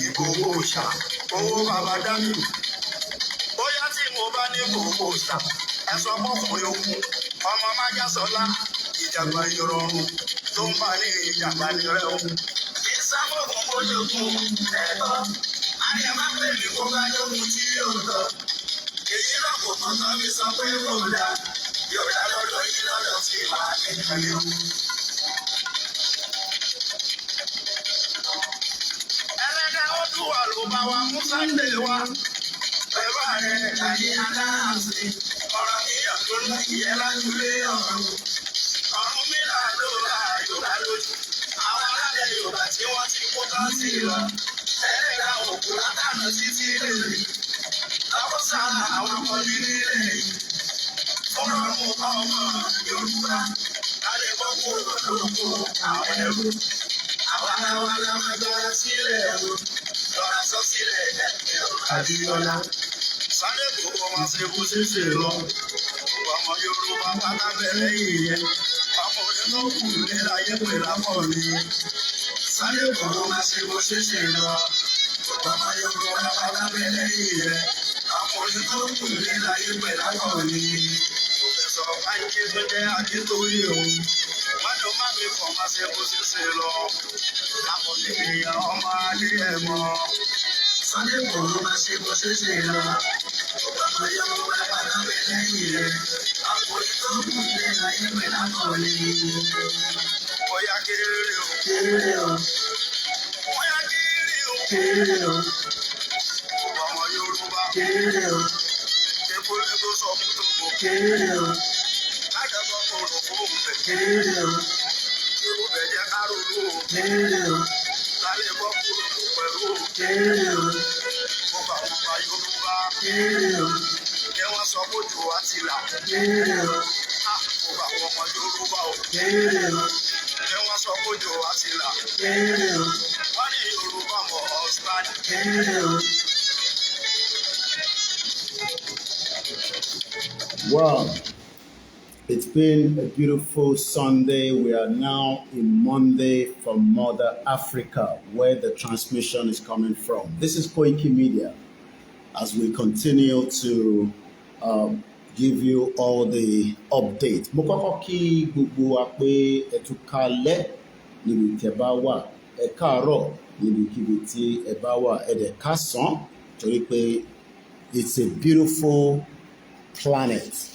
Ìgbòho ṣá owó bàbá dání bóyá tí mo bá ní gbòho ṣá ẹ sọ fọkùnrin okun ọmọ májàsọlá ìjàgbá ìrọ̀rùn tó ń bá ní ìjàgbá nírẹ̀ o. ìsáfọ̀kùn bójúkun ẹ̀tọ́ àyẹ̀má pèmí kó bá yókùn tí yóò tọ́ èyí náà kò mọ̀ tán fi sọ pé kò dá yóò dá lọ́dọ̀ yìí lọ́dọ̀ sí máa ẹ̀ka yóò. Olúwa ló bá wa mú Sunday wá. Bẹ́ẹ̀ rẹ̀ ayé aláàsì. Ọ̀rọ̀ níyàn tó ń yẹ lájúlé ọ̀run. Ọ̀run mi là ló ra Yorùbá lójú. Àwọn alálẹ̀ Yorùbá tí wọ́n ti kó tán sí lọ. Ẹ̀rẹ́ ra òkú látàná títí lèrè. Lọ́wọ́ sára àwọn ọmọdé nílé yìí. Fọ́nrán mú ọmọ Yorùbá. Lálẹ́ bọ́ kúrò lóko àwọn ẹrú. Àwọn aláwọ̀ máa gbára sílẹ̀ ẹ̀rọ. Lọ́ra sọ sílẹ̀ ẹ̀rọ Adéyọlá. Sáré kò kọ́ máa ṣe kú ṣíṣe lọ. Ọmọ Yorùbá pátá bẹ̀rẹ̀ ìyẹn. Ọmọ onínú kù ní ayé pè lápọ̀ ni. Sáré kò kọ́ máa ṣe kú ṣíṣe lọ. Ọmọ Yorùbá pátá bẹ̀rẹ̀ ìyẹn. Ọmọ onínú kù ní ayé pè lápọ̀ ni. Pòfẹ́sọ̀ Báyìí tó jẹ́ Akintoye o. Wọ́n ló má mi kọ̀ máa ṣe kú ṣíṣe lọ. Àwọn ènìyàn ọmọ adé ẹ̀ mọ́. Sunday kò ló máa ṣe bó ṣe ṣe lọ. Ọmọ Yorùbá padà bẹ lẹ́yìn rẹ̀. Àpò ìtọ́kù lé ayé pẹ̀ lákọ̀ọ́lẹ̀. Bóyá kéré o. Kéré o. Bóyá kéré o. Kéré o. Ọmọ Yorùbá. Kéré o. Epo lè tó sọ fún tòkó. Kéré o. Lájọsọ kò rò fún bẹ̀. Kéré o. Yorùbá jẹ́ káròlú o. Kéré o. Lálẹ́ bọ́ kúrò pẹ̀lú o. Kéré o. Mo bá wọn bá Yorùbá. Kéré o. Kẹ́ wọ́n sọ bójú wa ti là. Kéré o. Mo bá wọn ọmọ Yorùbá o. Kéré o. Kẹ́ wọ́n sọ bójú wa ti là. Kéré o. Wọ́n ní Yorùbá mọ̀ ọ́sán. Kéré o. Wow. It's been a beautiful Sunday. We are now in Monday from Mother Africa, where the transmission is coming from. This is Koikimedia, as we continue to give you all the updates. Mo kọ́kọ́ kí gbogbo wa pé ẹ tún kálẹ́ níbi tí ẹ bá wà, ẹ káàárọ̀ níbikíbi tí ẹ bá wà, ẹ dẹ̀ káàsán torí pé it's a beautiful planet.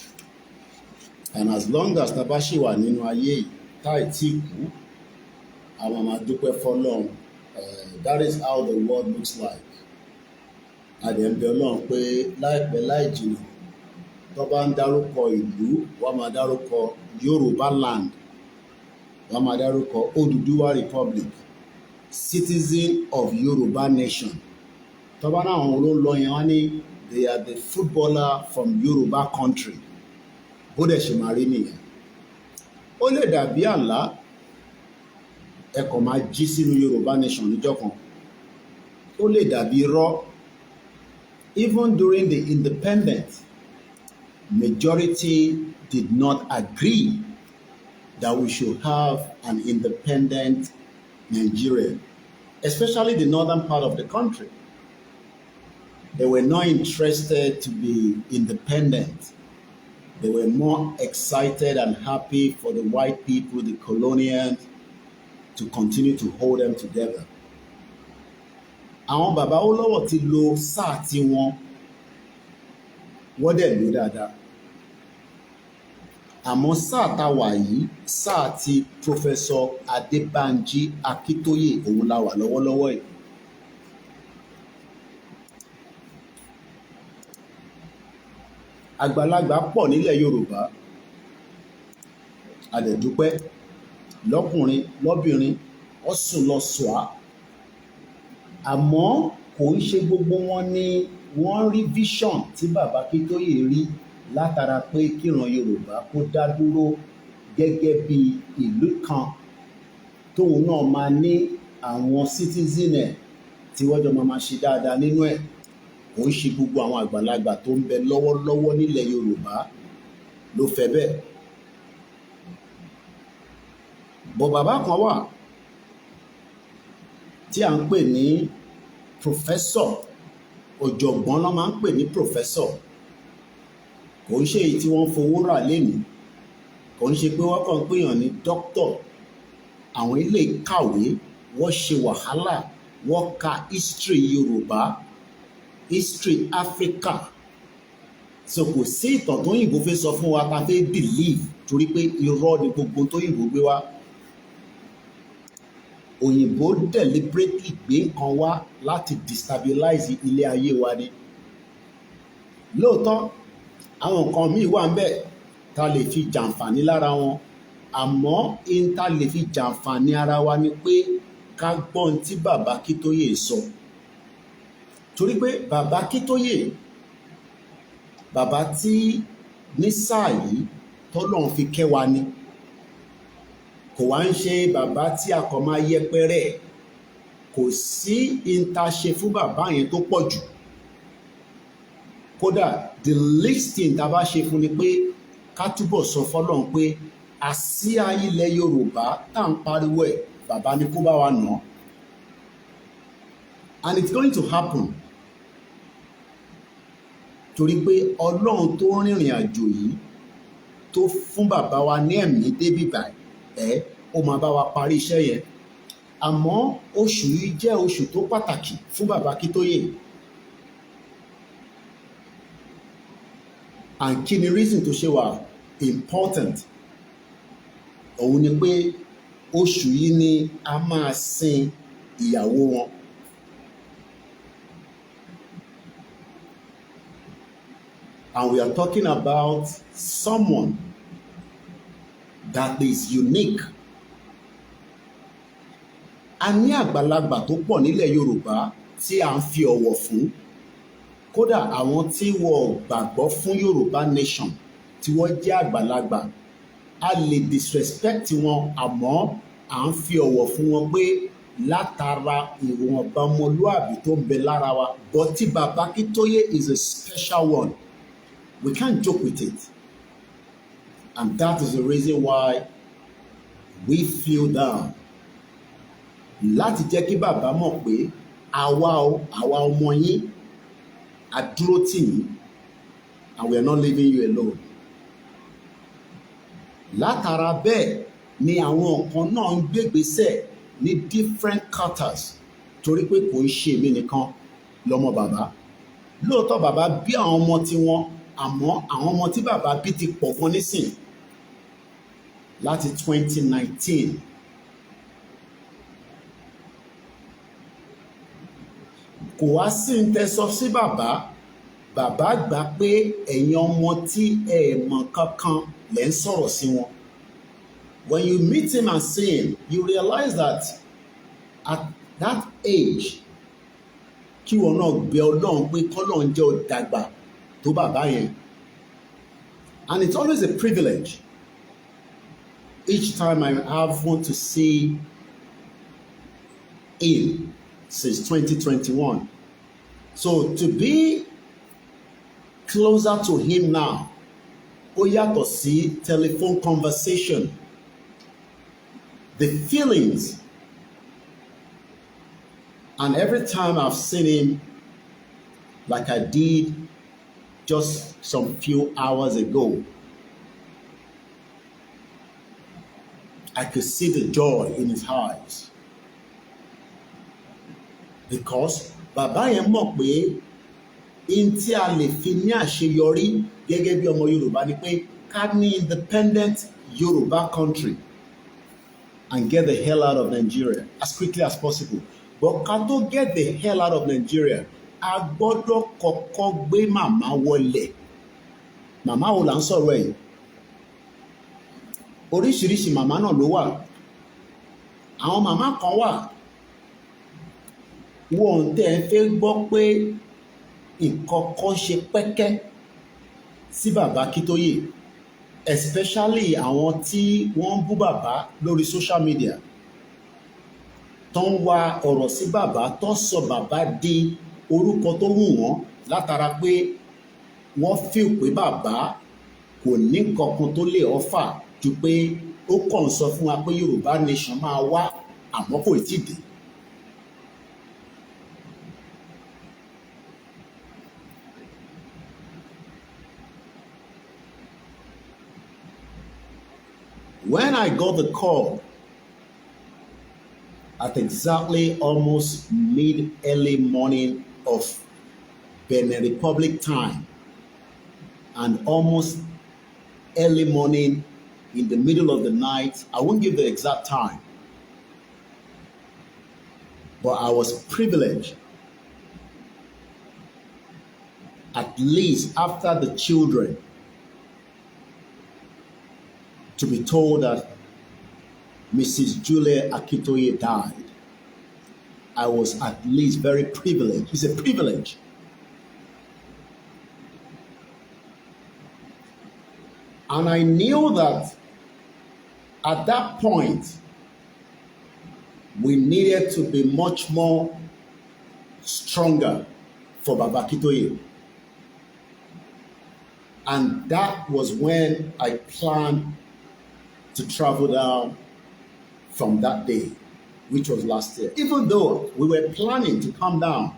And as long as tabashi wà nínú ayé táì tí kú, àwọn máa dúpẹ́ fọ́lọ́run. That is how the world looks like. Àdẹ̀ǹbẹ̀ Ọlọ́run pé láìpẹ́ láì jìnnà tó bá ń dárúkọ ìlú, wọ́n máa dárúkọ Yorùbá land, wọ́n máa dárúkọ Odùduwà Republic, citizen of Yorùbá nation. Tó bá náà àwọn olóńlọ yẹn wọ́n ní they are the footballer from Yorùbá country. Bó dẹ̀ ṣe máa rí nìyẹn. Ó lè dàbí àlá ẹ kàn máa jí sínú Yorùbá nation níjọ́ kan. Ó lè dàbí irọ́. Even during the independence, majority did not agree that we should have an independent Nigeria, especially the northern part of the country. They were not interested to be independent. They were more excited and happy for the white people, the colonials, to continue to hold them together. Àwọn bàbá Awólọ́wọ̀ ti lo sáà tí wọ́n dẹ̀ lò dáadáa. Àmọ́ sáà tá wà yìí, sáà tí Professor Adébánjí Akintoye òun la wà lọ́wọ́lọ́wọ́ yìí. Àgbàlagbà pọ̀ nílẹ̀ Yorùbá. A dẹ̀ dúpẹ́ lọ́kùnrin lọ́bìnrin ọ̀sùn lọ sùá. Àmọ́ kò ń ṣe gbogbo wọn ni wọ́n rí vision tí bàbá Akintoye rí látara pé kíran Yorùbá kó dá dúró gẹ́gẹ́ bí ìlú kan tóun náà máa ní àwọn citizen ẹ̀ tí wọ́n jọ máa ṣe dáadáa nínú ẹ̀. Kò ń ṣe gbogbo àwọn àgbàlagbà tó ń bẹ lọ́wọ́lọ́wọ́ nílẹ̀ Yorùbá ló fẹ́ bẹ́ẹ̀. Bọ̀ bàbá kan wà tí à ń pè ní professor, ọ̀jọ̀gbọ́n ló máa ń pè ní professor, kò ń ṣe èyí tí wọ́n fowó rà lénìí, kò ń ṣe pé wọ́n kàn ń pèèyàn ní doctor. Àwọn ilé kàwé, wọ́n ṣe wàhálà, wọ́n ka history Yorùbá, history Africa. So kò sí ìtàn tó yìnbó fẹ́ sọ fún wa ta fẹ́ believe torí pé irọ́ ni gbogbo tó yìnbó gbé wá. Òyìnbó deliberately gbé nǹkan wá láti destabilize ilé ayé wa ni. Lóòótọ́ àwọn nǹkan míì wà ńbẹ̀ tá lè fi jàǹfààní lára wọn, àmọ́ in tá lè fi jàǹfààní ara wa ni pé ká gbọ́n tí bàbá Akíntóyè sọ. Torí pé bàbá Akíntóyè, bàbá tí ní sáà yìí tọ́lọ́run fi kẹ́ wa ni, kò wá ń ṣe bàbá tí a kàn máa yẹpẹrẹ. Kò sí in tá ṣe fún bàbá yẹn tó pọ̀ jù. Kódà the least thing tá bá ṣe fún ni pé ká túbọ̀ sọ fọ́lọ́run pé àsíá ilẹ̀ Yorùbá tá à ń pariwo ẹ̀, bàbá ni kó bá wa nà. And it's going to happen. Torí pé Ọlọ́run tó rìnrìn àjò yìí tó fún bàbá wa ní ẹ̀mí débí báyìí, ó máa bá wa parí iṣẹ́ yẹn. Àmọ́ oṣù yìí jẹ́ oṣù tó pàtàkì fún bàbá Akíntóyè. And kí ni reason tó ṣe wà important? Òun ni pé oṣù yìí ni a máa sin ìyàwó wọn. And we are talking about someone that is unique. A ní àgbàlagbà tó pọ̀ nílẹ̀ Yorùbá tí a ń fi ọ̀wọ̀ fún. Kódà àwọn tí wọ́n gbàgbọ́ fún Yorùbá nation tí wọ́n jẹ́ àgbàlagbà, a lè disrespect wọn, àmọ́ à ń fi ọ̀wọ̀ fún wọn pé látara ìwọ̀nba ọmọlúàbí tó ń bẹ lára wa. But tí bàbá Akíntóyè is a special one. We can't joke with it. And that is the reason why we feel down. Láti jẹ́ kí bàbá mọ̀ pé àwa ọmọ yín a dúró tì yín, and we are not leaving you alone. Látara bẹ́ẹ̀ ni àwọn nǹkan náà ń gbégbésẹ̀ ní different quarters, torí pé kò ń ṣe èmi nìkan lọ́mọ bàbá. Lóòótọ́ bàbá bí àwọn ọmọ tiwọn, àmọ́ àwọn ọmọ tí bàbá bí ti pọ̀ gan nísìn láti 2019. Kò wá sí ń tẹ́sọ sí bàbá. Bàbá gbà pé ẹ̀yin ọmọ tí ẹ mọ̀ kankan lẹ́ ń sọ̀rọ̀ sí wọn. When you meet him and see him, you realize that at that age, kí wọn náà bẹ Ọlọ́run pé k'Ọlọ́run jẹ́ ó dàgbà tó bàbá yẹn. And it's always a privilege each time I have want to see him since 2021. So to be closer to him now, ó yàtọ̀ sí telephone conversation. The feelings, and every time I've seen him, like I did just some few hours ago, I could see the joy in his eyes. Because bàbá yẹn mọ̀ pé in tí a lè fi ní àṣeyọrí gẹ́gẹ́ bí ọmọ Yorùbá ni pé ká ní independent Yorùbá country and get the hell out of Nigeria as quickly as possible. But ká tó get the hell out of Nigeria, a gbọ́dọ̀ kọ́kọ́ gbé màmá wọlẹ̀. Màmá wo là ń sọ̀rọ̀ ẹ̀? Oríṣiríṣi màmá náà ló wà. Àwọn màmá kan wà, wọ́n tẹ́ fẹ́ gbọ́ pé nǹkan kan ṣe pẹ́kẹ́ sí bàbá Akíntóyè, especially àwọn tí wọ́n ń bú bàbá lórí social media, tó ń wa ọ̀rọ̀ sí bàbá, tó ń sọ bàbá di orúkọ tó wù wọ́n látara pé wọ́n feel pé bàbá kò ní kankan tó lè offer ju pé ó kàn sọ fún wa pé Yorùbá nation máa wá àmọ́ kò tí ì dé. When I got the call at exactly almost mid-early morning of Benin Republic time and almost early morning in the middle of the night, I won't give the exact time, but I was privileged, at least after the children, to be told that Mrs. Julia Akintoye died. I was at least very privileged. It's a privilege. And I knew that at that point, we needed to be much more stronger for Baba Akintoye. And that was when I planned to travel down from that day, which was last year. Even though we were planning to come down,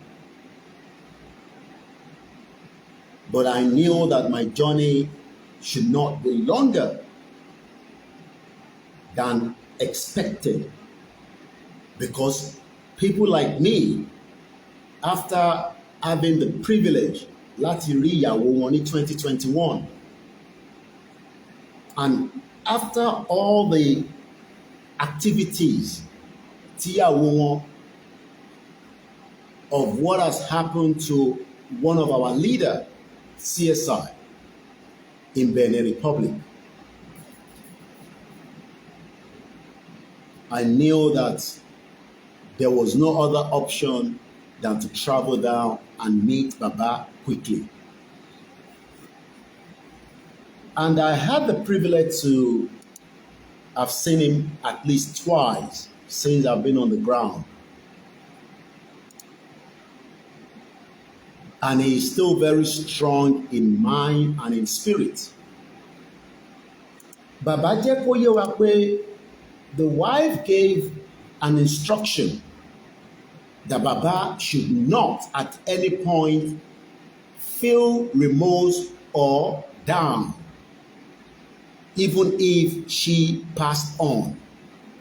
but I knew that my journey should not be longer than expected, because people like me, after having the privilege láti rí ìyàwó wọn ní 2021, and after all the activities tíyàwó wọn of what has happened to one of our leader, CSI, in Benin Republic, I knew that there was no other option than to travel down and meet Baba quickly. And I had the privilege to have seen him at least twice since I've been on the ground. And he is still very strong in mind and in spirit. Baba jẹ́ kó yé wa pé the wife gave an instruction that Baba should not at any point feel remorse or down, even if she passed on.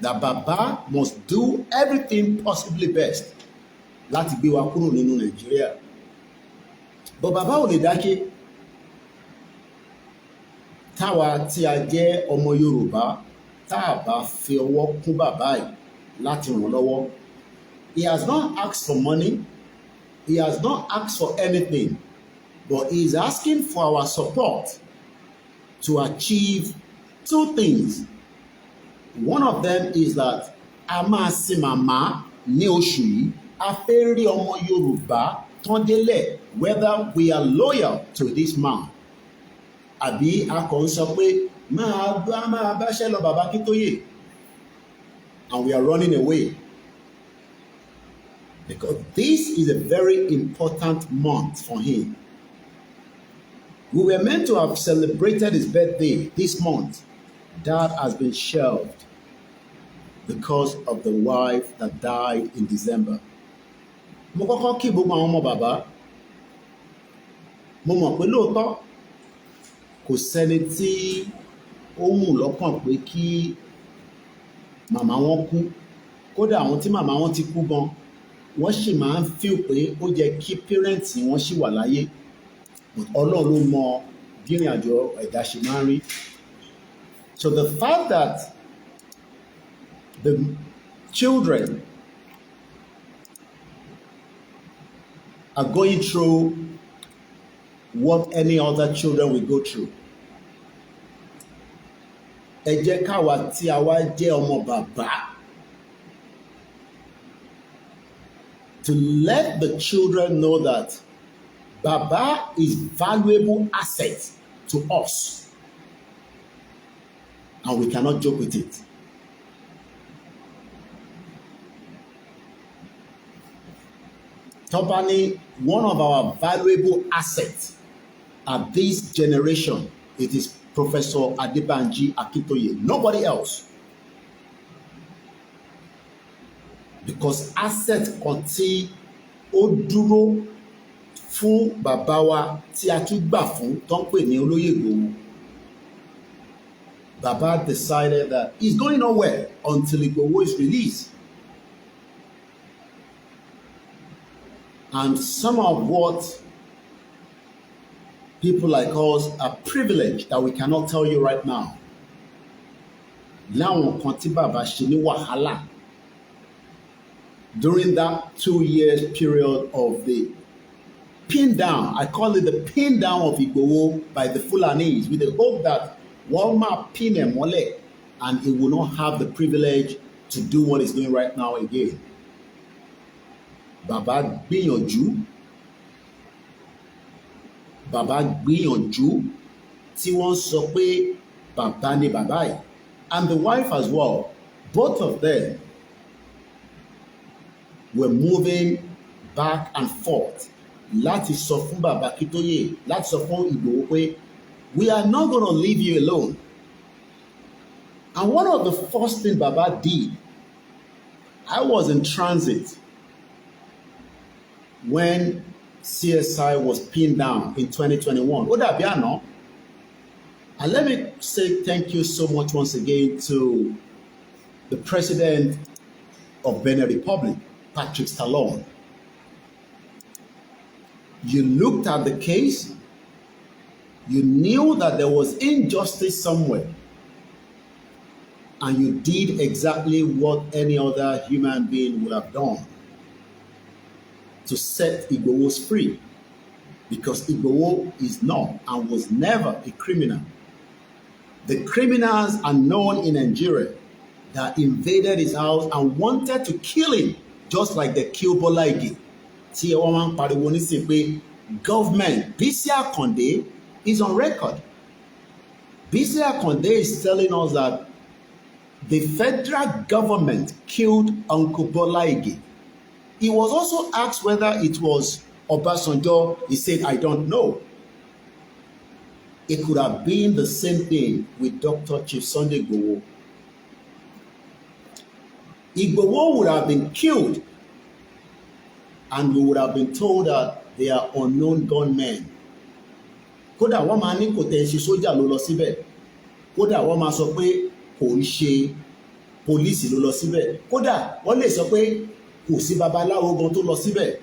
That Baba must do everything possibly best láti gbé wa kúrò nínú Nàìjíríà. But Baba ò lè dákẹ́. Táwa tí a jẹ́ ọmọ Yorùbá, tá a bá fi ọwọ́ kún bàbá yìí láti ràn lọ́wọ́. He has not asked for money. He has not asked for anything. But he is asking for our support to achieve two things. One of them is that a máa sin màmá ní oṣù yìí, a fẹ́ rí ọmọ Yorùbá tán délẹ̀, whether we are loyal to this man. Àbí a kàn ń sọ pé máa báṣẹ́ lọ Baba Akintoye, and we are running away. Because this is a very important month for him. We were meant to have celebrated his birthday this month. That has been shelved because of the wife that died in December. Mo kọ́kọ́ kí gbogbo àwọn ọmọ bàbá. Mo mọ̀ pé lóòótọ́ kò sẹ́ni tí ó mú lọ́kàn pé kí màmá wọn kú. Kódà àwọn tí màmá wọn ti kú gan, wọ́n sì máa ń feel pé ó yẹ kí pẹ́rẹ́ǹtì wọn sì wà láyé. Ọlọ́run ló mọ bí ìrìn àjò ẹ̀dá ṣe máa ń rí. So the fact that the children are going through what any other children will go through. Ẹ jẹ́ káwa tí a wá jẹ́ ọmọ bàbá to let the children know that Baba is valuable asset to us, and we cannot joke with it. Topani, one of our valuable assets at this generation, it is Professor Adebanji Akintoye, nobody else. Because asset kan tí ó dúró fún bàbá wa tí a tún gbà fún tó ń pè ní Olóyè Ìgbòho. Baba decided that he's going nowhere until Igboho is released. And some of what people like us are privileged that we cannot tell you right now. Láwọn kan tí bàbá ṣe ní wàhálà during that 2 years period of the pin down, I call it the pin down of Igboho by the Fulanis, with the hope that one máa pin ẹ̀ mọ́lẹ̀ and he will not have the privilege to do what he's doing right now again. Bàbá gbìyànjú tí wọ́n sọ pé bàbá ni bàbá yìí, and the wife as well. Both of them were moving back and forth láti sọ fún bàbá Akintoye, láti sọ fún Igboho pé we are not going to leave you alone. And one of the first things Baba did, I was in transit when CSI was pinned down in 2021. Ó dàbí àná. And let me say thank you so much once again to the president of Benin Republic, Patrick Talon. You looked at the case, you knew that there was injustice somewhere, and you did exactly what any other human being would have done to set Igbohos free, because Igboho is not and was never a criminal. The criminals are known in Nigeria that invaded his house and wanted to kill him, just like they killed Bola Ige. Tí wọ́n máa ń pariwo nísìnyí pé government Bisi Akande is on record. Bisi Akande is telling us that the federal government killed Uncle Bola Ige. He was also asked whether it was Obasanjo. He said, I don't know. It could have been the same thing with Dr. Chief Sunday Igboho. Igboho would have been killed, and we would have been told that they are unknown gunmen. Kódà wọ́n máa ní kò tẹ̀ ṣe sójà ló lọ síbẹ̀. Kódà wọ́n máa sọ pé kò ń ṣe pólíìsì ló lọ síbẹ̀. Kódà wọ́n lè sọ pé kò sí babaláwo gan tó lọ síbẹ̀.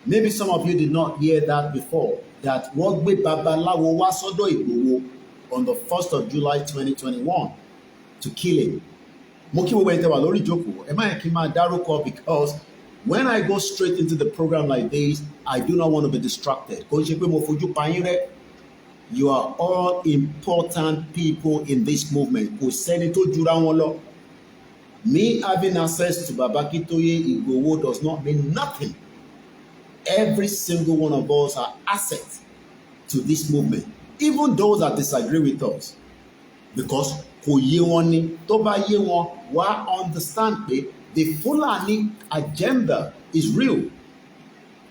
Maybe some of you did not hear that before, that wọ́n gbé babaláwo wá sọ́dọ̀ Igboho on the 1st of July 2021 to kill him. Mo kí gbogbo ẹni tẹ́ wà lórí ìjókòó, ẹ má yẹ kí n máa dárúkọ, because when I go straight into the program like this, I do not want to be distracted. Kò ń ṣe pé mo fojú pa yín rẹ́. You are all important people in this movement. Kò sẹ́ni tó jura wọn lọ. Me having access to Baba Akintoye Igboho does not mean nothing. Every single one of us are assets to this movement, even those that disagree with us, because kò yé wọn ni, tó bá yé wọn, wá understand pé the Fulani agenda is real.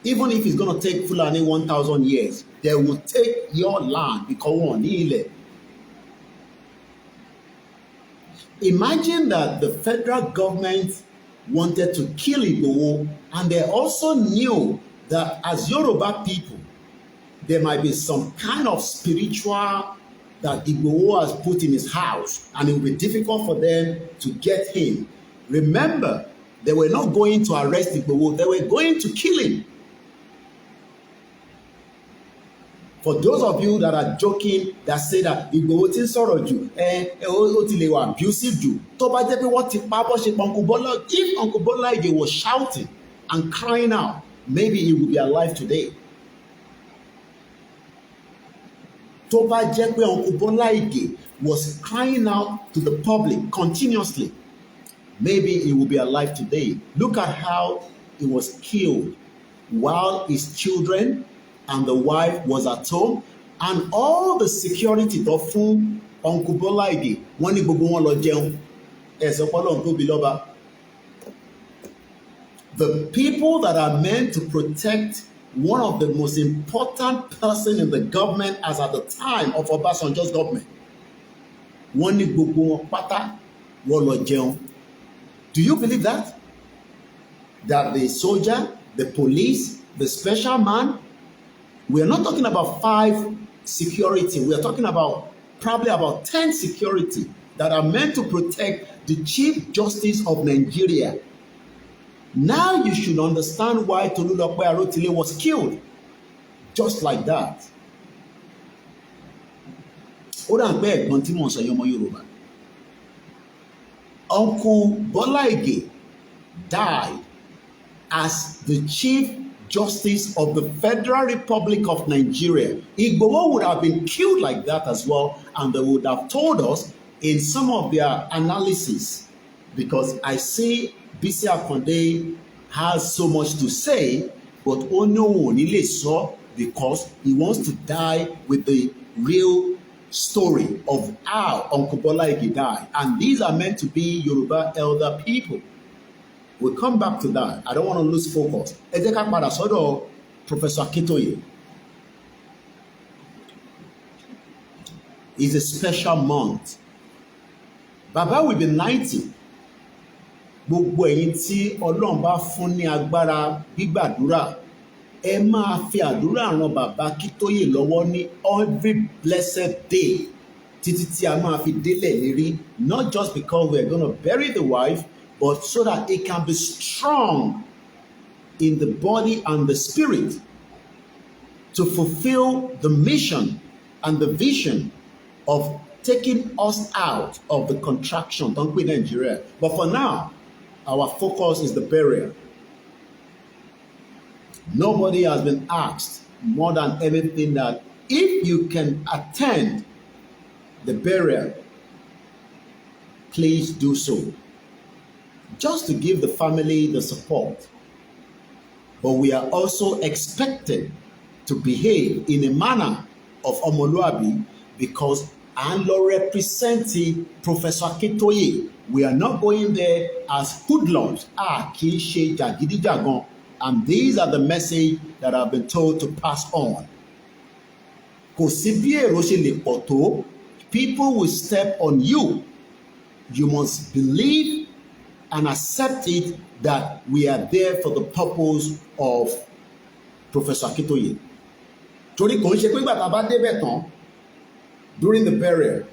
Even if it's going to take Fulani 1,000 years, they will take your land because wọn ní ilẹ̀. Imagine that the federal government wanted to kill Igboho, and they also knew that as Yoruba people, there might be some kind of spiritual that Igboho has put in his house, and it will be difficult for them to get him. Remember, they were not going to arrest Igboho, they were going to kill him. For those of you that are joking, that say that Igboho ti ń sọ̀rọ̀ jù, ó ti lè wà abusive jù, tó bá jẹ́ pé wọ́n ti pa bó ṣe pa Uncle Bola, if Uncle Bola Ige was shouting and crying out, maybe he would be alive today. Tó bá jẹ́ pé Uncle Bola Ige was crying out to the public continuously, maybe he would be alive today. Look at how he was killed while his children and the wife was at home, and all the security tó fún Uncle Bola Ige, wọ́n ní gbogbo wọn lọ jẹun. Ẹ̀sọ́ pọ́lọ́ tó bí lọ́ba. The people that are meant to protect one of the most important person in the government as at the time of Obasanjo's government, wọ́n ní gbogbo wọn pátá wọ́n lọ jẹun. Do you believe that? That the soldier, the police, the special man, we are not talking about 5 security. We are talking about probably about 10 security that are meant to protect the Chief Justice of Nigeria. Now you should understand why Tolulope Arotile was killed. Just like that. Ó dà ń pé ẹ̀gbọ́n tí mò ń sọ yọmọ Yorùbá. Uncle Bola Ige died as the Chief Justice of the Federal Republic of Nigeria. Igboho would have been killed like that as well, and they would have told us in some of their analysis, because I see Bisi Akande has so much to say, but Ono Onile saw because he wants to die with the real story of how Uncle Bola Ige died. And these are meant to be Yoruba elder people. We'll come back to that. I don't want to lose focus. Ẹ jẹ́ ká padà sọ́dọ̀ Professor Akintoye. It's a special month. Bàbá will be 90. Gbogbo ẹ̀yin tí Ọlọ́run bá fún ní agbára gbígbàdúrà, ẹ máa fi àdúrà ran bàbá Akintoye lọ́wọ́ ní every blessed day títí tí a máa fi délẹ̀ lérí. Not just because we're going to bury the wife, but so that it can be strong in the body and the spirit to fulfill the mission and the vision of taking us out of the contraction, don't we, Nigeria? But for now, our focus is the burial. Nobody has been asked more than anything that if you can attend the burial, please do so. Just to give the family the support. But we are also expected to behave in a manner of Omoluabi because I'm representing Professor Akintoye. We are not going there as hoodlums. And these are the message that I've been told to pass on. People will step on you. You must believe and accept it that we are there for the purpose of Professor Akintoye. Torí kò ń ṣe pé gbàtà bá débẹ̀ tán during the burial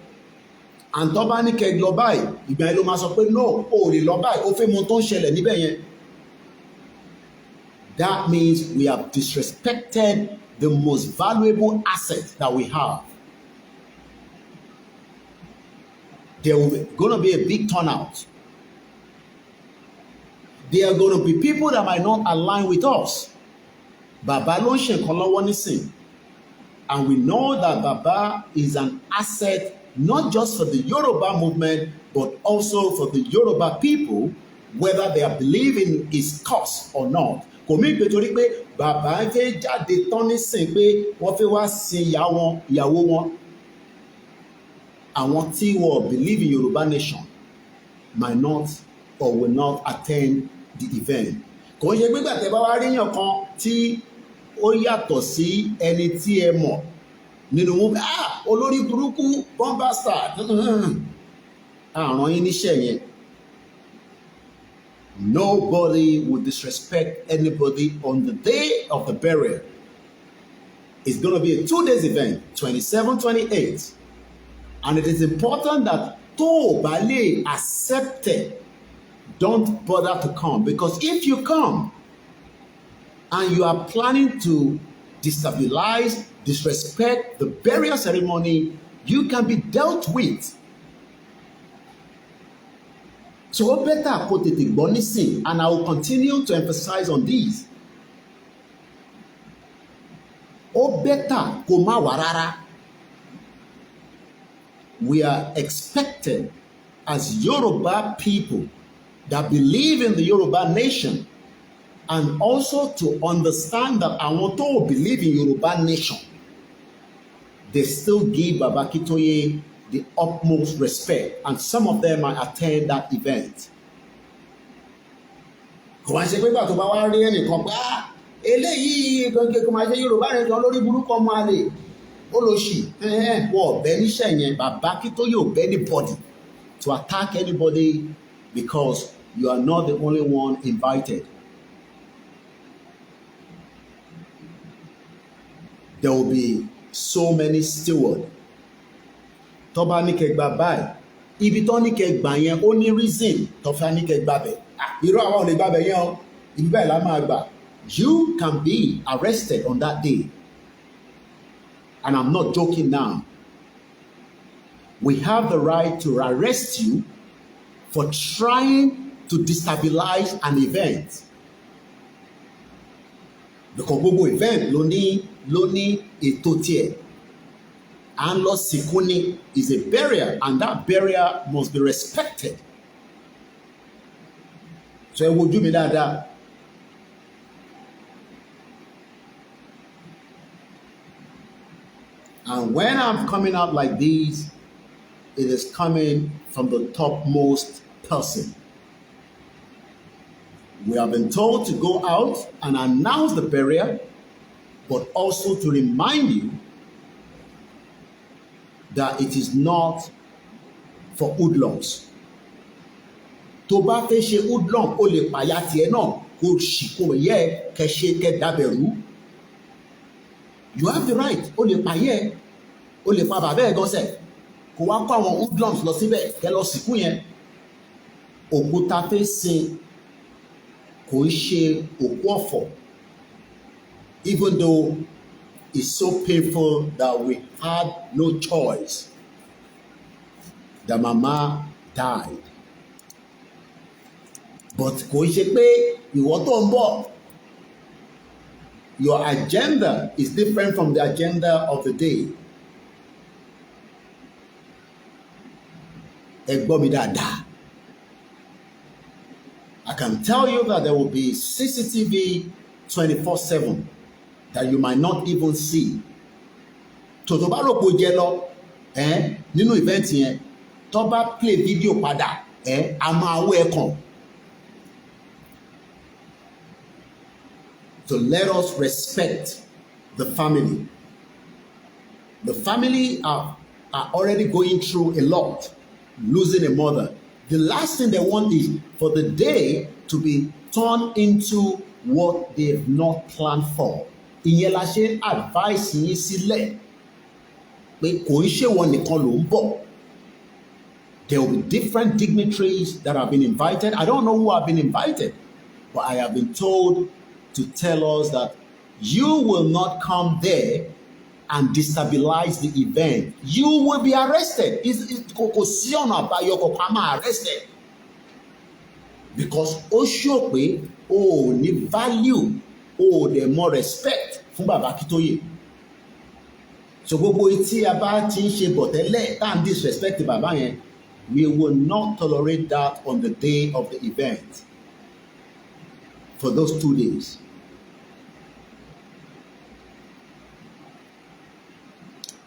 and tó bá ní kẹ́ lọ báyìí ìgbà yẹn ló máa sọ pé no o lè lọ báyìí ó fẹ́ mọ tó ń ṣẹlẹ̀ níbẹ̀ yẹn. That means we have disrespected the most valuable asset that we have. There will going to be a big turnout. There are going to be people that might not align with us. Baba ló ń ṣe nǹkan lọ́wọ́ nísìn. And we know that Baba is an asset not just for the Yoruba movement, but also for the Yoruba people, whether they are believing his cause or not. Kò mí gbé torí pé Baba fẹ́ jáde tán nísìn pé wọ́n fẹ́ wá sin ìyàwó wọn. Àwọn tí wọ́n believe in Yoruba nation might not or will not attend the event. Kò ń ṣe pé gbàtẹ́ bá wá ríyàn kan tí ó yàtọ̀ sí ẹni tí ẹ mọ̀ nínú wọn olórí burúkú bombastar àrùn yín níṣẹ́ yẹn. Nobody will disrespect anybody on the day of the burial. It's going to be a 2 days event, 27, 28. And it is important that tó o bá lè accept it, don't bother to come, because if you come and you are planning to destabilize, disrespect the burial ceremony, you can be dealt with. So better kó tètè gbọ́ nísìn, and I will continue to emphasize on this. Ó better kó má wá rárá. We are expected as Yoruba people that believe in the Yoruba nation, and also to understand that àwọn tó believe in Yoruba nation, they still give Baba Akintoye the utmost respect, and some of them might attend that event. Kò wá ṣe pé gbà tó bá wá rí ẹnìkan pé eléyìí gbọ̀ngàn kò máa ṣe Yorùbá rẹ̀ kan lórí burúkú ọmọ àlè ó lọ sí wọ́n ọ̀bẹ níṣẹ́ yẹn. Baba Akintoye ò bẹ́ anybody to attack anybody because you are not the only one invited. There will be so many stewards. tó bá ní kẹ́ gbà báyìí ibi tó ní kẹ́ gbà yẹn ó ní reason tó fẹ́ ní kẹ́ gbà bẹ̀ irú àwọn ò lè gbà bẹ̀ yẹn o ibi báyìí la máa gbà. You can be arrested on that day, and I'm not joking now. We have the right to arrest you for trying to destabilize an event. Because gbogbo event ló ní ètò tiẹ̀. And lọ sìnkú ni is a burial, and that burial must be respected. So ẹ wojú mi dáadáa. And when I'm coming out like this, it is coming from the topmost person. We have been told to go out and announce the burial, but also to remind you that it is not for hoodlums. Tó bá fẹ́ ṣe hoodlum, ó lè pàyà tiẹ̀ náà kó ṣì kó yẹ kẹ́ ṣe kẹ́ dábẹ̀rú. You have the right, ó lè pàyẹ́, ó lè pa bàbá ẹ̀ gọ́sẹ̀, kó wá kó àwọn hoodlums lọ síbẹ̀ kẹ́ lọ sìnkú yẹn. Òkúta fẹ́ sin kò ń ṣe òkú ọ̀fọ̀, even though it's so painful that we had no choice. The mama died. But kò ń ṣe pé ìwọ tó ń bọ̀, your agenda is different from the agenda of the day. Ẹ gbọ́ mi dáadáa. I can tell you that there will be CCTV 24/7 that you might not even see. Tòtò bá rò pé ó jẹ lọ nínú event yẹn, tó bá play video padà a máa wọ ẹ kàn. So let us respect the family. The family are already going through a lot, losing a mother. The last thing they want is for the day to be turned into what they have not planned for. Ìyẹn la ṣe advice yín sílẹ̀ pé kò ń ṣe wọn nìkan ló ń bọ̀. There will be different dignitaries that have been invited. I don't know who have been invited, but I have been told to tell us that you will not come there and destabilize the event. You will be arrested. Kò sí ọ̀nà àbáyọ kò ká máa arrested. Because ó ṣó pé o ò ní value, o ò dẹ̀ mọ respect fún bàbá Akintoye. So gbogbo etí a bá ti ń ṣe bọ̀ tẹ́lẹ̀ tá à ń disrespect bàbá yẹn, we will not tolerate that on the day of the event. For those 2 days.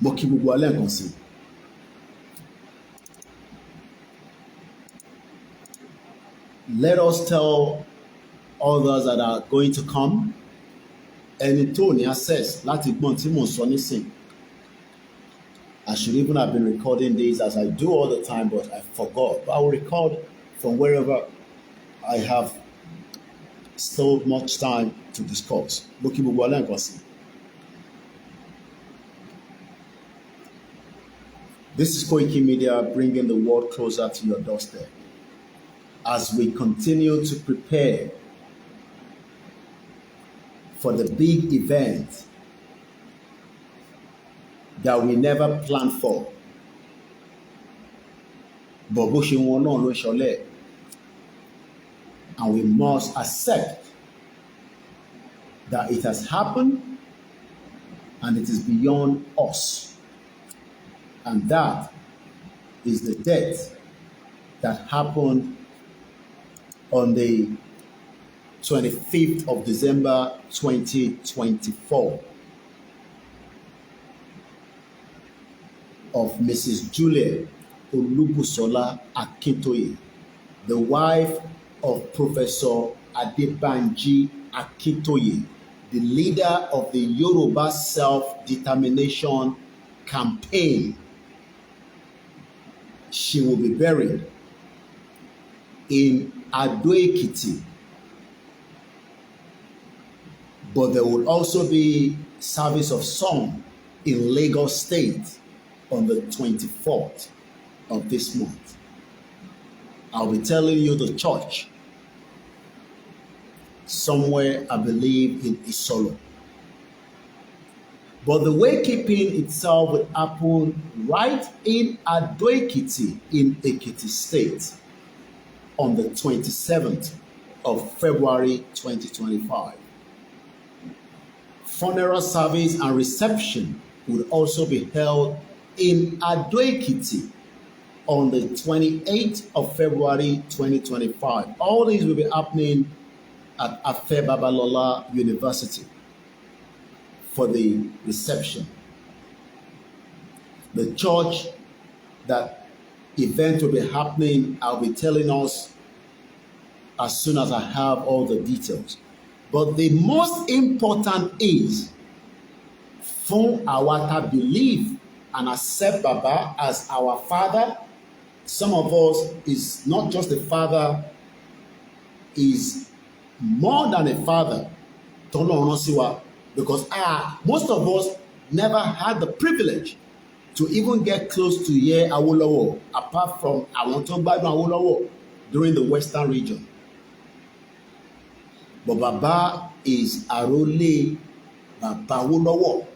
Mo kí gbogbo alẹ́ nǹkan sí. Let us tell others that are going to come, ẹni tó ní access láti gbọ́n tí mò ń sọ nísìn. I should even have been recording this as I do all the time, but I forgot. But I will record from wherever I have so much time to discuss. Mo kí gbogbo alẹ́ nǹkan sí. This is Koikimedia, bringing the world closer to your doorstep. As we continue to prepare for the big event that we never planned for. But bó ṣe wọn náà ló ṣọlẹ̀. And we must accept that it has happened and it is beyond us. And that is the death that happened on the 25th of December 2024 of Mrs. Julia Olubusola Akintoye, the wife of Professor Adebanji Akintoye, the leader of the Yoruba Self-Determination Campaign. She will be buried in Ekiti, but there will also be service of song in Lagos State on the 24th of this month. I'll be telling you the church somewhere, I believe, in Isolo. But the waykeeping itself will happen right in Ekiti in Ekiti State on the 27th of February 2025. Funeral service and reception will also be held in Ekiti on the 28th of February 2025. All these will be happening at Afe Babalola University for the reception. The church that event will be happening, I'll be telling us as soon as I have all the details. But the most important is fún àwa tá believe and accept Baba as our father. Some of us is not just a father, is more than a father. Tọ́lọ́run sí wa, because most of us never had the privilege to even get close to hear Awolowo, apart from àwọn tó gbádùn Awolowo during the Western region. But Baba is Arole Baba Awolowo.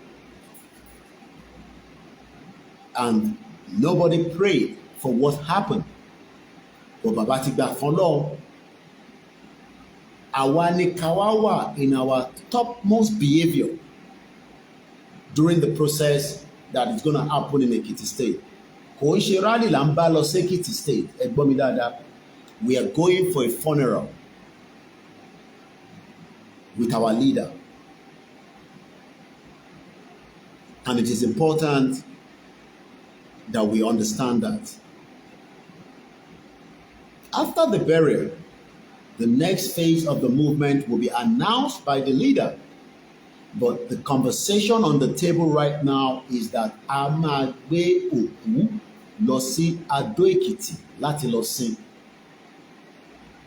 And nobody prayed for what happened. But Baba ti gbà fún Ọlọ́run. Àwa ni ká wá wà in our topmost behavior during the process that is going to happen in Ekiti State. Kò ń ṣe rally là ń bá lọ sí Ekiti State, ẹ gbọ́ mi dáadáa. We are going for a funeral with our leader. And it is important that we understand that. After the burial, the next phase of the movement will be announced by the leader. But the conversation on the table right now is that a máa gbé òkú lọ sí Adó Èkìtì láti lọ sin.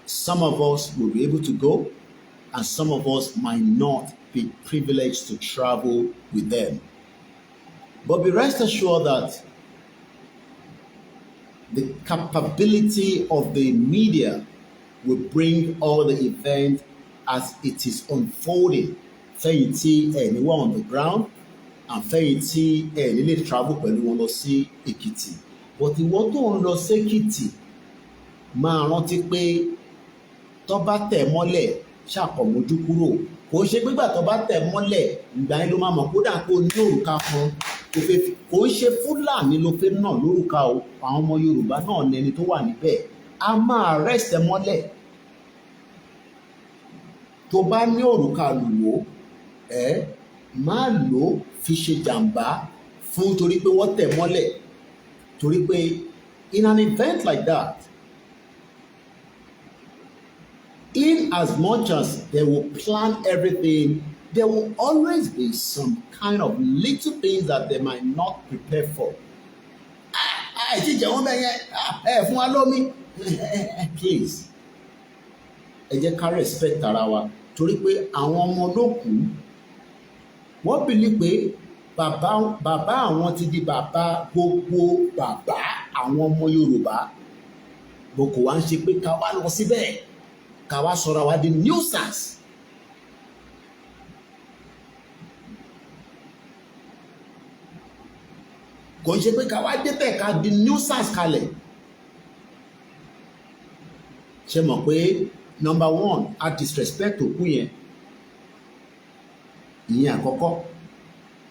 Some of us will be able to go, and some of us might not be privileged to travel with them. But be rest assured that the capability of the media will bring all the event as it is unfolding. Fẹ̀yìntì ẹni wà on the ground, and fẹ̀yìntì ẹni lè travel pẹ̀lú wọn lọ sí Èkìtì. But ìwọ tó ń lọ sí Èkìtì máa rántí pé tó bá tẹ̀ mọ́lẹ̀ ṣàkọ̀mójú kúrò. Kò ṣe pé gbà tó bá tẹ̀ mọ́lẹ̀ ìgbà yẹn ló máa mọ̀ kódà kó ní òrùka kan. Kò ń ṣe Fúlàní ló fẹ́ náà lórúkà o, àwọn ọmọ Yorùbá náà ní ẹni tó wà níbẹ̀. A máa arrest ẹ mọ́lẹ̀. Tó bá ní òrùka lùwò, máa lò ó fi ṣe jàǹbá fún torí pé wọ́n tẹ̀ mọ́lẹ̀. Torí pé in an event like that, in as much as they will plan everything, there will always be some kind of little things that they might not prepare for. Please, ẹ jẹ́ ká respect ara wa torí pé àwọn ọmọ olókùú wọ́n believe pé bàbá àwọn ti di bàbá gbogbo bàbá àwọn ọmọ Yorùbá. Bó kò wá ń ṣe pé ká wá lọ síbẹ̀ ká wá sọ̀rọ̀ wa di nuisance. Kò ń ṣe pé ká wá débẹ̀ ká di nuisance kalẹ̀. Ṣé mọ̀ pé number one, a disrespect òkú yẹn. Ìyẹn àkọ́kọ́.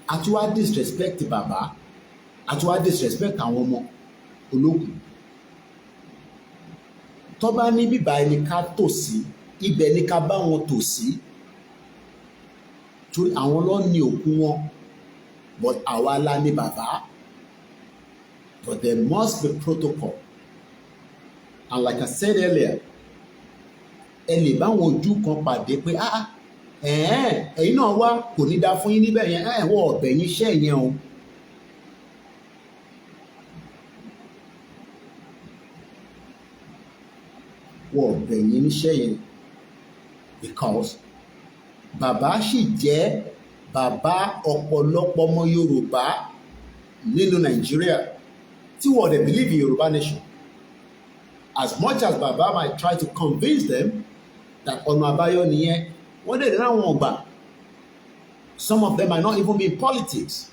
A tún wá disrespect bàbá. A tún wá disrespect àwọn ọmọ olókùú. Tó bá ní bíbá ẹni ká tò sí, ibẹ̀ ni ká bá wọn tò sí. Torí àwọn ló ní òkú wọn, but àwa la ní bàbá. But there must be protocol. And like I said earlier, ẹ lè bá wọn ojú kan pàdé pé ẹ̀yin náà wá kò ní dá fún yín níbẹ̀ yẹn wọ́n ọ̀bẹ̀ yín iṣẹ́ yẹn o. Wọ́n ọ̀bẹ̀ yín níṣẹ́ yẹn because bàbá sì jẹ́ bàbá ọ̀pọ̀lọpọ̀ ọmọ Yorùbá nínú Nigeria tí wọ́n dẹ̀ believe in Yorùbá nation. As much as Baba might try to convince them that ọ̀nà àbáyọ nìyẹn, wọ́n dẹ̀ náà wọ́n gbà. Some of them might not even be in politics.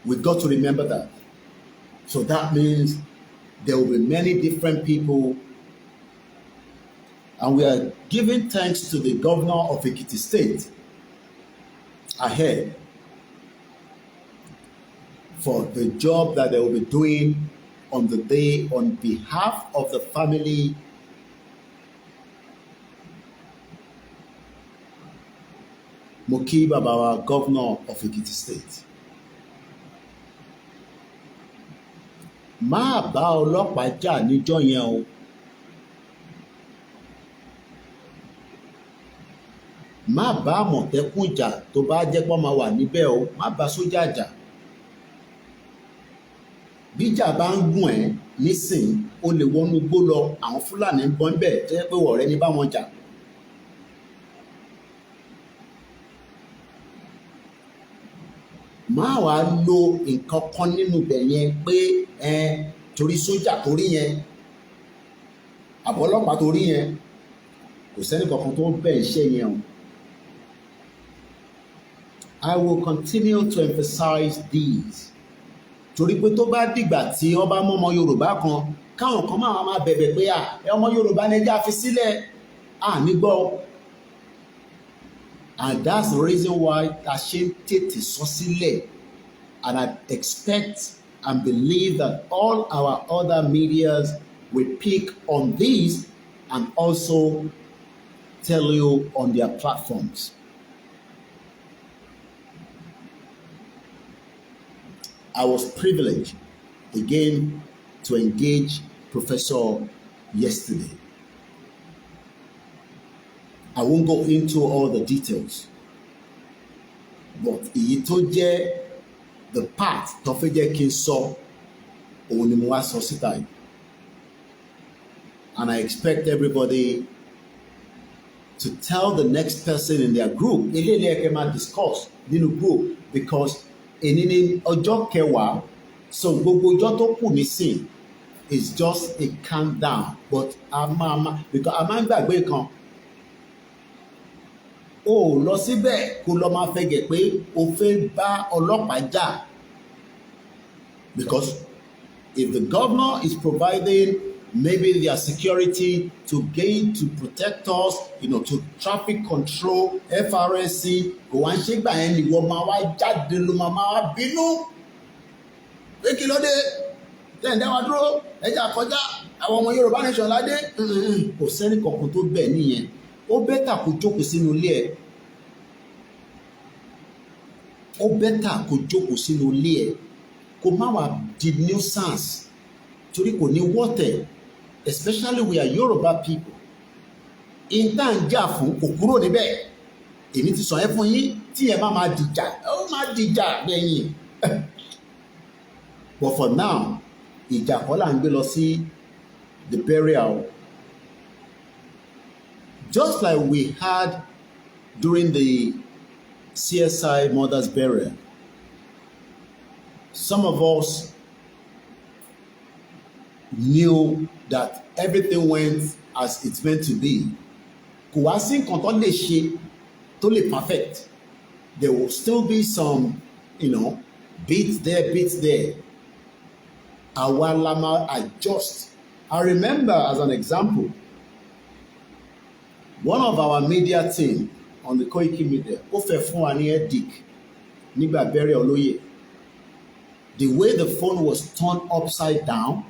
We've got to remember that. So that means there will be many different people, and we are giving thanks to the governor of Ekiti State ahead for the job that they will be doing on the day on behalf of the family Moki Babawa, governor of Ekiti State. Má bá ọlọ́pàá jà níjọ́ yẹn o. Má bá Àmọ̀tẹ́kùn jà tó bá jẹ́ pé máa wà níbẹ̀ o. Má bá sójà jà. Bíjà bá ń gùn ẹ́ nísìn, o lè wọnú igbó lọ, àwọn Fúlàní ń bọ́ níbẹ̀ tó yẹ pé ọ̀rẹ́ ní bá wọn jà. Má wàá lo nǹkan kan nínú ibẹ̀ yẹn pé torí sójà torí yẹn àbọ̀ ọlọ́pàá torí yẹn kò sẹ́ni kankan tó ń bẹ̀ iṣẹ́ yẹn o. I will continue to emphasize these. Torí pé tó bá dìgbà tí wọ́n bá mú ọmọ Yorùbá kan, káwọn kan máa bẹ̀bẹ̀ pé ọmọ Yorùbá ni ẹjẹ́ àfi sílẹ̀ nígbọ́. And that's the reason why ta ṣe ń tètè sọ sílẹ̀. And I expect and believe that all our other medias will pick on these and also tell you on their platforms. I was privileged again to engage Professor yesterday. I won't go into all the details, but èyí tó jẹ́ the part tó fẹ́ jẹ́ kí n sọ òun ni mo wá sọ síta yìí. And I expect everybody to tell the next person in their group, eléyìí ẹ̀kẹ́ máa discuss nínú group, because èní ní ọjọ́ kẹwàá, so gbogbo ọjọ́ tó kù nísìn is just a countdown, but because a máa ń gbàgbé kan. O lọ síbẹ̀ kó lọ máa fẹ̀gẹ̀ pé o fẹ́ bá ọlọ́pàá jà, because if the governor is providing maybe their security to protect us, to traffic control, FRSC, kò wá ń ṣe gbà yẹn ni wọ́n máa wá jáde ló máa wá bínú pé kí ló dé tẹ̀ǹdẹ́ wa dúró ẹja kọjá àwọn ọmọ Yorùbá nation ládé. Kò sẹ́ni kankan tó bẹ̀ nìyẹn. Ó bẹ́tà kó jókòó sínú ilé ẹ̀. Ó bẹ́tà kó jókòó sínú ilé ẹ̀. Kó má wá di nuisance. Torí kò ní wọ́tẹ̀. Especially we are Yoruba people. Ìta ń jà fún kò kúrò níbẹ̀. Èmi ti sọ ẹ́ fún yín tí ẹ bá máa dìjà. Ó máa dìjà lẹ́yìn. But for now, ìjà kọ́ là ń gbé lọ sí the burial. Just like we had during the CSI mother's burial. Some of us knew that everything went as it's meant to be. Kò wá sí nǹkan tó lè ṣe tó lè perfect. There will still be some, bits there. Àwa la máa adjust. I remember as an example, one of our media team on the Koikimedia, ó fẹ́ fún wa ní headache nígbà burial olóyè. The way the phone was turned upside down,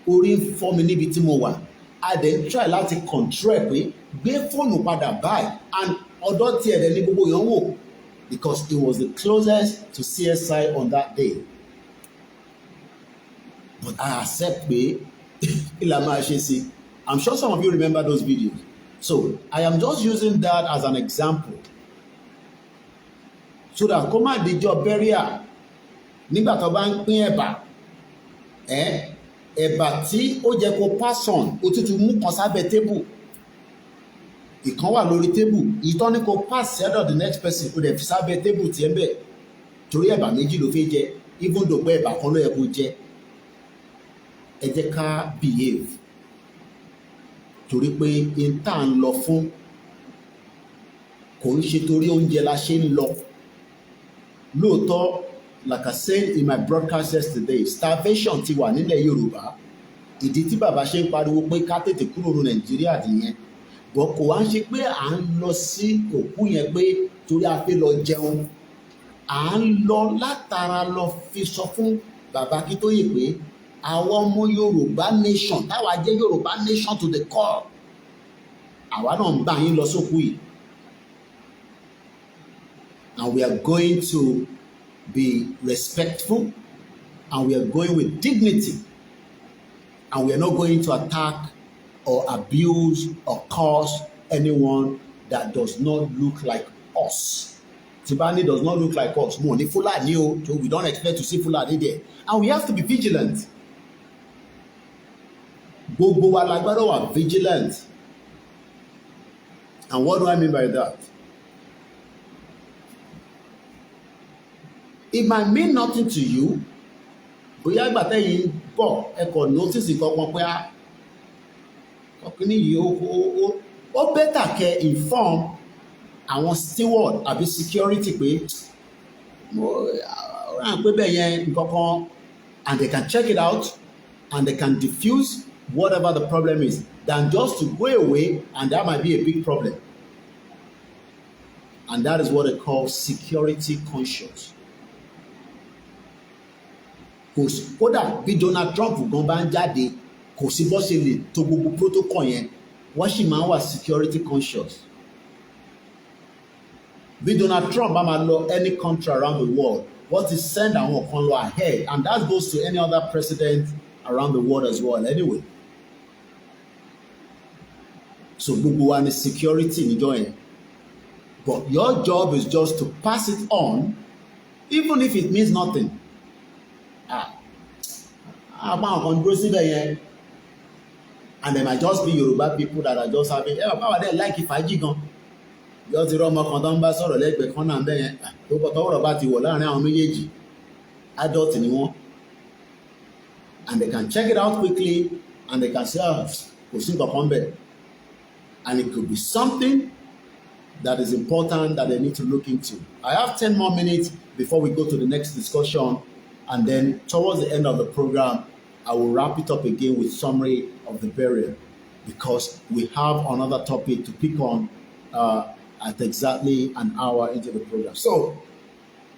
orí ń fọ́ mi níbi tí mo wà. I then try láti control pé gbé fóònù padà báyìí, and ọ̀dọ̀ tiẹ̀ dẹ̀ ní gbogbo yẹn wò, because it was the closest to CSI on that day. But I accept pé ìlà máa ṣe sí. I'm sure some of you remember those videos. So I am just using that as an example, so that kó má dijọ́ burial nígbà tó bá ń pín ẹ̀bà ẹ̀bà tí ó jẹ́ kó pass on, ó tútù mú kan sábẹ́ tébù, ìkan wà lórí tébù, ìtọ́ ní kó pass sẹ́dọ̀ the next person, ó dẹ̀ fi sábẹ́ tébù tiẹ̀ bẹ́ẹ̀. torí ẹ̀bà méjì ló fẹ́ jẹ even though pé ẹ̀bà kan ló yẹ kó jẹ. Ẹ jẹ́ ká behave torí pé n tá à ń lọ fún kò ń ṣe torí oúnjẹ la ṣe ń lọ. Lóòótọ́, like I said in my broadcast yesterday, starvation ti wà nílẹ̀ Yorùbá. Ìdí tí bàbá ṣe ń pariwo pé ká tètè kúrò ní Nàìjíríà nìyẹn. Bọ̀ kò wá ń ṣe pé à ń lọ sí òkú yẹn pé torí a fẹ́ lọ jẹun. À ń lọ látara lọ fi sọ fún bàbá Akintoye pé àwọn ọmọ Yorùbá nation táwa jẹ́ Yorùbá nation to the core. Àwa náà ń bá yín lọ sókú yìí. And we are going to be respectful, and we are going with dignity, and we are not going to attack or abuse or curse anyone that does not look like us. Tibani does not look like us. Mo ní Fulani o, so we don't expect to see Fulani there. And we have to be vigilant. Gbogbo wa la gbọ́dọ̀ wà vigilant. And what do I mean by that? It might mean nothing to you. Bóyá ìgbà tẹ́yìn bọ̀ ẹ kò notice kankan pé ọkùnrin yìí ó better kẹ́ inform àwọn steward àbí security pé ràn pé bẹ́ẹ̀ yẹn nǹkankan, and they can check it out and they can diffuse whatever the problem is than just to go away and that might be a big problem. And that is what they call security conscious. Kódà bí Donald Trump gan bá ń jáde kò sí bó ṣe lè tó gbogbo protocol yẹn, wọ́n sì máa ń wà security conscious. Bí Donald Trump bá máa lọ any country around the world, wọ́n ti send àwọn kan lọ ahead, and that goes to any other president around the world as well anyway. So gbogbo wa ni security níjọ́ yẹn. But your job is just to pass it on, even if it means nothing. Àwọn kan dúró síbẹ̀ yẹn, and they might just be Yoruba people that are just having báwa dẹ̀ like fàájì gan. Yọ ti rọ ọmọ kan tó ń bá sọ̀rọ̀ lẹ́gbẹ̀ẹ́ kan náà bẹ́ẹ̀ yẹn tó kọ́ tọ́wọ́rọ̀ bá ti wọ̀ láàrin àwọn méjèèjì, adult ni wọ́n, and they can check it out quickly and they can say kò sí nǹkan kan bẹ́ẹ̀, and it could be something that is important that they need to look into. I have 10 more minutes before we go to the next discussion, and then towards the end of the program, I will wrap it up again with summary of the burial, because we have another topic to pick on at exactly an hour into the program. So,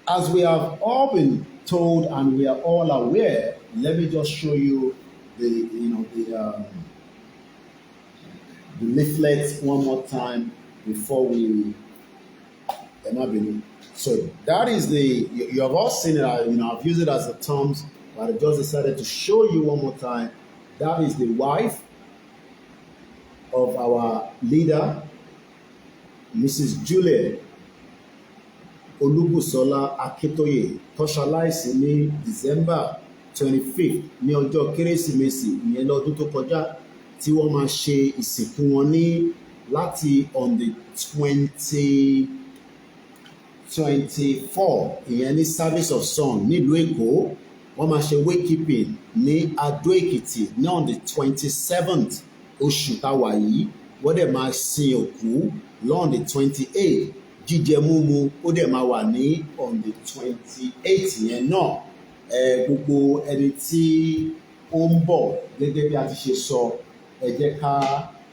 as we have all been told and we are all aware, let me just show you the leaflet one more time before we. So that is you have all seen it. I've used it as the terms, but I just decided to show you one more time. That is the wife of our leader, Mrs. Juliet Olubusola Akintoye, tó ṣaláìsí ní December 25th ní ọjọ́ Kérésìmesì ìyẹn lọ́dún tó kọjá, tí wọ́n máa ṣe ìsìnkú wọn ní láti on the 24 ìyẹn ní service of song nílùú Èkó. Wọ́n máa ṣe wakekeeping ní Adó Ekiti ní on the 27th oṣù táwa yìí. Wọ́n dẹ̀ máa sin òkú lọ́n the 28th. Jíjẹ múmu ó dẹ̀ máa wà ní on the 28th yẹn náà. Gbogbo ẹni tí ó ń bọ̀ gẹ́gẹ́ bí a ti ṣe sọ, ẹ jẹ́ ká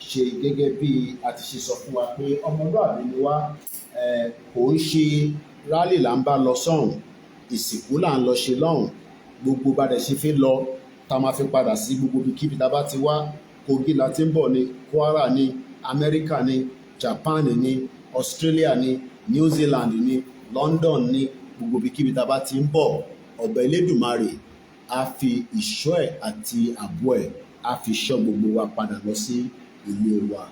ṣe gẹ́gẹ́ bí a ti ṣe sọ fún wa pé ọmọlúwàbí ni wá. Kò ń ṣe rálì là ń bá lọ sọ́hùn, ìsìnkú là ń lọ ṣe lọ́hùn. Gbogbo bá dẹ̀ ṣe fẹ́ lọ tá máa fi padà sí gbogbo ibikíbi tá bá ti wá. Kogi la ti ń bọ̀ ni, Kwara ni, Amẹ́ríkà ni, Japan ni, Australia ni, New Zealand ni, London ni, gbogbo ibikíbi tá bá ti ń bọ̀. Ọba Elédùmarè á fi ìṣọ́ ẹ̀ àti ààbò ẹ̀ á fi ṣọ́ gbogbo wa padà lọ sí ilé wa.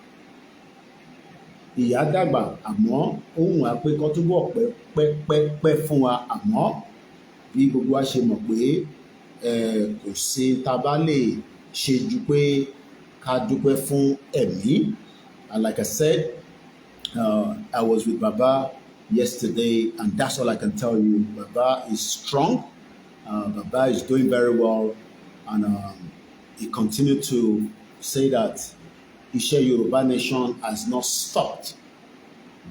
Ìyá dàgbà àmọ́ ohun àpékọ́ túbọ̀ pẹ́ fún wa, àmọ́ bí gbogbo wa ṣe mọ̀ pé kò sí tá bá lè ṣe ju pé ká dúpẹ́ fún ẹ̀mí. And like I said, I was with Baba yesterday, and that's all I can tell you. Baba is strong. Baba is doing very well, and he continued to say that Ishe Yoruba Nation has not stopped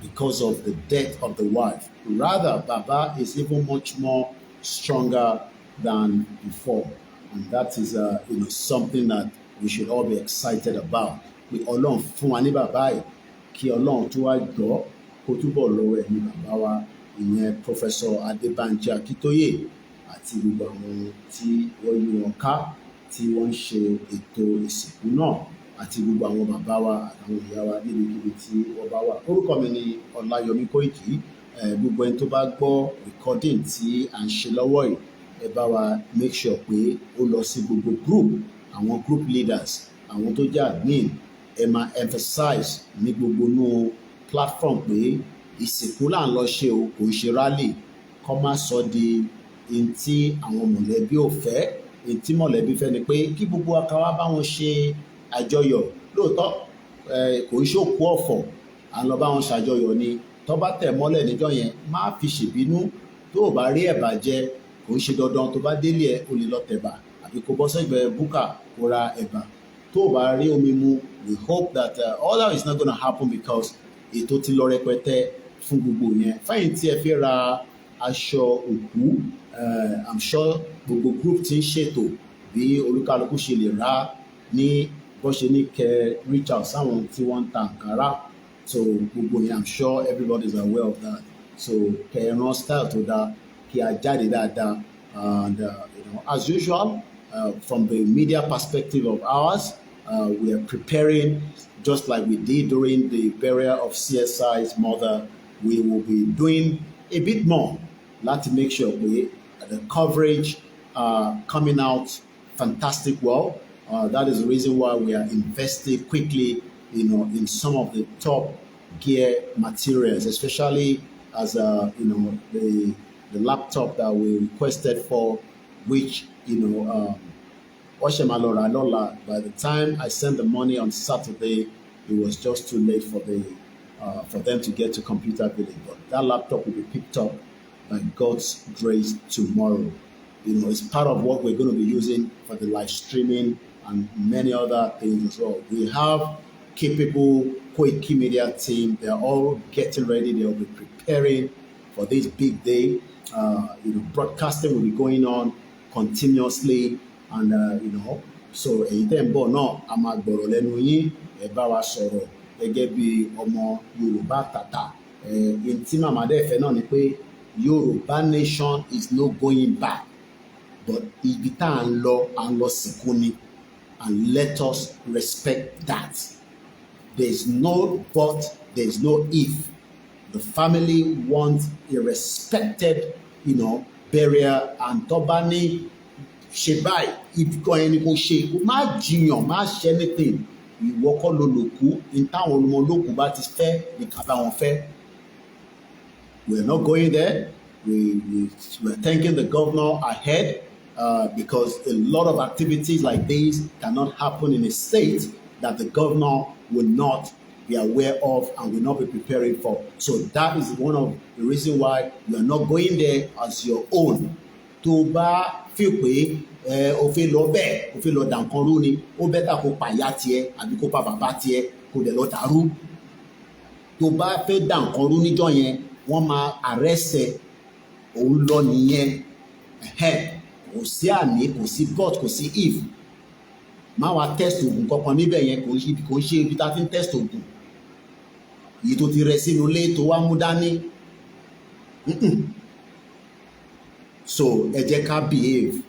because of the death of the wife. Rather, Baba is even much more stronger than before, and that is something that we should all be excited about. Pé Ọlọ́run fún wa ní bàbá yìí, kí Ọlọ́run tó wá jọ kó túbọ̀ lọ́wọ́ ẹ̀mí bàbá wa ìyẹn Professor Adébánjí Akintoye àti gbogbo àwọn tí wọ́n yí wọn ká tí wọ́n ń ṣe ètò ìsìnkú náà àti gbogbo àwọn bàbá wa àtàwọn ìyá wa níbikíbi tí wọ́n bá wà. Orúkọ mi ni Ọláyọmí Kóìkì. Gbogbo ẹni tó bá gbọ́ recording tí à ń ṣe lọ́wọ́ yìí, ẹ bá wa make sure pé ó lọ sí gbogbo group, àwọn group leaders, àwọn tó jẹ́ admin, ẹ máa emphasize ní gbogbo inú platform pé ìsìnkú là ń lọ ṣe o, kò ń ṣe rally. Kọ́ má sọ di ohun tí àwọn mọ̀lẹ́bí ò fẹ́. Ohun tí mọ̀lẹ́bí fẹ́ ni pé kí gbogbo wa ká wá bá wọn ṣe àjọyọ̀. Lóòótọ́ kò ń ṣòkú ọ̀fọ̀, à ń lọ bá wọn ṣàjọyọ̀ ni. Tó bá tẹ̀ mọ́lẹ̀ níjọ́ yẹn, má fi ṣèbínú. Tó o bá rí ẹ̀bà jẹ, kò ń ṣe dandan tó bá délé ẹ̀ o lè lọ tẹ̀bà àbí kó bọ́ sẹ́gbẹ̀ẹ́ búkà kó ra ẹ̀bà. Tó o bá rí omi mu, we hope that all that is not gonna happen because ètò ti lọ rẹpẹtẹ fún gbogbo yẹn. Fẹ́yìn tí ẹ fẹ́ ra aṣọ òkú, I'm sure gbogbo group ti ń ṣètò bí olúkálukú ṣe lè rà ní bó ṣe ní kẹ́ reach out sáwọn tí wọ́n ń ta àǹkárá. So gbogbo yẹn, I'm sure everybody is aware of that. So kẹ́ ẹ rán style tó dáa, kí a jáde dáadáa, and as usual, from the media perspective of ours, we are preparing just like we did during the burial of CSI's mother. We will be doing a bit more to make sure the coverage coming out fantastic well. That is the reason why we are investing quickly, in some of the top gear materials, especially as the laptop that we requested for, which by the time I sent the money on Saturday, it was just too late for them to get to Computer Village. But that laptop will be picked up by God's grace tomorrow. It's part of what we're going to be using for the live streaming and many other things as well. We have capable Koikimedia team. They're all getting ready. They'll be preparing for this big day. Broadcasting will be going on continuously, and so èyí tẹ́ ń bọ̀ náà a máa gbọ̀rọ̀ lẹ́nu yín, ẹ bá wa sọ̀rọ̀ gẹ́gẹ́ bí ọmọ Yorùbá tàtà. Ohun tí màmá dẹ̀ fẹ́ náà ni pé Yorùbá nation is no going back, but ibi tá à ń lọ sìnkú ni, and let us respect that. There is no but, there is no if. The family wants a respected, burial, and tó bá ní ṣe báyìí, ibìkan ẹni kò ṣe, kò má jiyàn, má ṣe anything. Ìwọ kọ́ ló lòkú, ní táwọn ọmọ olókùú bá ti fẹ́ ní ká bá wọn fẹ́. We're not going there. We're thanking the governor ahead, because a lot of activities like these cannot happen in a state that the governor will not be aware of and will not be preparing for. So that is one of the reasons why we are not going there as your own. Tó bá feel pé o fẹ́ lọ bẹ́ẹ̀, o fẹ́ lọ dànkan rú ni, ó bẹ́tà kó pa ìyá tiẹ̀ àbí kó pa bàbá tiẹ̀ kó dẹ̀ lọ dàrú. Tó bá fẹ́ dànkan rú níjọ́ yẹn, wọ́n máa arrest ẹ, òun lọ nìyẹn. Kò sí àní, kò sí but, kò sí if. Má wá test oògùn kankan níbẹ̀ yẹn, kò ń ṣe ibi tá a ti ń test oògùn. Èyí tó ti rẹ sínú ilé tó wá mú dání. So ẹ jẹ́ ká behave.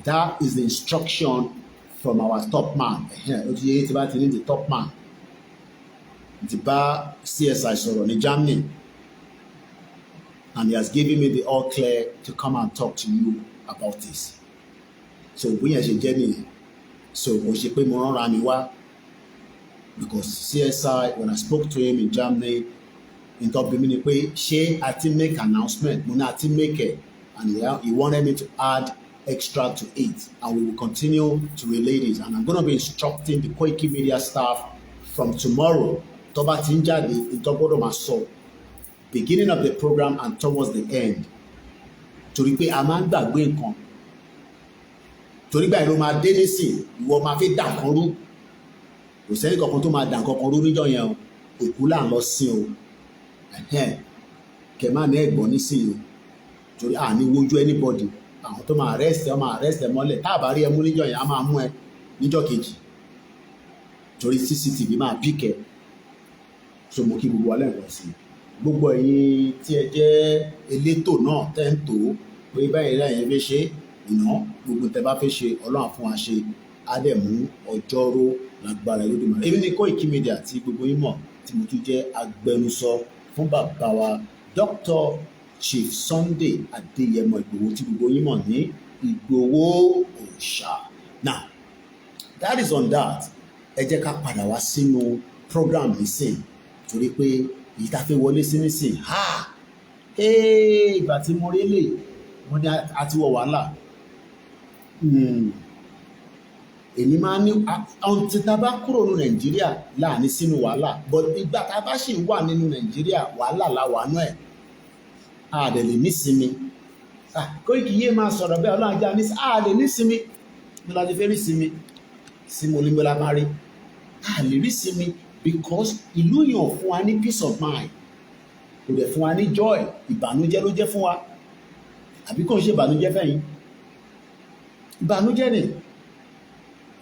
That is the instruction from our top man. Ó ti yẹ tí bá ti ní the top man. Ti bá CSI sọ̀rọ̀ ní Germany, and he has given me the all clear to come and talk to you about this. So bóyá ṣe jẹ́ nìyẹn. So kò ṣe pé mo rán mi wá, because CSI, when I spoke to him in Germany, in tó bí mi ni pé ṣé a ti make announcement, mo ní a ti make it, and he wanted me to add extra to it, and we will continue to relay this, and I'm going to be instructing the Koikimedia staff from tomorrow. Tó bá ti ń jáde, ìtọ́ gbọ́dọ̀ máa sọ, beginning of the program and towards the end. Torí pé a máa ń gbàgbé nǹkan. Torí gbà ìlú máa dé nísìn, ìwọ máa fi dà nǹkan rú. Kò sẹ́ni kankan tó máa dà nǹkan kan rú níjọ́ yẹn o. Òkú là ń lọ sin o. Kẹ̀ máa ní ẹ̀gbọ́n nísìn o. Torí à ní wojú anybody. Àwọn tó máa arrest ẹ mọ́lẹ̀. Tá a bá rí ẹ mú níjọ́ yẹn, a máa mú ẹ níjọ́ kejì. Torí CCTV máa pick ẹ. So mo kí gbogbo wa lẹ́ẹ̀kan sí i. Gbogbo ẹ̀yin tí ẹ jẹ́ elétò náà tẹ́ ń tò ó pé báyìí láyé fẹ́ ṣe ìná gbogbo tẹ́ bá fẹ́ ṣe Ọlọ́run fún wa ṣe á dẹ̀ mú ọjọ́rú lágbára Olódùmarè. Èmi ni Koikimedia tí gbogbo yín mọ̀ tí mo tún jẹ́ agbẹnusọ fún bàbá wa Dr. Chief Sunday Adéyẹmọ Ìgbòho tí gbogbo yín mọ̀ ní Ìgbòho Òòṣà. Now that is on that. Ẹ jẹ́ ká padà wá sínú program nísìn torí pé èyí tá a fẹ́ wọlé sí nísìn ìgbà tí mo rí lè wọ́n ní a ti wọ wàhálà èmi máa ní ọ̀ntì tá a bá kúrò ní Nàìjíríà láàní sínú wàhálà but ìgbà tá a bá ṣì wà nínú Nàìjíríà wàhálà la wà nú ẹ̀ a dẹ̀ lè nísinmi Koiki yé máa sọ̀rọ̀ bẹ́ẹ̀ Ọlọ́run ajá ní a lè nísinmi bí la ti fẹ́ rí sinmi sí mo ní bọ́lá máa rí a lè rí sinmi because ìlú yàn fún wa ní peace of mind kò dẹ̀ fún wa ní joy ìbànújẹ́ ló jẹ́ fún wa àbí kò ń ṣe ìbànújẹ́ fẹ́yìn ìbànújẹ́ ni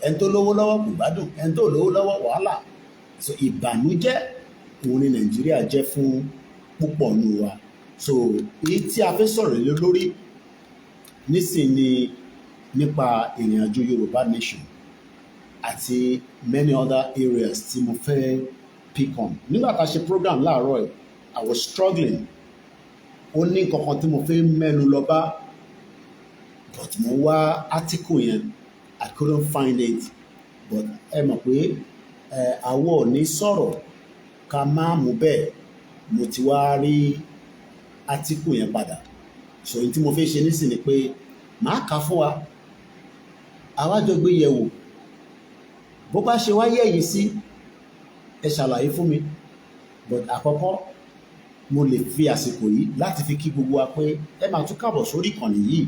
ẹni tó lówó lọ́wọ́ kò gbádùn ẹni tó lówó lọ́wọ́ wàhálà so ìbànújẹ́ òun ni Nàìjíríà jẹ́ fún púpọ̀ nù wa so èyí tí a fẹ́ sọ̀rọ̀ lé lórí nísìnyí nípa ìrìn àjò Yorùbá nation àti many other areas tí mo fẹ́ pick on. Nígbà tá a ṣe program láàárọ̀ ẹ̀ I was struggling ó ní kankan tí mo fẹ́ mẹ́nu lọ bá but mo wá article yẹn I couldn't find it but ẹ mọ̀ pé àwọ̀ ò ní sọ̀rọ̀ ká má mú bẹ́ẹ̀ mo ti wá rí article yẹn padà so èyí tí mo fẹ́ ṣe nísìnyí ni pé màá kà fún wa àwa jọ gbé yẹ̀wò bó bá ṣe wáyé yìí sí ẹ ṣàlàyé fún mi but àkọ́kọ́ mo lè fi àsìkò yìí láti fi kí gbogbo wa pé ẹ máa tún káàbọ̀ sórí ìkànnì yìí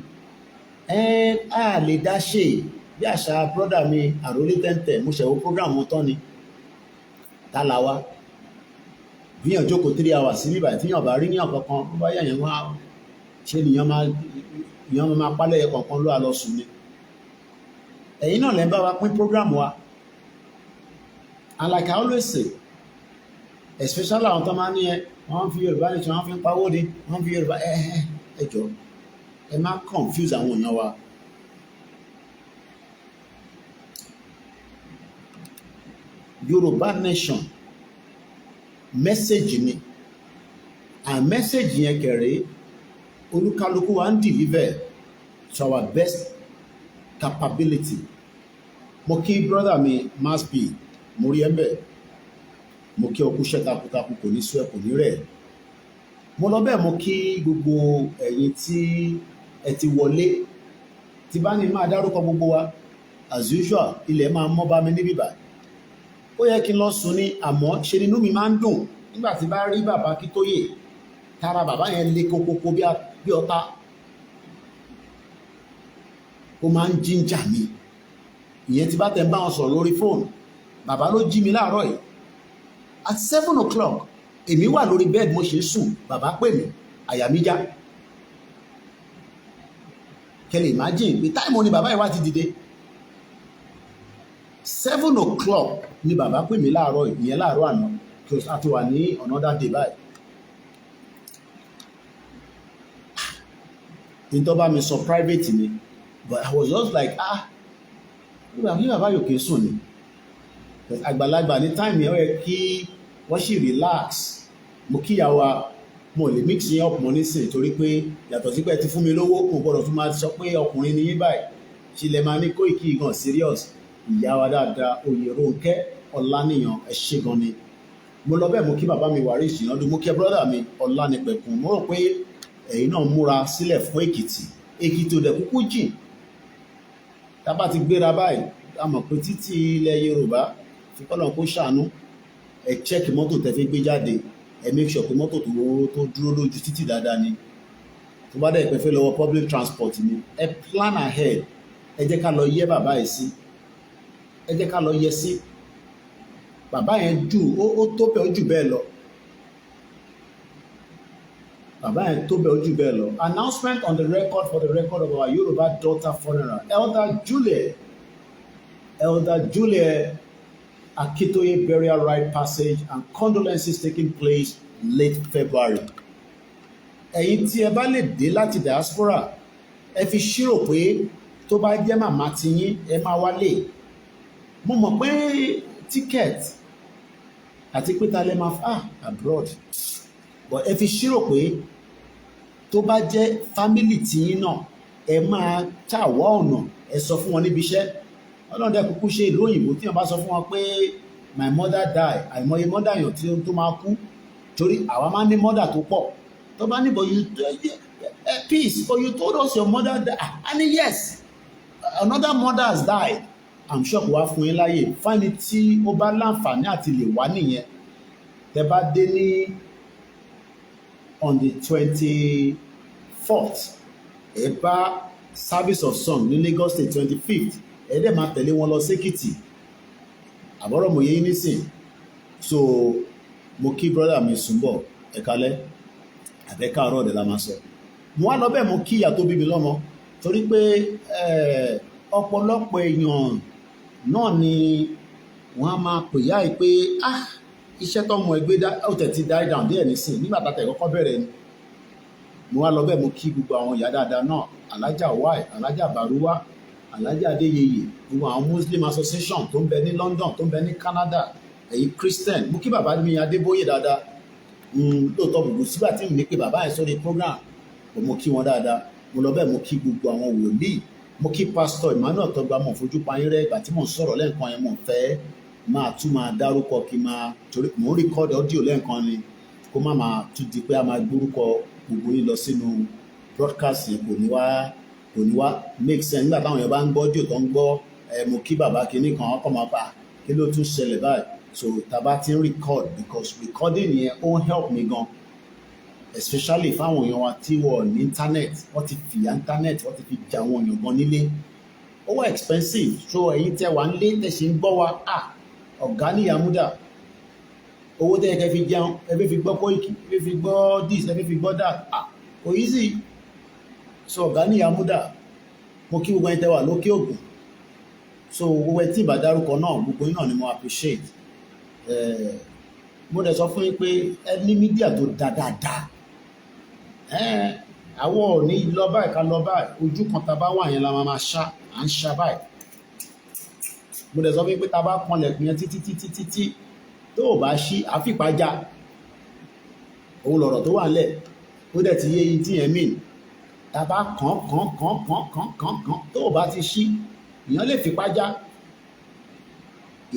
a lè dá ṣe bí àṣà brọ́dà mi àròlé tẹ́ntẹ́ mo ṣẹ̀wọ́ program wọn tán ni tálàwá bíyàn jókòó 3 hours sí níbàá tíyàn bá rí ní ọ̀kankan bó bá yẹ̀yẹ̀ wá ṣe nìyàn máa pálẹ̀ ẹ̀kọ̀ọ̀kan ló àlọ́ sùn ni ẹ̀yin náà lẹ́ ń bá wa pín program wa. And like I always say, especially àwọn tó máa ń ní wọ́n fi Yorùbá nìkan wọ́n fi ń pawó ni wọ́n fi Yorùbá ẹ jọ ẹ má confuse àwọn èèyàn wa. Yorùbá nation message ni and message yẹn kẹrẹ olúkálùkù wa ń deliver to our best capability. Mo kí brother mi Mass B mo rí ẹ bẹ́ẹ̀ mo kí ọkú iṣẹ́ takuntakun kò ní sú ẹ kò ní rẹ̀ mo lọ bẹ́ẹ̀ mo kí gbogbo ẹ̀yin tí ẹ ti wọlé tí bá ní máa dárúkọ gbogbo wa as usual ilẹ̀ máa mọ́ bá mi níbí báyìí ó yẹ kí n lọ sùn ní àmọ́ ṣe ni inú mi máa ń dùn nígbà tí bá rí bàbá Akíntóyè tara bàbá yẹn le kókókó bí ọ̀tá ó máa ń jíjà mi ìyẹn tí bá tẹ̀ ń bá wọn sọ̀rọ̀ lórí fóònù bàbá ló jí mi láàárọ̀ yìí at 7 o'clock èmi wà lórí bed mo ṣe ń sùn bàbá pè mí àyà mi já kẹlẹ̀ imagine pé táìmù ni bàbá yìí wá ti dìde 7 o'clock ni bàbá pè mí láàárọ̀ yìí ìyẹn láàárọ̀ àná kí o ti wà ní another day báyìí ìtọ́ bá mi sọ private ni but I was just like bí bàbá yóò kí n sùn ni àgbàlagbà ní táìmì ẹ̀ kí wọ́n sì relax mo kíyàwó mo lè mix yín up mọ́ nísìn torí pé yàtọ̀ sí pé ti fún mi lówó kò gbọ́dọ̀ tún máa sọ pé ọkùnrin ni yín báyìí ṣe lè máa ní Koiki gan serious ìyá wa dáadáa Oyèrónkẹ́ Ọláníyàn ẹ ṣé gan ni mo lọ bẹ́ẹ̀ mo kí bàbá mi Wàrí Ìṣìnàdún mo kí brọ́dà mi Ọlánipẹ̀kun mo rò pé ẹ̀yin náà múra sílẹ̀ fún Èkìtì ò dẹ̀ kúkú jìn tá bá ti gbéra báyìí a mọ̀ pé títí ilẹ̀ Yorùbá fipọ́lọ̀ kó ṣàánú ẹ chẹ́kì mọ́tò tẹ́ fi gbé jáde ẹ make sure pé mọ́tò tó dúró lójú títì dáadáa ni. Tó bá dẹ̀ pé fẹ́ lọ́wọ́ public transport ni, ẹ plan ahead. Ẹ jẹ́ ká lọ yẹ bàbá yìí sí. Ẹ jẹ́ ká lọ yẹ sí. Bàbá yẹn ó tó bẹ́ẹ̀ ó jù bẹ́ẹ̀ lọ. Bàbá yẹn tó bẹ́ẹ̀ ó jù bẹ́ẹ̀ lọ. Announcement on the record for the record of our Yoruba daughter funeral. Elder Julie Akintoye burial rite passage and condolences taking place late February. Ẹ̀yin tí ẹ bá lè dé láti diaspora, ẹ fi ṣírò pé tó bá jẹ́ màmá tiyín ẹ máa wálé. Mo mọ̀ pé ticket àti pé ta lè máa abroad, but ẹ fi ṣírò pé tó bá jẹ́ family tiyín náà ẹ máa ṣàwọ́ ọ̀nà ẹ sọ fún wọn níbi iṣẹ́. Ọlọ́run dẹ̀ kúkú ṣe ìlú òyìnbó tí wọ́n bá sọ fún wọn pé my mother die, àìmọye mother yàn tí tó máa kú torí àwa máa ní mother tó pọ̀. Tó bá ní but you peace, but you told us your mother died. And yes, another mother has died. I'm sure kò wá fún yín láyè fáni tí ó bá láǹfààní àti lè wá nìyẹn. Tẹ́ bá dé ní on the 24th, ẹ bá service of song ní Lagos State 25th. Ẹ dẹ̀ máa tẹ̀lé wọn lọ sí Ekiti. Àbọ̀rọ̀ mo yé yín nísìn. So mo kí brother mi Sùnbọ̀ ẹ̀kalẹ́ àbẹ́kàárọ̀ ọ̀dẹ̀ la máa sọ. Mo wá lọ bẹ́ẹ̀ mo kí ìyá tó bí mi lọ́mọ torí pé ọ̀pọ̀lọpọ̀ èèyàn náà ni wọ́n á máa pè yá ì pé iṣẹ́ tọ́mọ ẹgbẹ́ ó tẹ̀ ti die down díẹ̀ nísìn nígbà tá a tẹ̀ kọ́kọ́ bẹ̀rẹ̀ ni. Mo wá lọ bẹ́ẹ̀ mo kí gbogbo àwọn ìyá dáadáa náà, alájà wáì, alájà bàrúwá, alájà adéyẹyẹ, gbogbo àwọn Muslim association tó ń bẹ ní London, tó ń bẹ ní Canada, ẹ̀yin Christian. Mo kí bàbá mi Adébóyè dáadáa. Lóòótọ́ gbogbo sígbà tí mo ní pé bàbá yẹn sórí program, mo kí wọn dáadáa. Mo lọ bẹ́ẹ̀ mo kí gbogbo àwọn wòlíì. Mo kí pastor Emmanuel Tọ́gbà mọ̀ fojú payín rẹ́ ìgbà tí mò ń sọ̀rọ̀ lẹ́ẹ̀kan yẹn mò ń fẹ́ máa dárúkọ kí máa torí mò ń record audio lẹ́ẹ̀kan ni kó máa tún di pé a máa gbórúkọ gbogbo yín lọ sínú broadcast yẹn kò ní wá make sense nígbà táwọn yẹn bá ń gbọ́ audio tó ń gbọ́ mo kí bàbá kinní kan ọkọ̀ máa bá kí ló tún ṣẹlẹ̀ báyìí. So tàbá ti ń record because recording yẹn ó help me gan, especially fáwọn èèyàn wa tí wọ́n ní internet, wọ́n ti fi internet wọ́n ti fi jà àwọn èèyàn gan nílé. Ó wà expensive, so ẹ̀yin tẹ́ wà nílé tẹ́ ṣe ń gbọ́ wa ọ̀gá ní Yamuda owó tẹ́ kẹ́ fi jẹun ẹ fi gbọ́ Koiki, ẹ fi gbọ́ this, ẹ fi gbọ́ that kò easy. So ọ̀gá ní Yamuda mo kí gbogbo ẹ̀yin tẹ́ wà lókè ògùn. So gbogbo ẹ̀ tí ìbá dárúkọ náà gbogbo yín náà ni mo appreciate. Mo dẹ̀ sọ fún yín pé ẹ ní mídíà tó dáadáa. Àwọn ò ní lọ báyìí ká lọ báyìí, ojú kan tá a bá wà yẹn la máa à ń ṣá báyìí. Mo dẹ̀ sọ fún yín pé tá a bá kanlẹ̀kùn yẹn títí tó ò bá ṣí àfìpájà òun lọ̀rọ̀ tó wà nílẹ̀ ó dẹ̀ ti yé yín tí yẹn mìn. Tá a bá kàn tó ò bá ti ṣí èèyàn lè fipájà.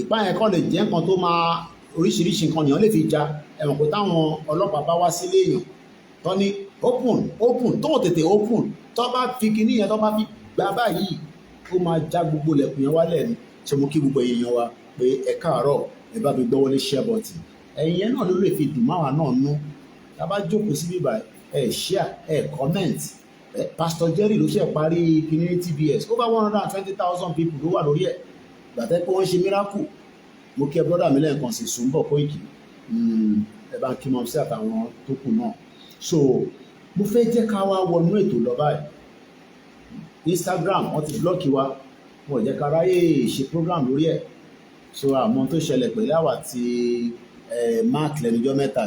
Ìpá yẹn kọ́ lè jẹ́ nǹkan tó máa oríṣiríṣi nǹkan èèyàn lè fi ja. Ẹ mọ̀ pé táwọn ọlọ́pàá bá wá sílé èèyàn tó ní open tó tètè open tó bá fi kinní yẹn tó bá fi gbà báyìí ó máa já gbogbo lẹ̀kùn yẹn wálẹ̀ ni. Ṣé mo kí gbogbo èèyàn wa pé ẹ káàárọ̀ ẹ bá mi gbọ́wọ́ ní share button. Ẹ̀yin yẹn náà ló lè fi dùn máwa náà nú. Tá a bá jókòó sí bíbá ẹ share ẹ comment. Pastor Jerry ló ṣe parí kinní ní TBS over 120,000 people ló wà lórí ẹ̀. Gbàtẹ́ pé wọ́n ṣe miracle. Mo kí ẹ brọ́dà mi lẹ́ẹ̀kan sí Sùnbọ̀ Koiki. Ẹ bá ń kí mọ́ sí àtàwọn tó kù náà. So mo fẹ́ jẹ́ ká wá wọnú ètò lọ báyìí. Instagram wọ́n ti blọ́ọ̀kì wa, wọ́n jẹ́ ká ráyè ṣe program lórí ẹ̀. So àmọ́ tó ṣẹlẹ̀ pẹ̀lú àwa ti mark lẹ́nujọ́ mẹ́ta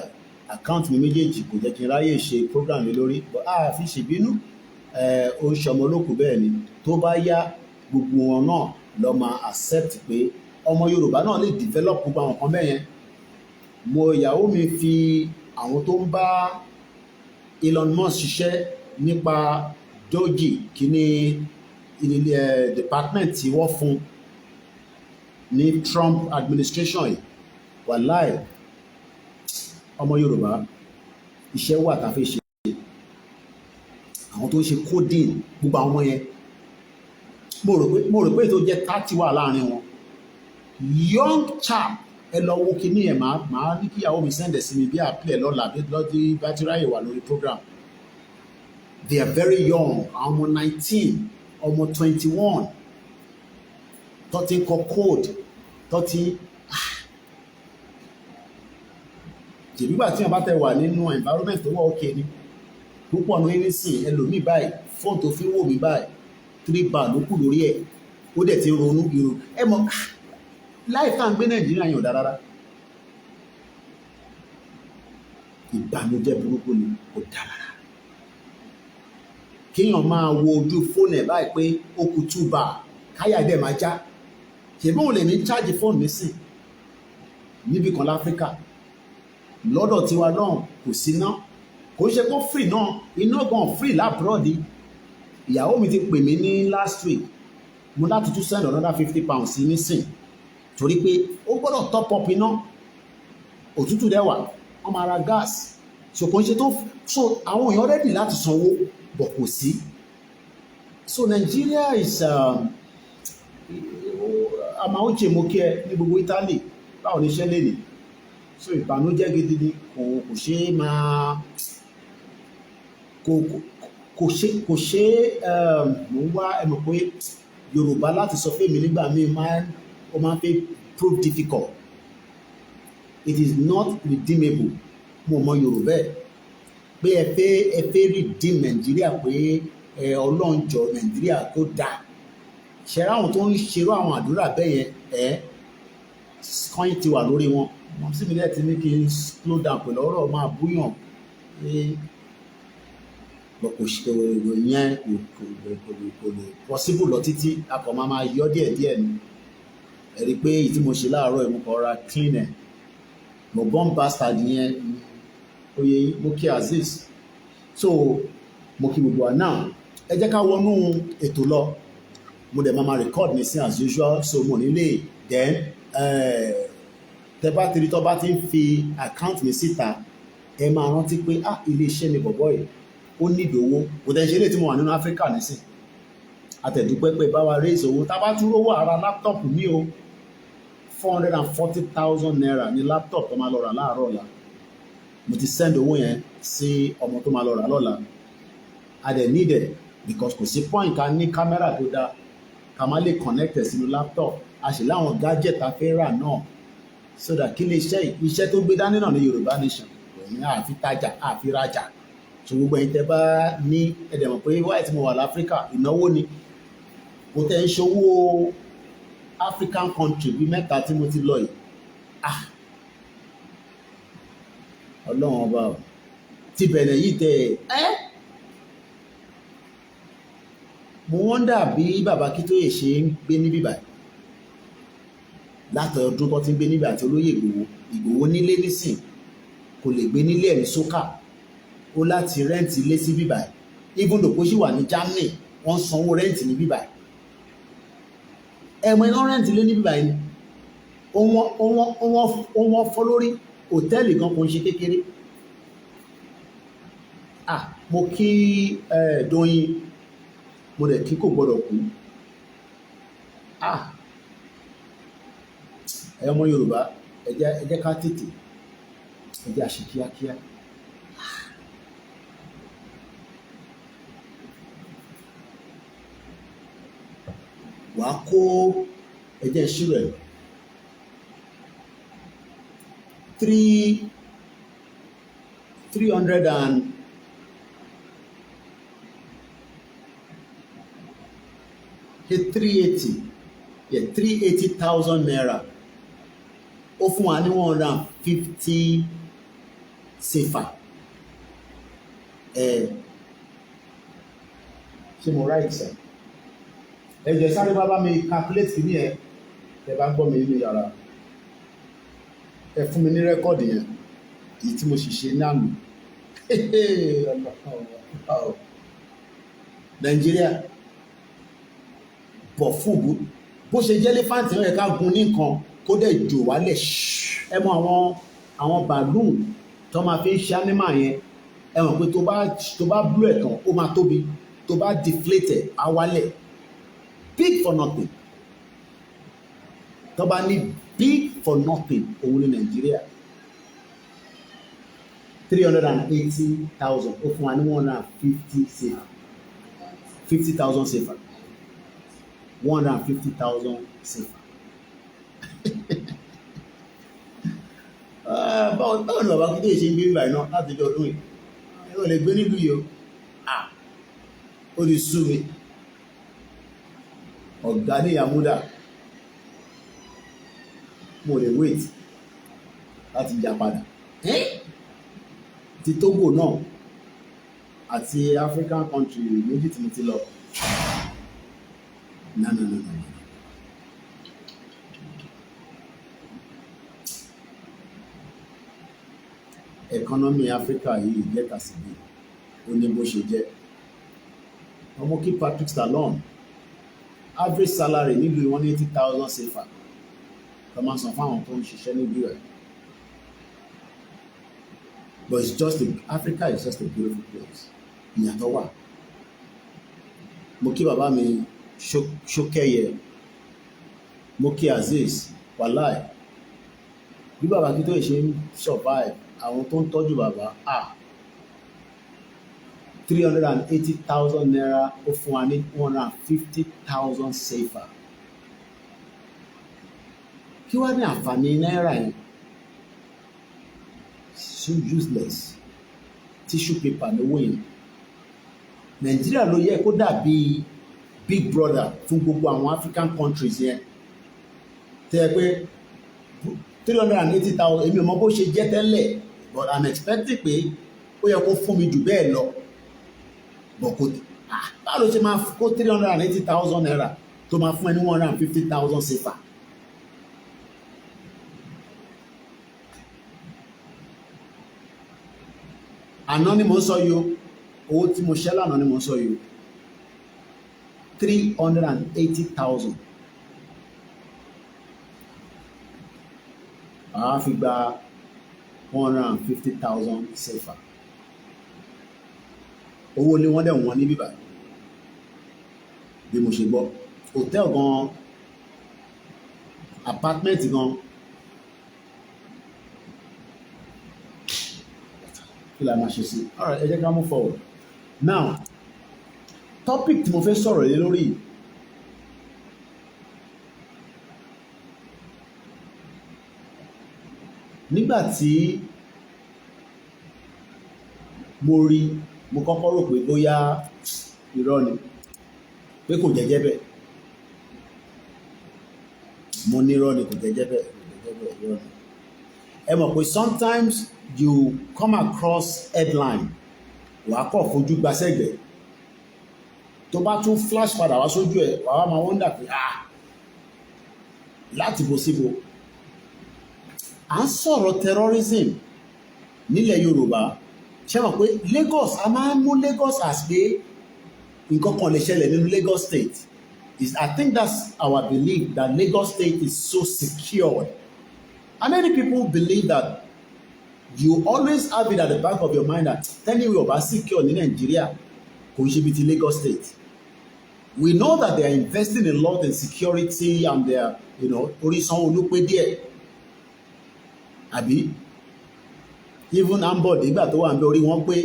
account mi méjèèjì kò jẹ́ kí n ráyè ṣe program lé lórí. But fi ṣèbínú ó ń ṣọmọ olókùú bẹ́ẹ̀ ni tó bá yá gbogbo wọn náà lọ máa accept pé ọmọ Yorùbá náà lè develop gbogbo àwọn kan bẹ́ẹ̀ yẹn. Mo ìyàwó mi fi àwọn tó ń bá Elon Musk ṣiṣẹ́ nípa Doge kíní department tí wọ́n fún ní Trump administration yìí. Wàláì ọmọ Yorùbá iṣẹ́ wà tá a fẹ́ ṣe. Àwọn tó ń ṣe coding gbogbo àwọn ọmọ yẹn mo rò pé tó jẹ́ 30 wà láàrin wọn. Young chap ẹ lọ wo kíní ẹ̀ máa ní kíyàwó mi sẹ́ndẹ̀ sí mi bí àpilẹ̀ lọ́la bí lọ́dí bátúráyè wà lórí program. They are very young, àwọn ọmọ 19, ọmọ 21, tó ti ń kọ code, tó ti jèbígbà tí wọ́n bá tẹ wà nínú environment tó wà òkè ni púpọ̀ ní nísìn ẹlòmíì báyìí fóònù tó fi ń wò mí báyìí 3 bar ló kù lórí ẹ̀ ó dẹ̀ ti ronú irú ẹ mọ̀ láì tá à ń gbé Nàìjíríà yàn dára ìbànújẹ́ burúkú ni kò dára kéèyàn máa wo ojú fóònù ẹ̀ báyìí pé ó kù 2 bar káyà dẹ̀ máa já ṣèbí òun lè ní chájì fóònù mi sìn níbi kan láfíríkà lọ́dọ̀ tiwa náà kò sí ná kò ṣe kó free náà iná gan free lábúrọ̀dì ìyàwó mi ti pè mí ní last week mo láti tún send another £50 sí nísìn torí pé ó gbọ́dọ̀ top up iná òtútù dẹ̀ wà wọ́n máa ra gas so kò ń ṣe tó so àwọn èèyàn ready láti sanwó bọ̀ kò sí so Nigeria is àmà ó jẹ́ mo kí ẹ ní gbogbo Italy báwo ni iṣẹ́ lè ní so ìbànújẹ́ gidi ni kò ṣe máa kò ṣe mo ń wá ẹ mọ̀ pé Yorùbá láti sọ fún mi nígbà míì ó máa ń fẹ́ prove difficult. It is not redeemable mo mọ Yorùbá ẹ̀ pé ẹ fẹ́ redeem Nàìjíríà pé ọlọ́njọ́ Nàìjíríà kó dáa ṣẹ̀rá àwọn tó ń ṣerú àwọn àdúrà bẹ́ẹ̀ yẹn kọ́yìn ti wà lórí wọn wọ́n sì mílẹ̀ tí ní kí n slow down pẹ̀lú ọ̀rọ̀ máa búyàn kò ṣe yẹn kò lè possible lọ títí akọ̀ máa yọ díẹ̀díẹ̀ ni ẹ̀rí pé èyí tí mo ṣe láàárọ̀ ẹ̀ mo kọ́ ra clean ẹ̀ mo born bastard yẹn oyè mo kí Aziz so mo kí gbogbo àná ẹ jẹ́ ká wọnú ètò lọ mo dẹ̀ máa record mi sí as usual so mo nílé then tẹ bá tiri tó bá ti ń fi account mi síta ẹ máa rántí pé ilé iṣẹ́ mi bọ̀bọ̀ yìí ó nídìí owó kò tẹ̀ ṣe lè tí mo wà nínú Áfíríkà nísìn àtẹ̀dúpẹ́ pé bá wa raise owó tá bá tún rówó ara laptop mi o 440,000 naira ní laptop tó máa lọ rà láàárọ̀ ọ̀la mo ti send owó yẹn sí ọmọ tó máa lọ rà lọ́la a dẹ̀ need it because kò sí point ká ní kámẹ́rà tó dáa ká má lè connect ẹ̀ sínú laptop a sì láwọn gadget a fẹ́ rà náà so that kí lè iṣẹ́ tó gbé dání náà ní Yorùbá nation òyìn àfi tajà àfi rajà so gbogbo ẹ̀yin tẹ́ bá ní ẹ̀dẹ̀ mọ̀ pé wáyé tí mo wà láfíríkà ìnáwó ni kò tẹ́ ń ṣòwò African country bíi mẹ́ta tí mo ti lọ yìí Ọlọ́run ọba o ti bẹ̀rẹ̀ yìí tẹ́ mo wọ́ndà bí bàbá Akíntóyè ṣe ń gbé níbí báyìí láti ọdún tó ti ń gbé níbí àti olóyè Ìgbòho nílé nísìn kò lè gbé nílé ẹ̀mí sókà ó láti rẹ́ǹtì ilé sí bíbà even though kó sì wà ní Germany wọ́n sanwó rẹ́ǹtì ní bíbà ẹ̀mọ́ iná rẹ́ǹtì ilé ní bíbà yìí wọ́n fọ́ lórí hòtẹ́ẹ̀lì kan kò ń ṣe kékeré mo kí Dóyin mo dẹ̀ kí kò gbọ́dọ̀ kú ọmọ Yorùbá ẹ jẹ́ ká tètè ẹ jẹ́ àṣẹ kíákíá wàá kó ẹjẹ ìṣirò ẹ̀ 380,000 naira ó fún wa ní 150 sefa ṣé mo right sir ẹ jẹ́ sáré bá mi calculate kìíní ẹ bá gbọ́ mi nínú yàrá ẹ fún mi ní rẹ́kọ̀dì yẹn èyí tí mo sì ṣe ní àmì Nàìjíríà bọ̀ fúùbù bó ṣe jẹ́ lẹ́fàǹtì náà yẹ ká gun ní nǹkan kó dẹ̀ jò wálẹ̀ ẹ mọ àwọn balloon tó máa fi ń ṣe ánímà yẹn ẹ mọ̀ pé tó bá blú ẹ̀ tán ó máa tóbi tó bá deflate á wálẹ̀ big for nothing tó bá ní big for nothing òun ní Nàìjíríà 380,000 ó fún wa ní 150 safer 50,000 safer 150,000 safer. Báwo ni bàbá Akintoye ṣe ń gbé bíbáyìí náà láti ọjọ́ ọdún yìí ẹ ò lè gbé nílùú yìí o ó lè sú mi ọ̀gá ní Yamuda mo lè wait láti jà padà ti Togo náà àti African country méjì tí mo ti lọ no. Economy Africa yìí lẹ́ka sí bí ó ní bó ṣe jẹ́ ọmọ kí Patrick Stallone average salary nílùú wọn ní 80,000 safer tó máa san fáwọn tó ń ṣiṣẹ́ níbí rẹ̀ but it's just Africa is just a beautiful place ìyàtọ̀ wà mo kí bàbá mi Ṣókẹ́yẹ mo kí Azeez wàláì bí bàbá Akintoye ṣe ń survive àwọn tó ń tọ́jú bàbá 380,000 naira ó fún wa ní 150,000 safer kí wá ní àǹfààní náírà yẹn so useless tissue paper lówó yẹn Nàìjíríà ló yẹ kó dàbí big brother fún gbogbo àwọn African countries yẹn tẹ́ ẹ pé 380,000 èmi ò mọ bó ṣe jẹ́ tẹ́lẹ̀ but I'm expecting pé ó yẹ kó fún mi jù bẹ́ẹ̀ lọ but kò báwo ló ṣe máa kó 380,000 naira tó máa fún ẹ ní 150,000 safer. Àná ni mo ń sọ yìí o owó tí mo ṣẹ́ lánàá ni mo ń sọ yìí o 380,000 àá fi gba 150,000 safer owó ni wọ́n dẹ̀ wọ́n ní bíbá bí mo ṣe gbọ́ hòtẹ́ẹ̀lì gan apartment gan kí la máa ṣe sí alright ẹ jẹ́ ká move forward now topic tí mo fẹ́ sọ̀rọ̀ lé lórí nígbà tí mo kọ́kọ́ rò pé bóyá irọ́ ni pé kò jẹ́jẹ́ bẹ́ẹ̀ mo ní irọ́ ni kò jẹ́jẹ́ bẹ́ẹ̀ irọ́ ni ẹ mọ̀ pé sometimes you come across headline wàá kọ̀ fojú gbasẹ́gbẹ̀ẹ́ tó bá tún flash padà wá sójú ẹ̀ wàá máa wonder pé láti bo síbo à ń sọ̀rọ̀ terrorism nílẹ̀ Yorùbá ṣé mọ̀ pé Lagos a máa ń mú Lagos as pé nǹkan kan lè ṣẹlẹ̀ nínú Lagos state I think that's our belief that Lagos state is so secured and many people believe that you always have it at the back of your mind that anyway ọba secure ní Nàìjíríà kò ń ṣe bí ti Lagos state we know that they are investing a lot in security and they are orí Sanwó-Olú pé díẹ̀ àbí even Ambode ìgbà tó wà ń bẹ orí wọn pé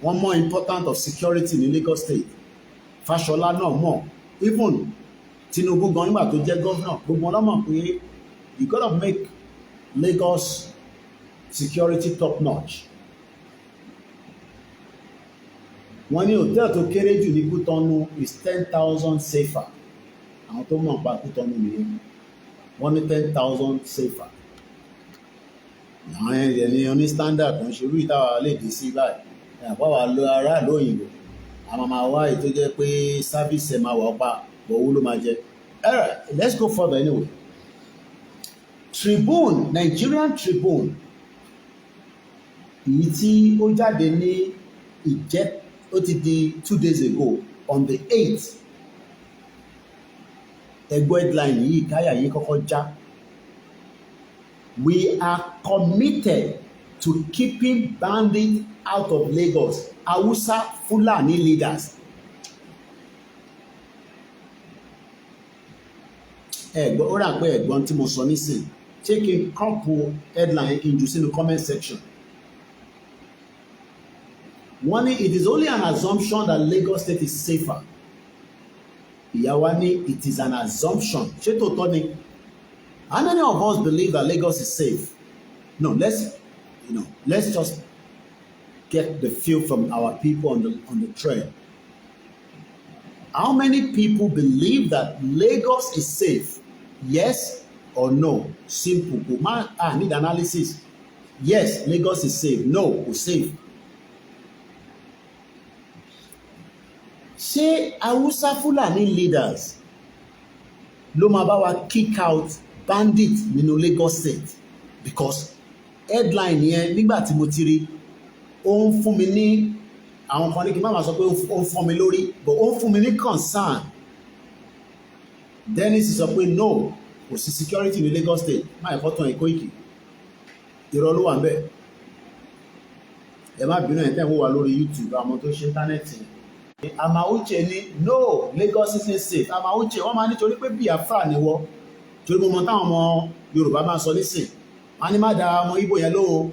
wọ́n more important of security ní Lagos state Fáṣọlá náà mọ̀ even Tinubu gan nígbà tó jẹ́ governor gbogbo wọn mọ̀ pé you gotta make Lagos security top notch. Wọ́n ní hòtẹ́ẹ̀lì tó kéré jù ní Kútọ́nù is 10,000 safer àwọn tó mọ̀ nípa Kútọ́nù nìyẹn wọ́n ní 10,000 safer. Àwọn ẹ̀yẹ ní oní standard kan ṣe orí ìtawà lè dé sí báyìí àpáwà lọ aráàlú òyìnbó àmọ́ máa wá ètò jẹ́ pé sáfíìsì ẹ̀ máa wà ọ́pá bọ̀ owó ló máa jẹ́. Alright, let's go further anyway. Tribune, Nigerian Tribune èyí tí ó jáde ní ó ti di 2 days ago on the 8th ẹgbẹ́ headline yìí káyà yìí kọ́kọ́ já. We are committed to keeping bandits out of Lagos. Hausa Fulani leaders. Ó rà pé ẹ̀gbọ́n tí mo sọ nísìn Take a couple headline kí n jù sínú comment section. One, it is only an assumption that Lagos State is safer. Ìyàwó ni it is an assumption. Ṣé tòótọ́ ni? How many of us believe that Lagos is safe? No, let's just get the feel from our people on the trail. How many people believe that Lagos is safe? Yes or no? Simple. I need analysis. Yes, Lagos is safe. No, it's safe. Ṣé Hausa Fulani leaders ló máa bá wa kick out bandit nínú Lagos State? Because headline yẹn nígbà tí mo ti rí ó ń fún mi ní àwọn kan ní kí n má máa sọ pé ó ń fún mi lórí but ó ń fún mi ní concern. Dennis sọ pé no kò sí security ní Lagos State má ẹ̀kọ́ tán Koiki irọ́ ló wà ń bẹ̀. Ẹ má bínú ẹ̀ tẹ́ ń wò wá lórí YouTube àwọn tó ṣe íńtánẹ́ẹ̀tì. Amauche ní no Lagos isn't safe. Amauche wọ́n máa nítorí pé Biafra ni wọ́ torí mo mọ táwọn ọmọ Yorùbá máa sọ nísìn wọ́n á ní má da ọmọ Ìgbò yẹn lóhùn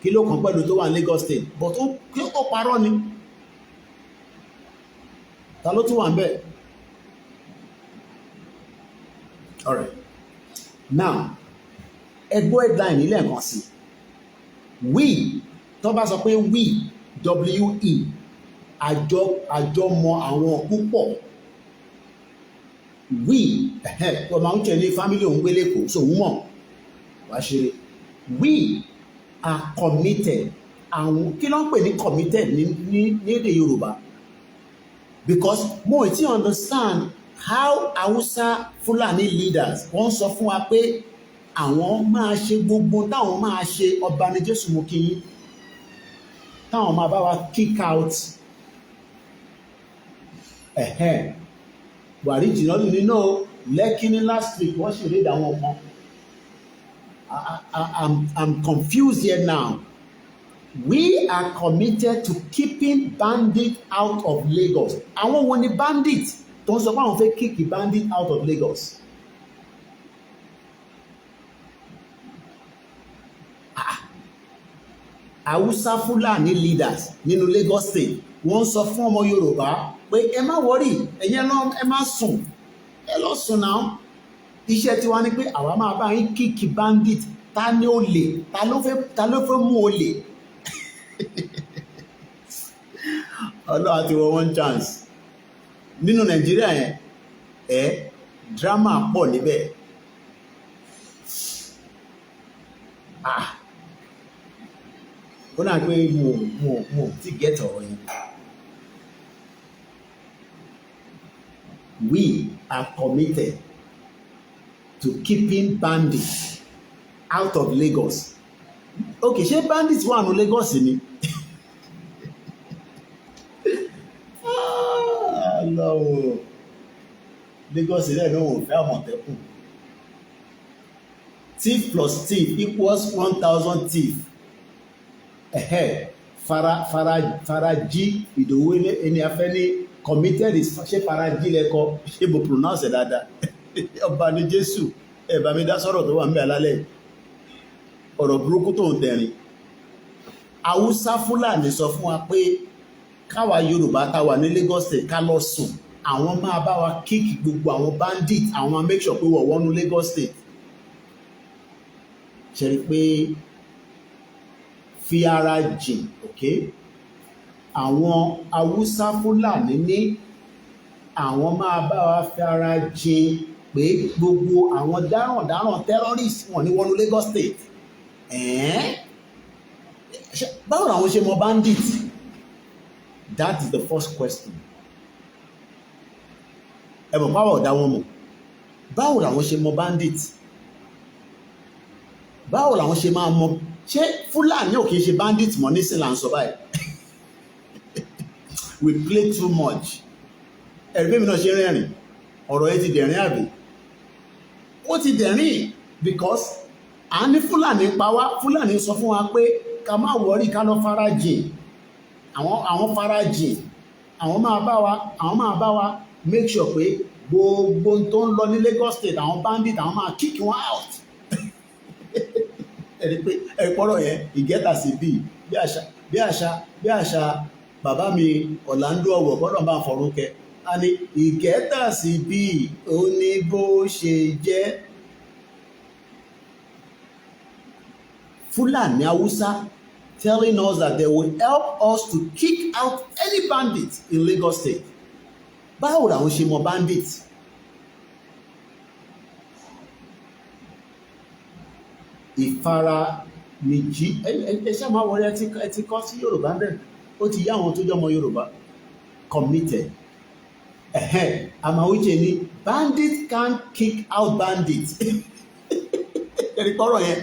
kí ló kàn pẹ̀lú tó wà ní Lagos State but ó parọ́ ni ta ló tún wà ń bẹ̀. Alright, now ẹgbọ́ headline nílẹ̀ nǹkan sí we tó bá sọ pé we àjọmọ àwọn púpọ̀ we ọmọ àwọn tẹ̀ ní family òun gbélé kò so òun mọ̀ wá ṣeré we are committed. Àwọn kí ló ń pè ní committed ní èdè Yorùbá because mo ti understand how Hausa Fulani leaders wọ́n sọ fún wa pé àwọn máa ṣe gbogbo táwọn máa ṣe ọba ní Jésù mú kí yín táwọn máa bá wa kick out Buhari jìnnà lù nínú Lẹ́kí ní last week wọ́n ṣe rédà àwọn kan. I'm confused here now. We are committed to keeping bandits out of Lagos. Àwọn wo ni bandit tó ń sọ pé àwọn fẹ́ kick bandit out of Lagos? Hausa Fulani leaders nínú Lagos State wọ́n sọ fún ọmọ Yorùbá pé ẹ má wọ́rì ẹ̀yin ẹ má sùn ẹ lọ sùn náà. Iṣẹ́ tiwa ni pé àwa máa bá yín kíkì bandit ta ni olè ta ló fẹ́ mú olè. Ọlọ́run ti wọ one chance nínú Nàìjíríà yẹn drama pọ̀ níbẹ̀. Ó náà pé mo ti get ọ̀rọ̀ yẹn. We are committed to keeping bandits out of Lagos. Okay, ṣé bandits wà ní Lagos ni? Lọ́wọ́ Lagos ilẹ̀ náà wọ́n fẹ́ Àmọ̀tẹ́kùn. Thief plus thief equals 1,000 thief. Faraji Ìdòwú ẹni afẹ́ ní committed is ṣé Faraji lẹ́kọ́ ṣé mo pronounce ẹ̀ dáadáa. Ọba ní Jésù bá mi dá sọ̀rọ̀ tó wà ń bẹ alálẹ̀ ọ̀rọ̀ burúkú tó ń tẹ̀rín. Hausa Fulani sọ fún wa pé káwa Yorùbá táwa ní Lagos State ká lọ sùn àwọn máa bá wa kíkì gbogbo àwọn bandit àwọn máa make sure pé wọ́n wọnú Lagos State. Ṣe rí pé fi ara jìn àwọn Hausa Fulani ní àwọn máa bá wa fi ara jìn pé gbogbo àwọn dáràn terrorist wọn ní wọnú Lagos State. Báwo làwọn ṣe mọ bandit? That is the first question. Ẹ̀bùn báwo ọ̀dà wọn mọ̀? Báwo làwọn ṣe mọ bandit? Báwo làwọn ṣe máa mọ? Ṣé Fúlàní ò kì í ṣe bandit mọ́ nísìn là ń sọ báyìí? We play too much. Ẹ̀rí mi náà ṣe rẹ́rìn. Ọ̀rọ̀ yẹn ti dẹ̀rín àbí? Ó ti dẹ̀rín because à ní Fúlàní pa wá. Fúlàní sọ fún wa pé ká má wọrí ká lọ farajìn. Àwọn farajìn. Àwọn máa bá wa make sure pé gbogbo tó ń lọ ní Lagos State àwọn bandit àwọn máa kick wọn out. ẹni pé ẹ̀pọ̀rọ̀ yẹn ìgẹ́ta sí bí àṣà bàbá mi Orlando ọ̀wọ̀ gbọ́dọ̀ bá fọ̀rún kẹ a ní ìgẹ́ta sí bí ó ní bó ṣe jẹ́. Fulani Hausa telling us that they will help us to kick out any bandit in Lagos State. Báwo làwọn ṣe mọ bandit? Ìfaramìjí ẹ ṣáà máa wọlé ẹ ti kọ́ sí Yorùbá bẹ́ẹ̀ ó ti yá àwọn tó jọmọ Yorùbá committed. Àmàwíjẹ ni bandit can't kick out bandit. Ẹ̀rí kọ́rọ̀ yẹn.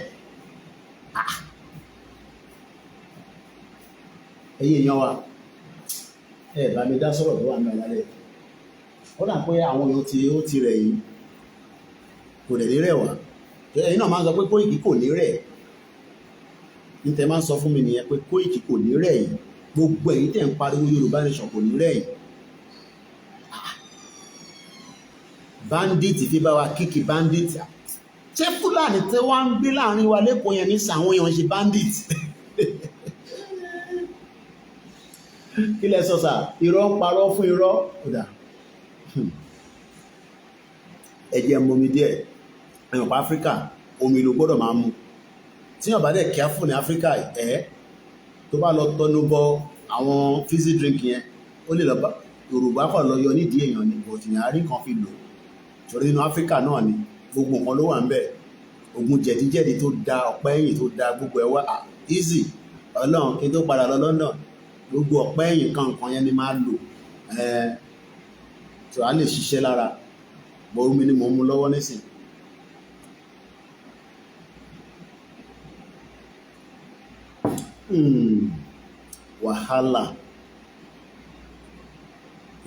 Ẹ̀yin èèyàn wa ẹ bá mi dá sọ̀rọ̀ tó wà ní ọ̀làlẹ̀ ó dà pé àwọn èèyàn ó ti rẹ̀ yìí kò lè ní rẹ̀ wá ẹ̀yin náà máa ń sọ pé Koiki kò ní rẹ̀ ní tẹ́ máa ń sọ fún mi nìyẹn pé Koiki kò ní rẹ̀ yìí gbogbo ẹ̀yin tẹ́ ń pariwo Yorùbá nation kò ní rẹ̀ yìí bandit fi bá wa kíkì bandit ṣé Fúlàní tí wọ́n ń gbé láàrin wa lẹ́kọ̀ọ́ yẹn ní sàwọn èèyàn ṣe bandit. Kí lẹ sọ sà irọ́ ń parọ́ fún irọ́ kódà ẹ̀jẹ̀ mọ̀mí díẹ̀ ẹ̀yàn pa Áfíríkà omi ló gbọ́dọ̀ máa mu tí yàn bá dẹ̀ careful ní Áfíríkà tó bá lọ tọ́nu bọ àwọn fizzy drink yẹn ó lè lọ bá Yorùbá kọ̀ lọ yọ nídìí èèyàn ní bòtìyàn àárín kan fi lò torí nínú Áfíríkà náà ni gbogbo nǹkan ló wà ń bẹ̀ ogun jẹ̀díjẹ̀dí tó da ọ̀pẹ́ ẹ̀yìn tó da gbogbo ẹ̀ wá easy Ọlọ́run kí n tó padà lọ London gbogbo ọ̀pẹ́ ẹ̀yìn kan yẹn ni máa lò tó a lè ṣiṣẹ́ lára bọ́ omi ni mo mú lọ́wọ́ nísìn. Wàhálà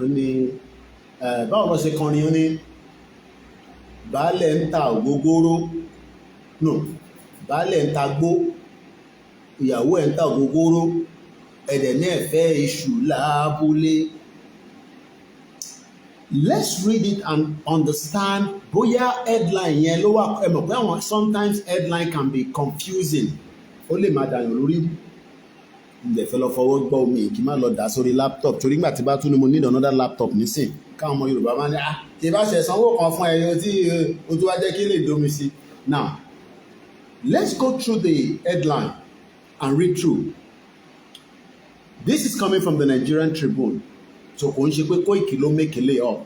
ó ní báwo lọ ṣe kọrin ó ní baálẹ̀ ń ta ògógóró no baálẹ̀ ń ta gbó ìyàwó ẹ̀ ń ta ògógóró ẹ̀dẹ̀ ní ẹ̀fẹ́ iṣu lábúlé. Let's read it and understand bóyá headline yẹn ló wà ẹ mọ̀ pé àwọn sometimes headline can be confusing ó lè máa dàyàn lórí ilẹ̀ fẹ́ lọ fọwọ́ gbọ́ omi kí n má lọ dà sórí laptop torí nígbà tí bá tún ní mo need another laptop nísìn káwọn ọmọ Yorùbá máa ní tí bá ṣe sanwó kan fún ẹyọ tí o tó wá jẹ́ kí lè domi sí. Now let's go through the headline and read through. This is coming from the Nigerian Tribune. So kò ń ṣe pé Koiki ló make it up.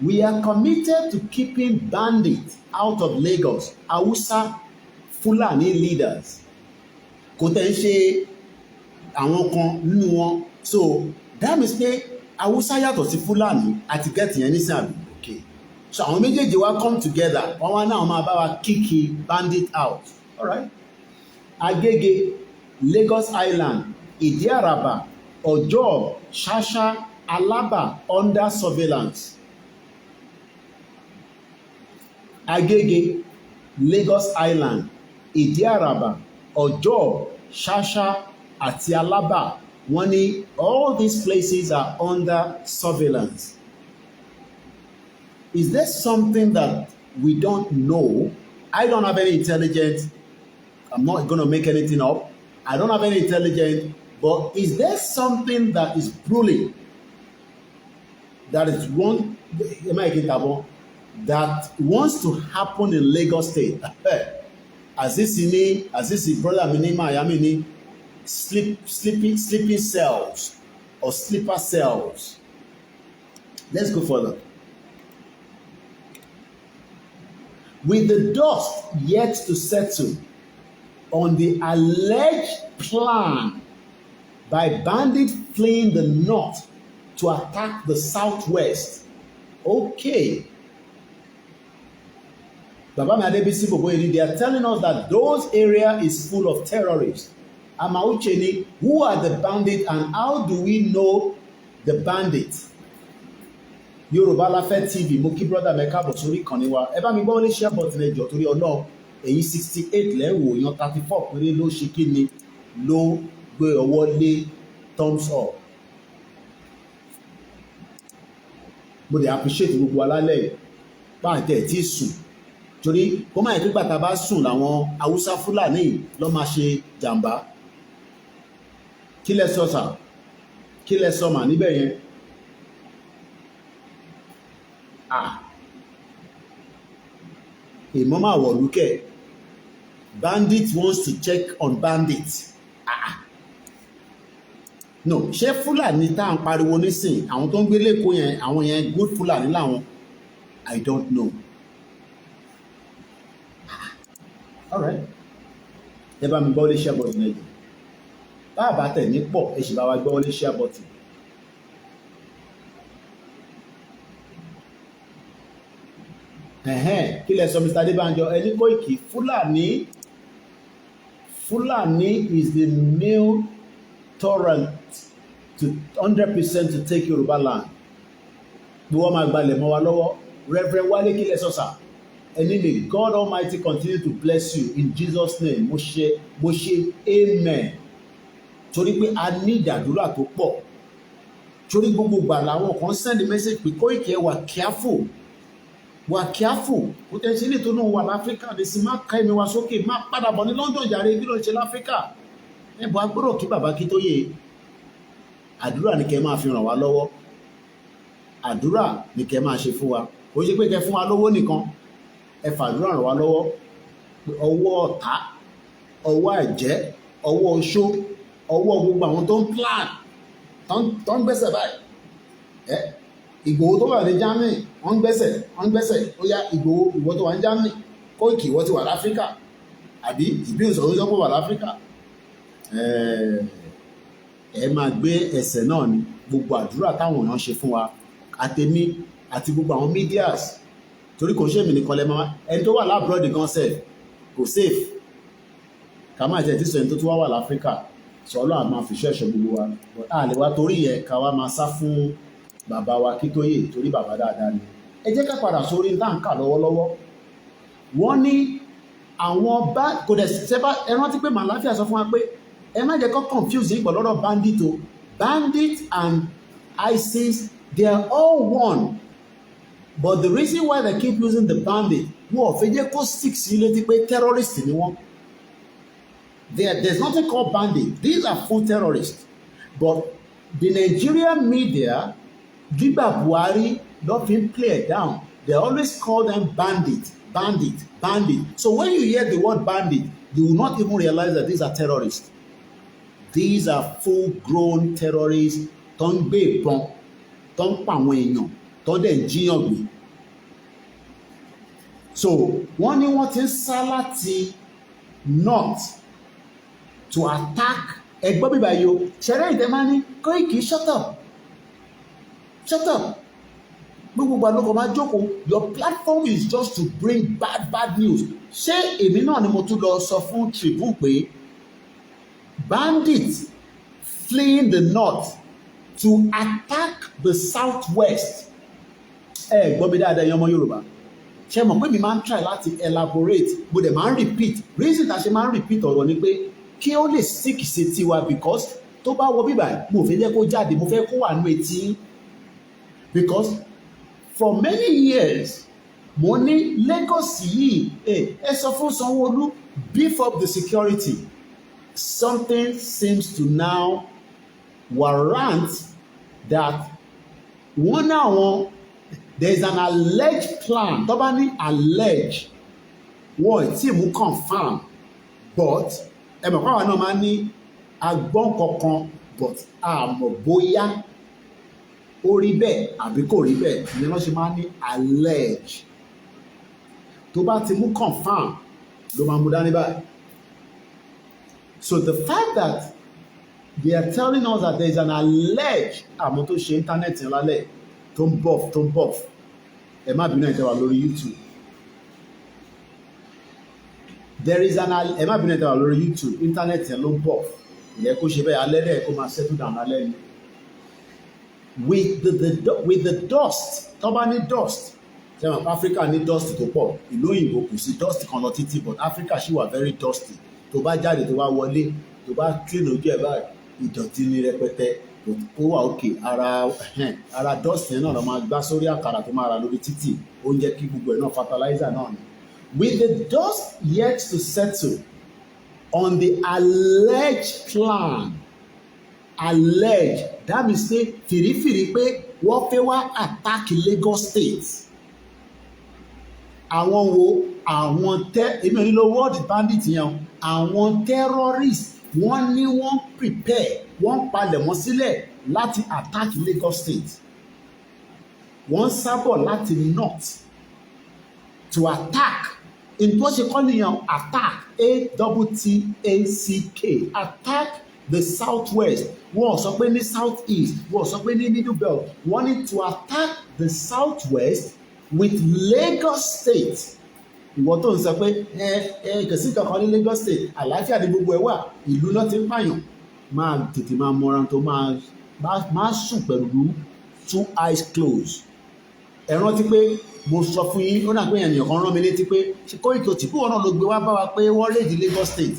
We are committed to keeping bandits out of Lagos. Hausa Fulani leaders. Kò tẹ̀ ń ṣe àwọn kan nínú wọn. So that means pé Hausa yàtọ̀ sí Fulani àti gẹ̀tì yẹn nísìn àbí. Okay. So àwọn méjèèjì wa come together. Wọ́n wá náà máa bá wa kíkì bandit out. All right. Agege, Lagos Island, Ìdí-Àràbà, Ọjọ́, Ṣáṣá, Alábà under surveillance. Agege, Lagos Island, Ìdí-Àràbà, Ọjọ́, Ṣáṣá àti Alábà wọ́n ní all these places are under surveillance. Is there something that we don't know? I don't have any intelligence. I'm not going to make anything up. I don't have any intelligence. But is there something that is brewing that is that wants to happen in Lagos State? As this brother mi ní Miami ní sleeping cells or sleeper cells. Let's go further. With the dust yet to settle on the alleged plan by bandits fleeing the north to attack the southwest. Okay. Baba Adebisi Boboyedi, they are telling us that those area is full of terrorists. Amaucheni, who are the bandits and how do we know the bandits? Yorùbá Láfẹ́ TV, mo kí brother mẹ́ka bọ̀ sórí ìkànnì wa. Ẹ bá mi gbọ́ wọlé share button ẹ jọ̀ọ́ torí Ọlọ́run. Èyí 68 lẹ́wọ̀ yan 34 péré ló ṣe kí ni ló gbé ọwọ́ lé thumbs up. Mo dey appreciate gbogbo alálẹ̀ bá àtẹ̀ tí sùn torí kó má yẹ kí gbàtà bá sùn làwọn Haúsá Fúlàní lọ́ máa ṣe jàǹbá. Kí lẹ sọ sà, kí lẹ sọ mà níbẹ̀ yẹn? Èèmọ́ máa wọ̀ lúkẹ̀. Bandit wants to check on bandit. No, ṣé Fúlàní tá à ń pariwo nísìn àwọn tó ń gbé lẹ́kọ̀ọ́ yẹn àwọn yẹn good Fúlàní làwọn? I don't know. All right. Ẹ bá mi gbọ́ lé share button ẹ̀jẹ̀. Báàbá tẹ̀ ní pọ̀ ẹ sì bá wa gbọ́ lé share button. Kí lẹ sọ Mr. Adébánjọ? Ẹni Koiki Fulani is the male torrent to 100% to take Yoruba land. Bí wọ́n máa gbalẹ̀ mọ́ wa lọ́wọ́. Reverend Wale kí lẹ sọ sà? Ẹni may God Almighty continue to bless you in Jesus name. Mo ṣe amen. Torí pé a ní ìdàdúrà tó pọ̀. Torí gbogbo gbà làwọn kan send message pé Koiki ẹ wà careful. Wà careful. Kò tẹ̀ sí nítorí òun wà láfíríkà lè sì má ká ẹ̀mí wa sókè má padà bọ̀ ní London jàre kí ló ń ṣe láfíríkà. Ẹ̀bùn agbọ́dọ̀ kí bàbá Akintoye. Àdúrà ni kẹ́ máa fi ràn wá lọ́wọ́. Àdúrà ni kẹ́ máa ṣe fún wa. Kò ṣe pé kẹ́ fún wa lówó nìkan. Ẹ fàdúrà ràn wá lọ́wọ́. Ọwọ́ ọ̀tá, ọwọ́ àjẹ́, ọwọ́ oṣó, ọwọ́ gbogbo àwọn tó ń plan, tó ń gbẹ́sẹ̀ báyìí. Ìgbòho tó wà ní Germany wọ́n ń gbẹ́sẹ̀ ó yá Ìgbòho ìwọ tó wà ní Germany Koiki ìwọ ti wà láfíríkà àbí ìbí ìsọ̀rọ̀ ìsọ̀pọ̀ wà láfíríkà. Ẹ máa gbé ẹsẹ̀ náà ní gbogbo àdúrà táwọn èèyàn ṣe fún wa àtẹ̀mí àti gbogbo àwọn medias torí kò ṣe èmi nìkan lẹ máa ẹni tó wà lábúrọ̀dì gan sef kò safe ká má jẹ́ tí sọ ẹni tó tún wá wà láfíríkà sọ Ọlọ́run àmọ́ àfiṣẹ́ ẹ̀ṣọ́ gbogbo wa a lè wá torí yẹ ká wá máa sá fún bàbá wa Akintoye torí bàbá dáadáa ni. Ẹ jẹ́ ká padà sórí dáǹkà lọ́wọ́lọ́wọ́. Wọ́n ní àwọn bá kò dẹ̀ sẹ́bà ẹ rántí pé màláfíà sọ fún wa pé ẹ má jẹ́ kó confuse yín pẹ̀lú ọ̀rọ̀ bandit o. Bandit and ISIS they are all one but the reason why they keep using the bandit wọ́n ò fẹ́ jẹ́ kó stick sí létí pé terrorist ni wọ́n. There's nothing called bandit. These are full terrorists but the Nigerian media Giba Buhari don't even play it down. They always call them bandit. So when you hear the word bandit, you will not even realize that these are terrorists. These are full-grown terrorists. Tó ń gbé ìbọn, tó ń pa àwọn èèyàn, tó dẹ̀ ń jíyàn gbé. So wọ́n ní wọ́n ti ń sá láti north to attack ẹgbọ́n bíbá yìí o. Ṣẹ̀rẹ́ ìdẹ́má ní Koiki shut up. Gbogbo àlọ́kọ̀ máa jókòó. Your platform is just to bring bad news. Ṣé èmi náà ni mo tún lọ sọ fún Tribune pé bandits fleeing the north to attack the southwest? Gbọ́ mi dáadáa ẹ̀yin ọmọ Yorùbá. Ṣé mọ̀ pé mi máa ń try láti elaborate mo dẹ̀ máa ń repeat. Reason tá a ṣe máa ń repeat ọ̀rọ̀ ni pé kí ó lè stick sí tiwa because tó bá wọ bíbá mo fẹ́ jẹ́ kó jáde mo fẹ́ kó wà nínú etí. Because for many years mo ní Lagos yìí ẹ sọ fún Sanwó-Olú beef up the security. Something seems to now warrant that one now there is an alleged plan tó bá ní alleged wọ́n tí mú confirm but ẹ mọ̀ pàwọn náà máa ní agbọ́n kankan but àmọ́ bóyá ó rí bẹ́ẹ̀ àbí kò rí bẹ́ẹ̀ ìyẹn ló ṣe máa ní allege tó bá ti mú confirm ló máa mú dání báyìí. So the fact that they are telling us that there is an allege àmọ́ tó ṣe internet yẹn lálẹ́ tó ń buff ẹ má bínú ẹ̀ tẹ́ wà lórí YouTube there is an ẹ má bínú ẹ̀ tẹ́ wà lórí YouTube internet yẹn ló ń buff ìyẹn kó ṣe bẹ́ẹ̀ alẹ́ rẹ̀ kó máa settle down alẹ́ ni. With the dust tó bá ní dust ṣe mọ̀ Africa ní dust tó pọ̀ ìlú òyìnbó kò sí dust kan lọ títí but Africa ṣì wà very dusty tó bá jáde tó bá wọlé tó bá clean ojú ẹ̀ báyìí ìdọ̀tí ní rẹpẹtẹ ó wà òkè ara dust yẹn náà lọ máa gbá sórí àkàrà tó máa ra lórí títì ó ń jẹ́ kí gbogbo ẹ̀ náà fertilizer náà ni with the dust yet to settle on the alleged plan. Alleged, that means say fìrífìrí pé wọ́n fẹ́ wá attack Lagos State. Àwọn wo àwọn èmi ò ní lo word bandit yẹn, àwọn terrorists wọ́n ní wọ́n prepare, wọ́n palẹ̀ wọ́n sílẹ̀ láti attack Lagos State. Wọ́n sábọ̀ láti north to attack. In tó ṣe kọ́ nìyẹn attack, ATTACK, attack the southwest. Wọ́n sọ pé ní southeast, wọ́n sọ pé ní middle belt. Wọ́n ní to attack the southwest with Lagos State. Ìwọ tó ń sọ pé kẹsí kankan ní Lagos State, àlàáfíà ní gbogbo ẹ̀ wà, ìlú náà ti ń pààyàn. Máa tètè máa mọra tó máa sùn pẹ̀lú two eyes closed. Ẹ rántí pé mo sọ fún yín, ó náà pé ènìyàn kan rán mi létí pé ṣe Koiki tí kúrò náà ló gbé wá bá wa pé wọ́n lè di Lagos State.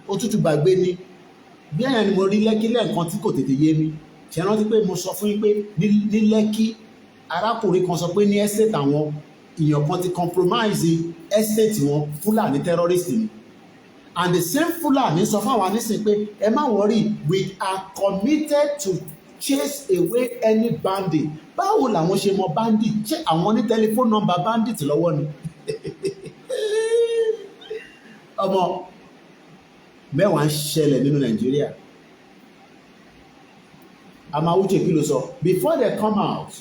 Ó tútù gbàgbé ni. Bí ẹ̀yàn ni mo rí Lẹ́kí lẹ́ẹ̀kan tí kò tètè yé mi. Ṣe rántí pé mo sọ fún yín pé ní Lẹ́kí arákùnrin kan sọ pé ní estate àwọn èèyàn kan ti compromise estate wọn, Fúlàní terrorist ni. And the same Fúlàní sọ fún àwa nísìnyí pé ẹ má worry, we are committed to chase away any bandit. Báwo làwọn ṣe mọ bandit? Ṣé àwọn ní telephone number bandit lọ́wọ́ ni? Ọmọ mẹ́wàá ń ṣẹlẹ̀ nínú Nàìjíríà. Amawuche kí ló sọ? Before they come out,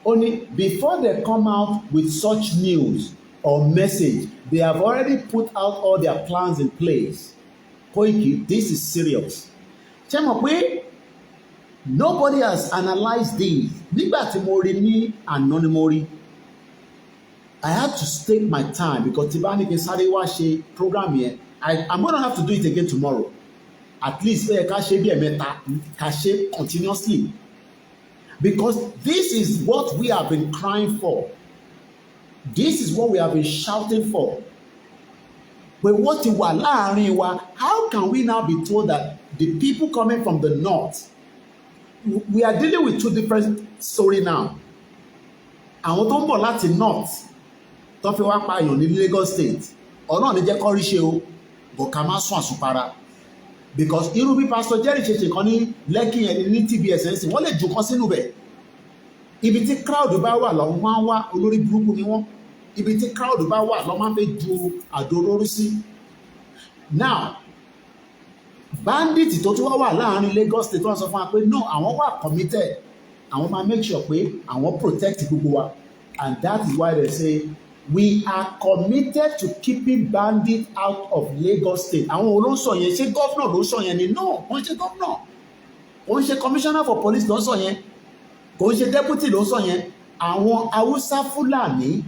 only before they come out with such news or message, they have already put out all their plans in place. Koiki, this is serious. Ṣé mọ̀ pé nobody has analysed this? Nígbà tí mo rí ní àná ni mo rí, I had to take my time because tí bá ní kí n sáré wá ṣe program yẹn, I'm gonna have to do it again tomorrow. At least ká ṣe bí ẹ̀mẹ́ta, ká ṣe continuously. Because this is what we have been crying for. This is what we have been shouting for. But what ti wà láàrin wa, how can we now be told that the people coming from the north, we are dealing with two different stories now. Àwọn tó ń bọ̀ láti north tó fi wá pààyàn ní Lagos State, ọ̀nà ní jẹ́ kọ́ rí ṣe o, bọ̀ ká má sún àsùnpara. Because irú bí Pastor Jerry ṣe kan ní Lẹ́kì yẹn ní TBS ẹ̀sìn, wọ́n lè jù kan sínú bẹ̀. Ibi tí crowd bá wà lọ́wọ́ máa ń wá olórí burúkú ni wọ́n. Ibi tí crowd bá wà lọ́wọ́ máa ń fẹ́ ju àdó olórí sí. Now, bandit tó tún wá wà láàrin Lagos State wọ́n sọ fún wa pé no, àwọn wà committed. Àwọn máa make sure pé àwọn protect gbogbo wa. And that is why they say we are committed to keeping bandits out of Lagos State. Àwọn wo ló ń sọ yẹn? Ṣé governor ló ń sọ yẹn ni? No, kò ń ṣe governor. Kò ń ṣe commissioner for police ló ń sọ yẹn. Kò ń ṣe deputy ló ń sọ yẹn. Àwọn Haúsá Fúlàní,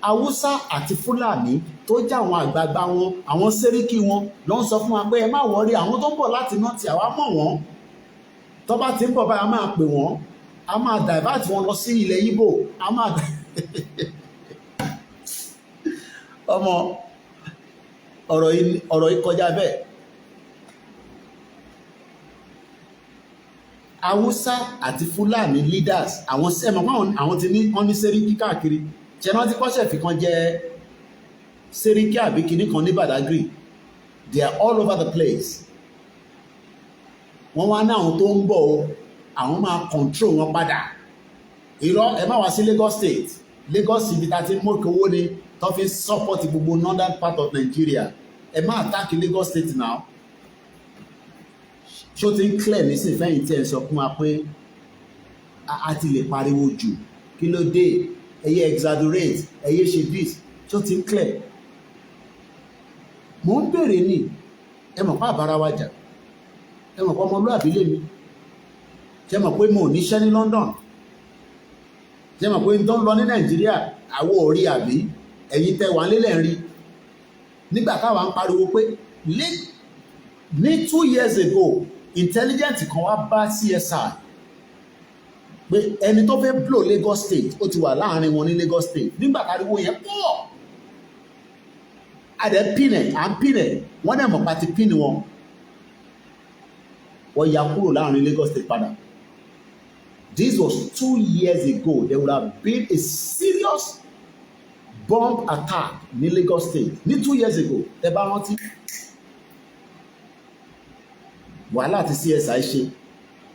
Haúsá àti Fúlàní tó jẹ́ àwọn àgbààgbà wọn, àwọn sẹ́ríkì wọn ló ń sọ fún wa pé ẹ má wọrí, àwọn tó ń bọ̀ láti náà tí àwa mọ̀ wọ́n. Tó bá ti ń bọ̀ báyìí, a máa pè wọ́n, a máa divert wọn lọ sí ilẹ̀ Ìgbò, a máa ọmọ ọ̀rọ̀ yìí kọjá bẹ́ẹ̀. Haúsá àti Fúlàní leaders, àwọn sẹ́mọ̀ àwọn ti ní wọ́n ní sẹ́ríkì káàkiri. Ṣé wọ́n ti kọ́ṣẹ́ fi kan jẹ́ sẹ́ríkì àbí kìíní kan ní Badagry? They are all over the place. Wọ́n wá ní àwọn tó ń bọ̀ o, àwọn máa control wọn padà. Irọ́ ẹ má wá sí Lagos State. Lagos ibi tá ti mú owó ni tó fi support gbogbo northern part of Nigeria. Ẹ má attack Lagos State now. Ṣó ti ń clear nísìnyí fẹ́yìn tí ẹ sọ fún wa pé a ti lè pariwo jù, kí ló dé, ẹyẹ exaggerate, ẹyẹ ṣe this, ṣó ti ń clear. Mo ń bèrè ní ẹ mọ̀ pé àbára wa jà, ẹ mọ̀ pé ọmọlúwàbí lè mi, ṣe mọ̀ pé mo ò níṣẹ́ ní London, ṣe mọ̀ pé n tó ń lọ ní Nàìjíríà àwọ̀ orí àbí ẹ̀yin tẹ́ wà nílẹ̀ ń rí. Nígbà táwa ń pariwo pé ní 2 years ago intelligence kan wá bá CSI pé ẹni tó fẹ́ blow Lagos State ó ti wà láàrin wọn ní Lagos State. Nígbà táriwo yẹn pọ̀ àdẹ pínẹ̀ à ń pínẹ̀ wọ́n dẹ̀ mọ̀ pàtí pín wọn, wọ́n ya kúrò láàrin Lagos State padà. This was 2 years ago. There would have been a serious bomb attack ní Lagos State ní 2 years ago tẹ́ bá rántí wàhálà tí CSI ṣe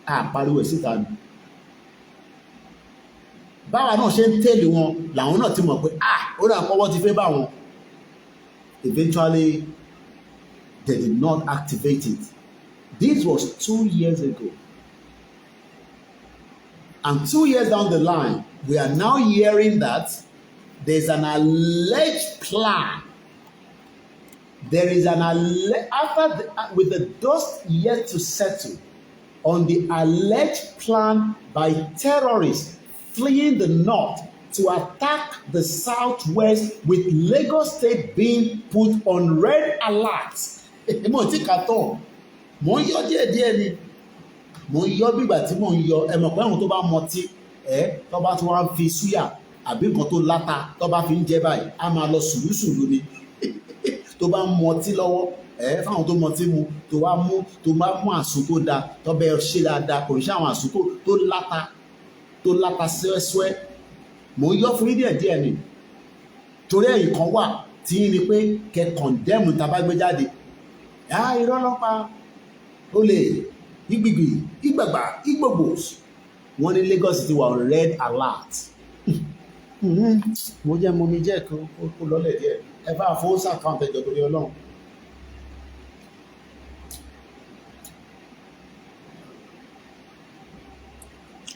àpariwo ẹ̀ síta ni báwa náà ṣe ń tẹ̀lé wọn làwọn náà ti mọ̀ pé ó dà pọ́wọ́ ti fẹ́ bá wọn. Eventually they did not activate it. This was 2 years ago. And 2 years down the line, we are now hearing that there's an alleged plan. There is an with the dust yet to settle on the alleged plan by terrorists fleeing the north to attack the southwest, with Lagos State being put on red alert. Mo ti kà tán, mo ń yọ díẹ̀díẹ̀ ni, mo ń yọ bí ìgbà tí mo ń yọ ẹ̀mọ̀ pé àwọn tó bá mọtí tó bá tí wọ́n fi súyà àbí nǹkan tó láta tó bá fi ń jẹ báyìí á máa lọ sùúrùsùúrù ni tó bá ń mọtí lọ́wọ́ fáwọn tó mọtí mu tó bá mú àsùn tó da tó bẹ́ẹ̀ ṣe dáadáa kò ní ṣe àwọn àsùn tó láta sẹ́sẹ́. Mo ń yọ fún yín díẹ̀díẹ̀ ni torí ẹ̀yìn kan wà tí ní pé kẹ kọ̀ndẹ́mù tá a bá gbé jáde irọ́ lọ́pàá olè ìgbìgbì ìgbàgbà ìgbògbò wọ́n ní Lagos ti wà red alert. Mo jẹ́ mo mi jẹ́ kó lọ́lẹ̀ díẹ̀ ẹ bá fowó sàkáǹtì ẹjọ́ torí Ọlọ́run.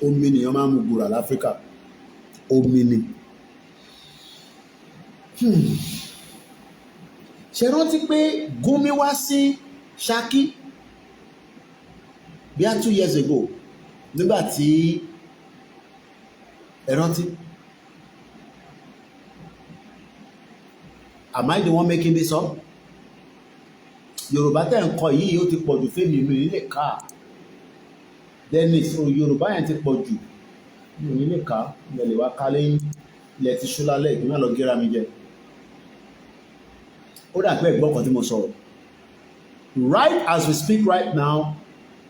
Omi nìyẹn máa ń mu gbùrà láfíríkà, omi ni. Ṣé rántí pé Gumi wá sí Ṣakí bí i 2 years ago nígbà tí ẹ rántí? Am I the one making this up? Yorùbá tẹ̀ ń kọ yìí ó ti pọ̀ jù fẹ́mi mi nílé ká. Dennis Yorùbá yẹn ti pọ̀ jù mi nílé ká ilẹ̀ lè wá ká lẹ́yìn ilẹ̀ ti ṣú lálẹ́ ìgbìmọ̀ lọ gẹ́ra mi jẹ. Ó dà pé ẹ̀gbọ́n kan tí mo sọ̀rọ̀. Right as we speak right now,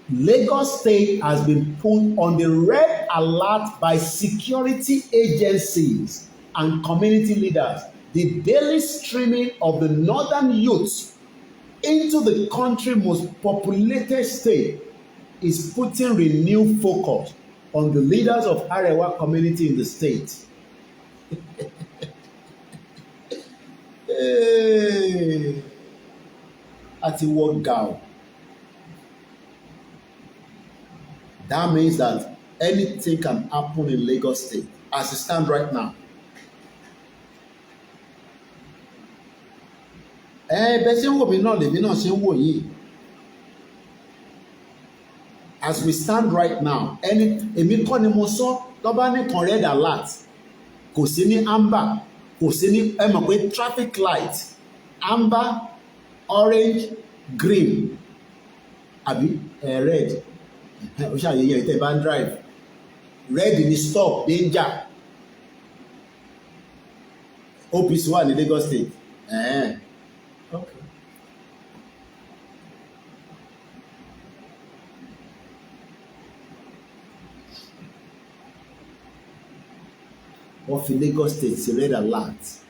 Lagos State has been put on the red alert by security agencies and community leaders. The daily streaming of the northern youths into the country's most populated state is putting renewed focus on the leaders of Arewa community in the state. Àti wọ gàù. That means that anything can happen in Lagos State as it stands right now. Bẹ́ẹ̀ ṣe ń wò mí náà lèmi náà ṣe ń wò yìí. As we stand right now, èmi kọ́ ni mo sọ tó bá ní kan red alert, kò sí ní amber, kò sí ní ẹ mọ̀ pé traffic light amber, orange, green àbí red ó ṣàyẹyẹ ìtẹ́ bá ń drive, red ni stop danger. OPC wà ní Lagos State. Okay. Wọ́n fi Lagos State sí red alert.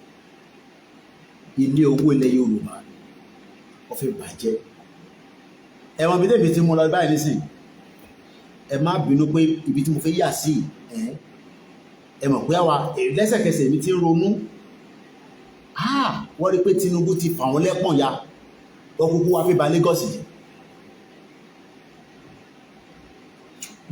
Ilé owó ilẹ̀ Yorùbá wọ́n fi bàjẹ́. Ẹ̀wọ̀n bí débi tí mo lọ báyìí nísìnyí, ẹ má bínú pé ibi tí mo fẹ́ yà sí ẹ mọ̀ pé àwa lẹ́sẹ̀kẹsẹ̀ mi ti ń ronú. Wọ́n rí pé Tinubu ti fà wọ́n lẹ́pọ̀n ya, wọ́n kúkú wá fi ba Lagos jẹ́.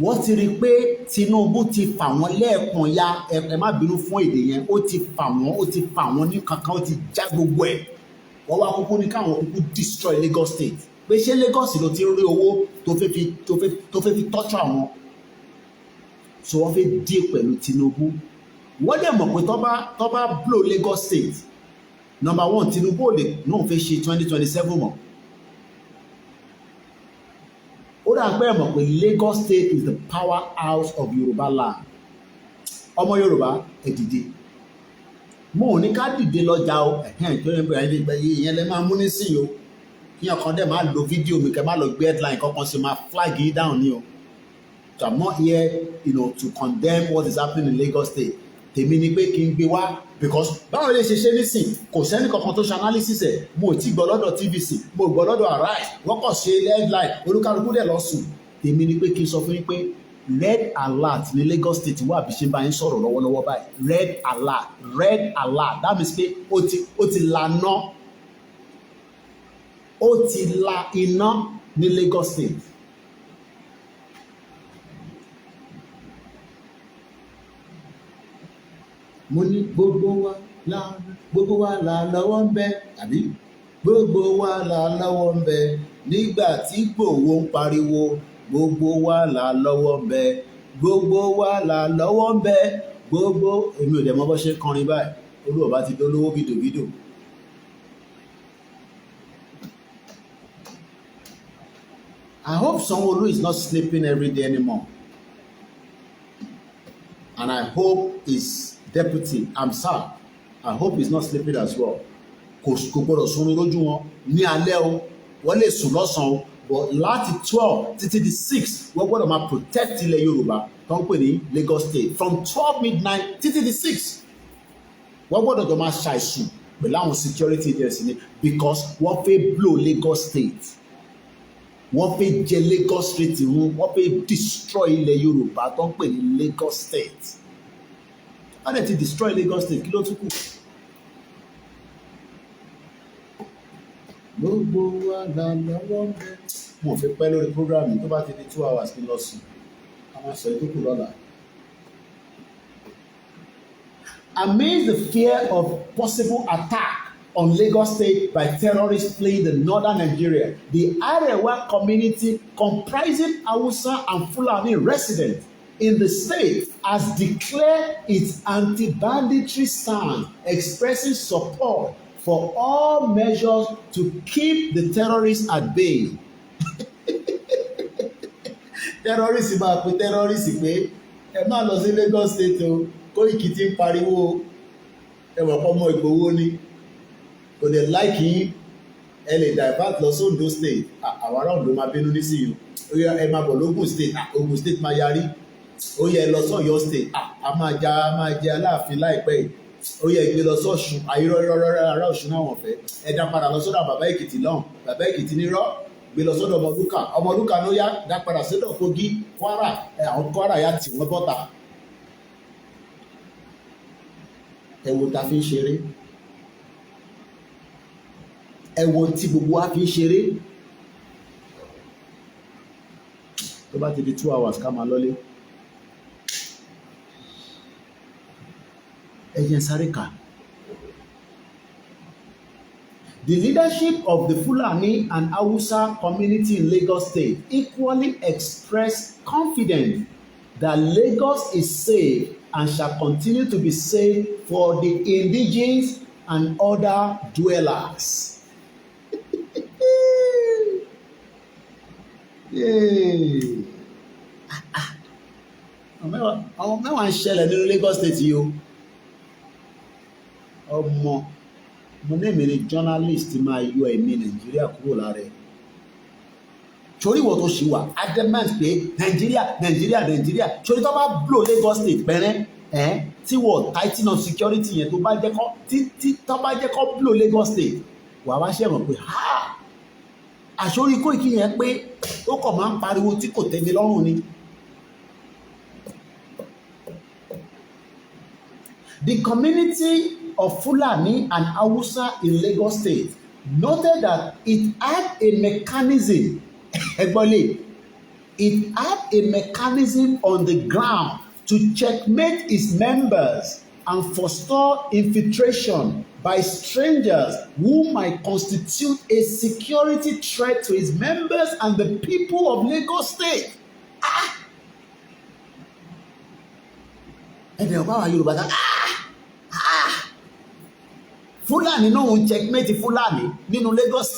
Wọ́n ti rí pé Tinubu ti fà wọ́n lẹ́ẹ̀kan ya, ẹ má bínú fún èdè yẹn, ó ti fà wọ́n ní kankan, ó ti já gbogbo ẹ̀. Wọ́n wá kúkú ní káwọn kúkú destroy Lagos State. Pé ṣé Lagos ló ti rí owó tó fẹ́ fi tọ́jú àwọn. So wọ́n fẹ́ dé pẹ̀lú Tinubu. Wọ́n dẹ̀ mọ̀ pé tó bá blow Lagos State, number one, Tinubu lè náà fẹ́ ṣe 2027 mọ̀. Ó dà pé ẹ mọ̀ pé Lagos State is the powerhouse of Yorùbá land. Ọmọ Yorùbá ẹ dìde. Mo ò ní ká dìde lọ́jà o, ìyẹn lẹ máa mú nísìnyí o. Kí ọkàn dẹ̀ máa lo fídíò mi, kẹ́ máa lọ gbé headline kankan sí máa flag yìí down ni o. So I'm not here, to condemn what is happening in Lagos State. tèmi ni pé kí n gbé wá because báwo lè ṣe nísìn kò sẹ́ni kankan tó ṣe analysis ẹ̀ mo ò tí gbọ́ lọ́dọ̀ TVC mo gbọ́ lọ́dọ̀ Arise wọ́n kàn ṣe headline olúkálukú dẹ̀ lọ sùn tèmi ni pé kí n sọ fún yín pé red alert ní Lagos State wà bí ṣe bá yín sọ̀rọ̀ lọ́wọ́lọ́wọ́ báyìí red alert that means pé ó ti laná ó ti la iná ní Lagos State. Mo ní gbogbo wa la lọ́wọ́ ń bẹ àbí gbogbo wa la lọ́wọ́ ń bẹ nígbà tí Ìgbòho ń pariwo gbogbo wa la lọ́wọ́ ń bẹ gbogbo wa la lọ́wọ́ ń bẹ gbogbo èmi ò dẹ̀ mọ̀ bó ṣe kọrin báyìí olúwa bá ti dolówó bídòbídò. I hope Sanwo-Olu is not sleeping every day anymore. And I hope his deputy, Amsa, I hope he's not sleeping as well. Kò gbọdọ̀ sunrun lójú wọn ní alẹ́ o, wọ́n lè sùn lọ́sàn-án o, but láti 12 títí di 6 wọ́n gbọ́dọ̀ máa protect ilẹ̀ Yorùbá tó ń pè ní Lagos State from 12 midnight títí di 6. Wọ́n gbọ́dọ̀ jọ máa ṣàìsùn pẹ̀lú àwọn security agency ni because wọ́n fẹ́ blow Lagos State. Wọ́n fẹ́ jẹ Lagos State run, wọ́n fẹ́ destroy ilẹ̀ Yorùbá tó ń pè ní Lagos State. Wọ́n dẹ̀ ti destroy Lagos State kí ló tún kù? Gbogbo wa la lọ́wọ́ ń bẹ. Mo fi pẹ́ lórí program yìí tó bá ti di 2 hours kí n lọ sùn. A máa sọ ètò kù lọ́la. Amidst the fear of possible attack on Lagos State by terrorists fleeing the northern Nigeria, the Arewa community comprising Hausa and Fulani residents in the state has declared its anti-banditry stand, expressing support for all measures to keep the terrorists at bay. Terrorists máa pe terrorists pé ẹ má lọ sí Lagos State o, Koiki ti ń pariwo ẹ wọ̀ pọ̀ ọmọ Ìgbòho ni kò dẹ̀ láìkí ẹ lè divert lọ sí Ondo State àwọn ará Ondo máa bínú nísìnyí ó yẹ ẹ máa bọ̀ lógùn State Ògùn State máa yarí ó yẹ lọ sí Ọ̀yọ́ State a máa jẹ Aláàfin láìpẹ́ yìí ó yẹ gbé lọ sọ́ọ̀ṣun ayírọ́rọ́rọ́ ará Ọ̀ṣun náà wọ̀n fẹ́ ẹ dá padà lọ sọ́dọ̀ bàbá Èkìtì lọ́hùn bàbá Èkìtì nírọ́ gbé lọ sọ́dọ̀ Ọmọlúkà ló yá dá padà sọ́dọ̀ Kogi Kwara àwọn Kwara yá tì wọ́n bọ́ta ẹ wo ta fi ń ṣeré ẹ wo tí gbogbo wa fi ń ṣeré tó bá ti di 2 hours ká máa lọ́lé. The leadership of the Fulani and Hausa community in Lagos State equally expressed confidence that Lagos is safe and shall continue to be safe for the indigenous and other dwellers. Àwọn mẹ́wàá ń ṣẹlẹ̀ nínú Lagos State yìí o. Ọmọ mo ní èmi ni journalist máa yọ ẹ̀mí Nàìjíríà kúrò lára ẹ̀ torí ìwọ tó ṣì wà adamant pé Nàìjíríà torí tó bá blow Lagos State pẹ́rẹ́ tí wọ́n tighten up security yẹn tó bá jẹ́ kọ́ tó bá jẹ́ kọ́ blow Lagos State wà wá ṣẹ̀wọ̀n pé àṣórí Koiki yẹn pé ó kàn máa ń pariwo tí kò tẹ́mi lọ́rùn ni. The community of Fulani and Hausa in Lagos State noted that it had a mechanism on the ground to checkmate its members and forestall infiltration by strangers who might constitute a security threat to its members and the people of Lagos State. Ẹ̀dẹ̀ ọba wa Yorùbá dá Fúlàní náà ń checkmate Fúlàní nínú Lagos.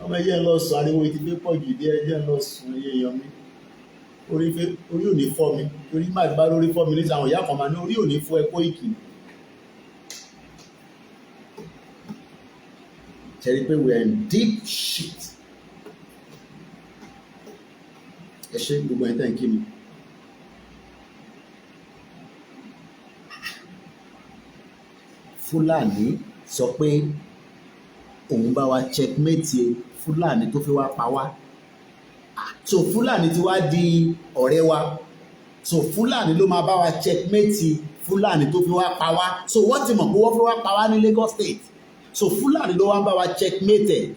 Ọmọ ẹyẹ lọ sùn ariwo ti gbé pọ̀ jù dé ẹjẹ́ lọ sùn iye èèyàn mi. Orí ò ní fọ́ mi torí máa bá lórí fọ́ mi níta àwọn ìyá kan máa ní orí ò ní fọ́ ẹ Koiki. Tell you we are in deep shit. Ẹ ṣe gbogbo ẹ̀ tẹ́ ń kí mi. Fúlàní sọ pé òun bá wa checkmate Fúlàní tó fi wá pa wá. So Fúlàní ti wá di ọ̀rẹ́ wa. So Fúlàní ló máa bá wa checkmate Fúlàní tó fi wá pa wá. So wọ́n ti mọ̀ pé wọ́n fi wá pa wá ní Lagos State. So Fúlàní ló wá ń bá wa checkmate ẹ̀.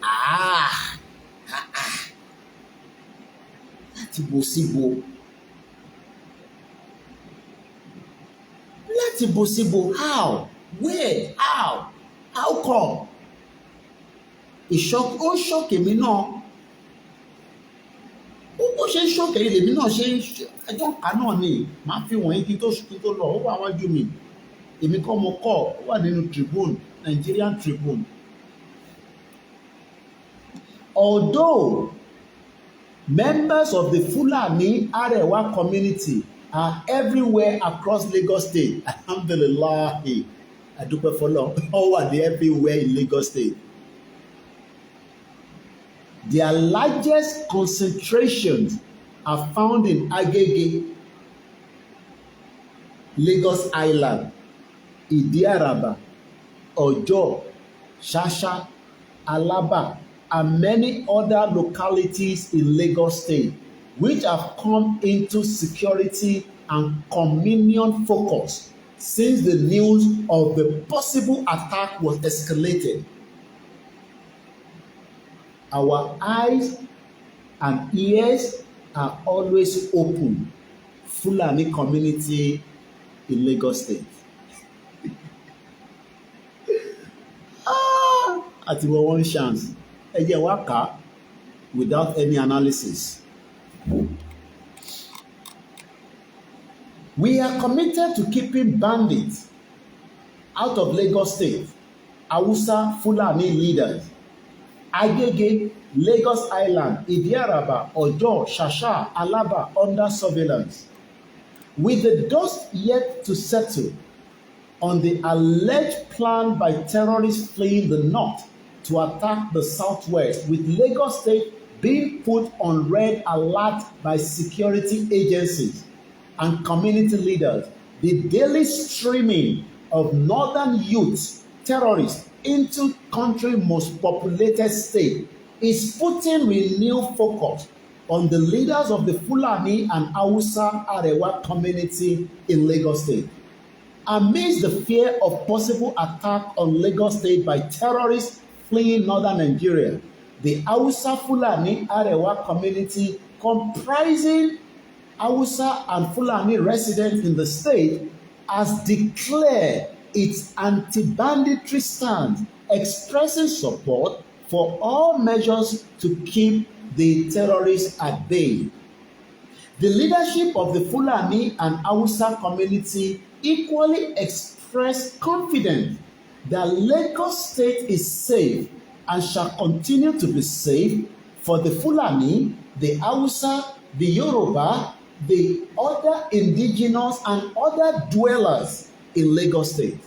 Láti bo síbo. Láti bo síbo. How? Where? How come? Ó ṣọ́ọ̀kì mi náà. Ó ṣe ń ṣọ́ọ̀kì yìí lèmi náà ṣe ń ẹjọ́ ká náà ni màá fi wọ̀nyí kí n tó lọ. Ó wà wájú mi. Èmi kọ́ mo kọ́ ó wà nínú Tribune, Nigerian Tribune. Although members of the Fulani Arewa community are everywhere across Lagos State, alhamdulillah, adúpẹ́ fọlọ́, all wà ní everywhere in Lagos State. Their largest concentrations are found in Agege, Lagos Island, Idi-Araba, Ojo, Shasha, Alaba, and many other localities in Lagos State, which have come into security and communion focus since the news of the possible attack was escalated. Our eyes and ears are always open. Fulani community in Lagos State. Àti wọ́n one chance. Ẹ jẹ́ wá kà without any analysis. We are committed to keeping bandits out of Lagos State. Hausa Fulani leaders. Agege, Lagos Island, Idi-Araba, Ojo, Shasha, Alaba under surveillance. With the dust yet to settle on the alleged plan by terrorists fleeing the north to attack the southwest, with Lagos State being put on red alert by security agencies and community leaders, the daily streaming of northern youth terrorists into country's most populated state is putting renewed focus on the leaders of the Fulani and Hausa Arewa community in Lagos State. Amidst the fear of possible attack on Lagos State by terrorists fleeing northern Nigeria, the Hausa Fulani Arewa community, comprising Hausa and Fulani residents in the state, has declared its anti-banditry stance, expressing support for all measures to keep the terrorists at bay. The leadership of the Fulani and Hausa community equally expressed confidence that Lagos State is safe and shall continue to be safe for the Fulani, the Hausa, the Yoruba, the other indigenous and other dwellers in Lagos State.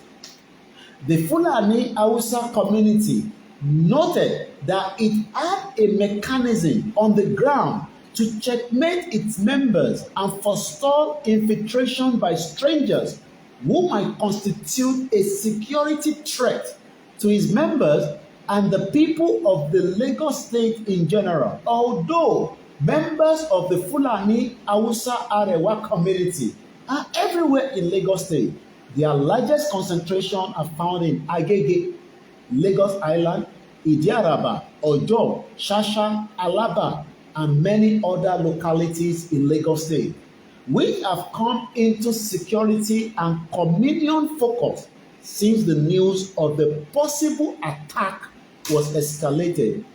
The Fulani Hausa community noted that it had a mechanism on the ground to checkmate its members and forestall infiltration by strangers who might constitute a security threat to its members and the people of the Lagos State in general. Although members of the Fulani Hausa Arewa community are everywhere in Lagos State, their largest concentration are found in Agege, Lagos Island, Idi-Araba, Ojo, Shasha, Alaba, and many other localities in Lagos State, which have come into security and communion focus since the news of the possible attack was escalated.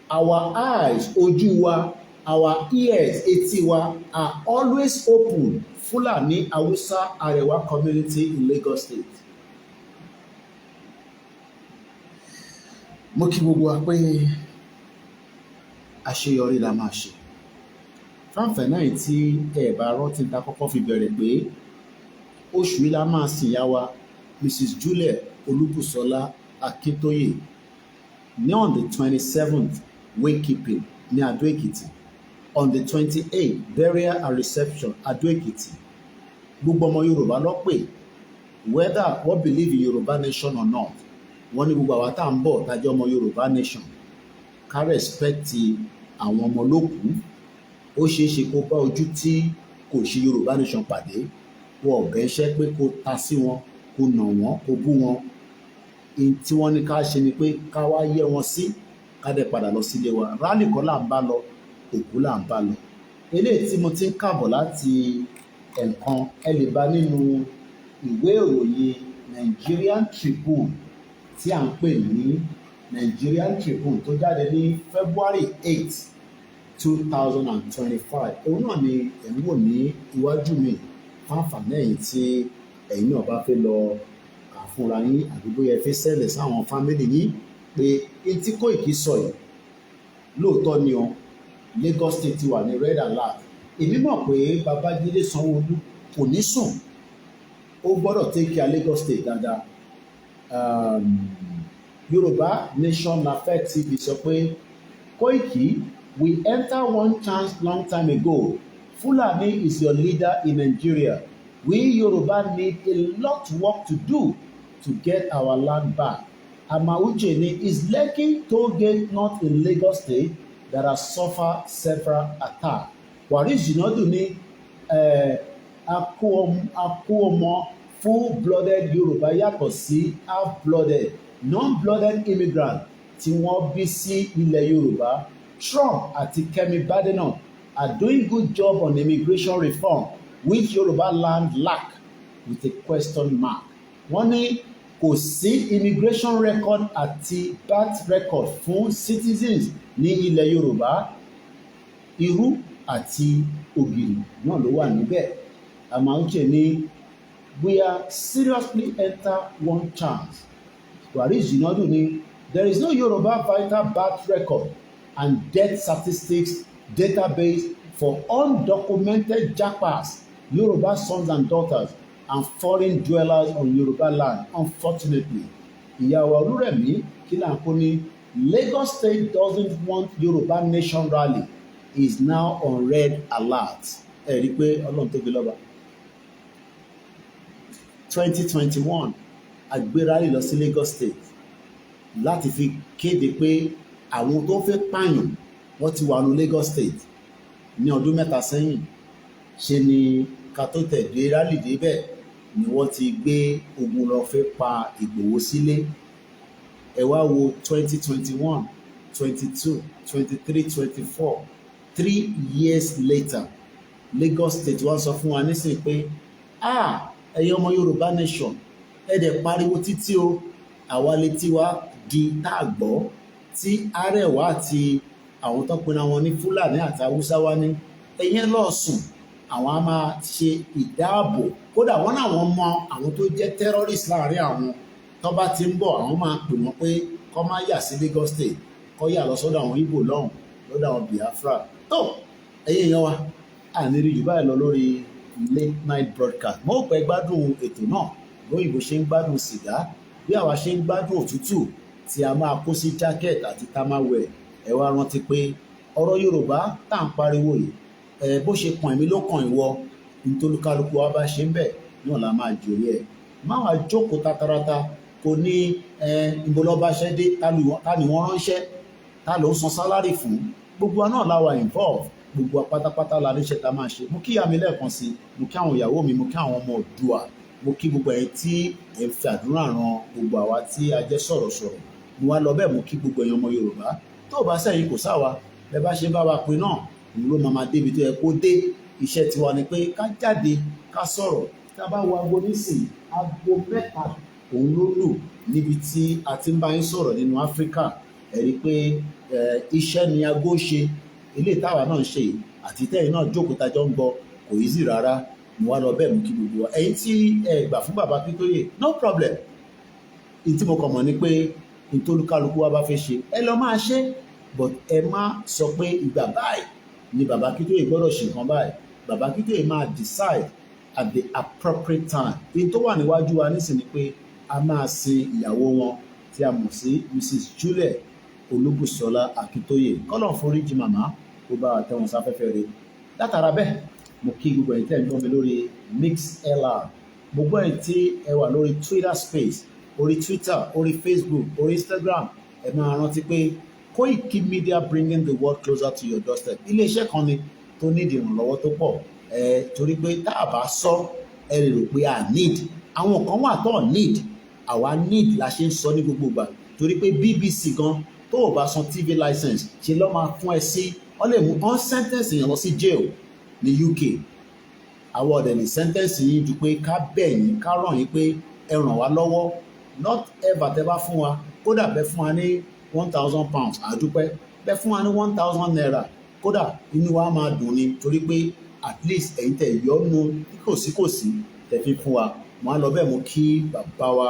Our eyes, ojú our ears, etí are always open. Fulani Hausa Arewa community in Lagos State. Mo kí gbogbo wa pé àṣeyọrí la máa ṣe. Fáǹfẹ̀ náà tí ẹ bá rántí ta kọ́kọ́ fi bẹ̀rẹ̀ pé oṣù yìí la máa sìn ìyá wa Mrs. Juliet Olúbùsọ́lá Akintoye ní on the 27th wakekeeping ní Adó Ekiti, on the 28th burial and reception Adó Ekiti. Gbogbo ọmọ Yorùbá ló pè whether wọ́n believe in Yorùbá nation or not, wọ́n ní gbogbo àwa tá à ń bọ̀ tájọ́ ọmọ Yorùbá nation ká respect àwọn ọmọ olókùú. Ó ṣeé ṣe kó bá ojú tí kò ṣe Yorùbá nation pàdé, wọ́n ò bẹ́ṣẹ́ pé kó ta sí wọn, kó nà wọ́n, kó bú wọn. Tí wọ́n ní ká ṣe ni pé ká wá yẹ wọn sí, ká dẹ̀ padà lọ sílé wa. Rálì kan là ń bá lọ, òkú là ń bá lọ. Eléyìí tí mo ti ń kàbọ̀ láti ẹ̀ẹ̀kan, ẹ lè bá nínú ìwé ìròyìn Nigerian Tribune tí à ń pè ní Nigerian Tribune tó jáde ní February 8, 2025. Òun náà ni ẹ̀ ń wò ní iwájú mi fún àǹfààní ẹ̀yin tí ẹ̀yin náà bá fẹ́ lọ kà fúnra yín àbí bóyá ẹ fẹ́ sẹ́lẹ̀ sáwọn fámìlì yín pé etí Koiki sọ yìí lóòótọ́ ni o. Lagos State ti wà ní red alert. Èmi mọ̀ pé Babájídé Sanwó-Olú kò ní sùn, ó gbọ́dọ̀ take care Lagos State dáadáa. Yorùbá Nation Lafẹ́ TV sọ pé Koiki, we enter one chance long time ago. Fulani is your leader in Nigeria. We Yoruba need a lot work to do to get our land back. Amauche ni is Lekki toll gate not in Lagos State that has suffered several attacks. Waris Jinadu ni Akuomo full-blooded Yoruba yàtọ̀ sí half-blooded non-blooded immigrant tí wọ́n bí sí ilẹ̀ Yorùbá. Trump àti Kemi Badenoch are doing good job on immigration reform which Yoruba land lack with a question mark. Wọ́n ní kò sí immigration record àti birth record fún citizens ní ilẹ̀ Yorùbá. Irú àti ògìrì náà ló wà níbẹ̀. Amauche ní we are seriously enter one chance. Waris Jinadu ní there is no Yoruba vital birth record and death statistics database for undocumented jackpass, Yoruba sons and daughters and foreign dwellers on Yoruba land. Unfortunately, ìyàwó Olúrẹ̀mí Kílàńkó ní Lagos State doesn't want Yoruba nation rally is now on red alert. Ẹ rí i pé Ọlọ́run tó gbé lọ́ba. 2021 agbérálì lọ sí Lagos State láti fi kéde pé àwọn tó fẹ́ pààyàn wọ́n ti wà ní Lagos State ní ọdún mẹ́ta sẹ́yìn. Ṣe ni ká tó tẹ̀lé rálì débẹ̀ ni wọ́n ti gbé ogun lọ fẹ́ pa Ìgbòho sílé. Ẹ wá wo 2021, 22, 23, 24, 3 years later Lagos State wá sọ fún wa nísìnyí pé ẹ̀yin ọmọ Yorùbá nation ẹ dẹ̀ pariwo títí o, àwa létí wa di tá a gbọ́ tí Arẹwà àti àwọn tó pinna wọn ní Fúlàní àti Haúsá wá ní ẹ̀yin lọ́ọ̀ sùn, àwọn á máa ṣe ìdáàbò. Kódà wọ́n náà wọ́n mọ àwọn tó jẹ́ terrorist láàrin àwọn tó bá ti ń bọ̀, àwọn máa pè wọ́n pé kó má yà sí Lagos State, kó yà lọ sọ́dọ̀ àwọn Ìgbò lọ́hùn, lọ́dọ̀ àwọn Biafra. Tó ẹ̀yin èèyàn wa àníri jù báyìí lọ lórí late night broadcast. Mo ò pẹ́ gbádùn ètò náà lóyìnbó ṣe ń gbádùn sìgá, bí àwa ṣe ń gbádùn òtútù tí a máa kó sí jacket àti tamawẹ̀. Ẹ wá rántí pé ọ̀rọ̀ Yorùbá tá à ń pariwo yìí bó ṣe kàn mí ló kàn ìwọ, nítolúkálukú wa bá ṣe ń bẹ̀ náà la máa jòyè ẹ̀. Má wàá jókòó tatarata kò ní ibo lọ́ọ́ bá ṣẹ́ dé, ta ni wọ́n ránṣẹ́, ta ló ń san sálárì fún. Gbogbo wa náà la wà involve, gbogbo wa pátápátá la níṣẹ́ ta máa ṣe. Mo kí ìyá mi lẹ́ẹ̀kan sí, mo kí àwọn ìyàwó mi, mo kí àwọn ọmọ Oòduà, mo kí gbogbo ẹ̀yin tí ẹ fi àdúrà ran gbogbo àwa tí a jẹ́ sọ̀rọ̀sọ̀rọ̀. Mo wá lọ bẹ́ẹ̀ mo kí gbogbo ẹ̀yin ọmọ Yorùbá. Tó o bá sẹ́yìn kò sáwa, bẹ́ẹ̀ bá ṣe bá wa pin náà òun ló máa débi tó yẹ kó dé. Iṣẹ́ tiwa ni pé ká jáde ká sọ̀rọ̀. Tá a bá wo aago nísìnyí, aago 3 òun ló lù níbi tí a ti ń bá yín sọ̀rọ̀ nínú Áfíríkà. Ẹ rí i pé iṣẹ́ ni aago ṣe, eléyìí táwa náà ń ṣe yìí àti tẹ́yìn náà jókòó tajọ́ ń gbọ́ kò easy rárá. Mo wá lọ bẹ́ẹ̀ mú kí gbogbo wa ẹ̀yin tí ẹ gbà fún bàbá Akintoye no problem. Ní tí mo kàn mọ̀ ni pé nítolúkálukú wa bá fẹ́ ṣe ẹ lọ máa ṣe, but ẹ má sọ pé ìgbà báyìí ni bàbá Akintoye gbọ́dọ̀ ṣe nǹkan báyìí. Bàbá Akintoye máa decide at the appropriate time. Èyí tó wà níwájú wa nísìnyí pé a máa sin ìyàwó wọn tí a mọ̀ sí Mrs. Juliet Olúbùsọ́lá Akintoye. Kọ́lọ̀ foríjì màmá kó bá wa tẹ́wọn sáfẹ́fẹ́ rẹ̀. Látara bẹ́ẹ̀ mo kí gbogbo ẹ̀yin tẹ́ ń gbọ́ mi lórí MixLR mo gbọ́ ẹ̀ tí ẹ wà lórí Twitter space, orí Twitter, orí Facebook, orí Instagram, ẹ máa rántí pé Koikimedia bringing the world closer to your doorstep. Iléeṣẹ́ kan ni tó nídìí ìrànlọ́wọ́ tó pọ̀, torí pé tá a bá sọ ẹ lè rò pé a need, àwọn kan wà tó need, àwa need la ṣe ń sọ ní gbogbo ìgbà, torí pé BBC gan tó o bá san TV license ṣe lọ́ máa fún ẹ sí, wọ́n lè mú on sentence yẹn lọ sí jail ní UK. Àwọn ọ̀dẹ̀ ní sentence yìí ju pé ká bẹ̀ yín, ká ràn yín pé ẹ ràn wá lọ́wọ́, not ever tẹ́ bá fún wa, kódà bẹ́ fún wa ní £1,000 àdúpẹ́, bẹ́ fún wa ní 1,000 naira, kódà inú wa máa dùn ni, torí pé at least ẹ̀yin tẹ̀ yọ́nú kòsíkòsí tẹ̀ fi fún wa. Mo á lọ bẹ́ẹ̀ mo kí bàbá wa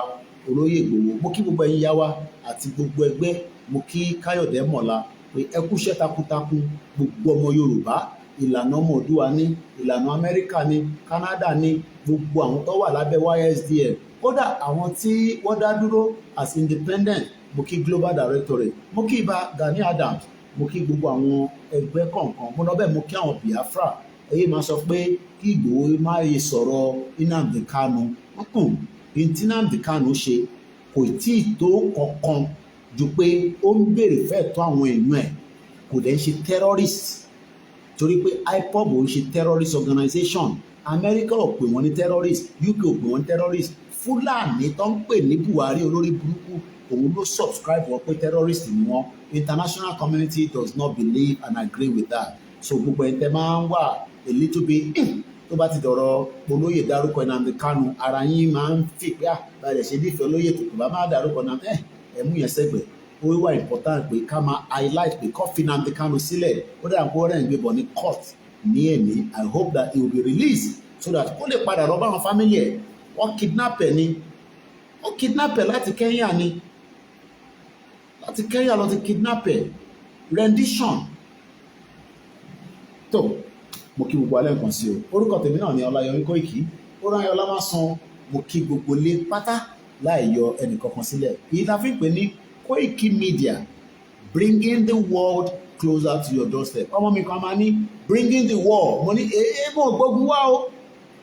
olóyè Ìgbòho, mo kí gbogbo ẹ̀yin yá wa àti gbogbo ẹgbẹ́, mo kí Káyọ̀dé Mọ̀lá pé ẹ kúṣẹ́ takuntakun, gbogbo ọmọ Yorùbá, ìlànà ọmọ Oòduà ní, ìlànà Amẹ́ríkà ní, Canada ní, gbogbo àwọn tó wà lábẹ́ YSDM, kódà àwọn tí wọ́n dá dúró as independent, mo kí Global Directorate, mo kí Ìbà Gani Adams, mo kí gbogbo àwọn ẹgbẹ́ kọ̀ọ̀kan, mo lọ bẹ́ẹ̀ mo kí àwọn Biafra. Èyí máa sọ pé kí Ìgbòho má yẹ sọ̀rọ̀ Nnamdi Kanu, ní tí Nnamdi Kanu ṣe kò tí ì tó kankan ju pé ó ń béèrè fẹ́ tọ́ àwọn èèyàn ẹ̀, kò dẹ̀ ń ṣe terrorist, torí pé IPOB ò ń ṣe terrorist organization, America ò pè wọ́n ní terrorist, UK ò pè wọ́n ní terrorist, Fúlàní tó ń pè ní Buhari olórí burúkú òun ló subscribe wọ́n pé terrorist ni wọ́n. International community does not believe and agree with that. So gbogbo ẹ̀ tẹ́ máa ń wà a little bit tó bá ti dọ̀rọ̀ olóyè dárúkọ Nnamdi Kanu, ara yín máa ń fi pé báyìí ṣe nífẹ̀ẹ́ olóyè tó kù bá máa dárúkọ Nnamdi, ẹ̀mú yẹn sẹ́gbẹ̀ẹ́. Ó wà important pé ká máa highlight pé kó fi Nnamdi Kanu sílẹ̀, ó dà kó rẹ̀ ń gbé bọ̀ ní court ní èmi. I hope that he will be released so that kó lè padà lọ bá àwọn family ẹ̀. Wọ́n kidnap ẹ̀ ni, wọ́n kidnap ẹ̀ láti Kenya ni, láti Kenya lọ ti kidnap ẹ̀, rendition. Tó mo kí gbogbo alẹ́ nǹkan sí o, orúkọ tèmi náà ni Ọláyọmí Kóìkì, ó rán ayọ̀ Ọlámásán, mo kí gbogbo lé pátá láì yọ ẹnìkankan sílẹ̀. Èyí ta fi ń pè ní Koikimedia bringing the world closer to your doorstep. Ọmọ mi kan máa ní bringing the world, mo ní mo gbógun wá o,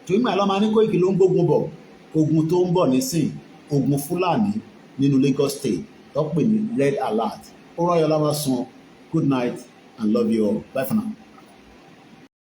torí màá lọ máa ní Kóìkì ló ń gbógun bọ̀. Ogun tó ń bọ̀ nísìn, ogun Fúlàní nínú Lagos State tó pè ní red alert. Ó rán ayọ̀ Ọlámásán, good night and love you all, bye for now.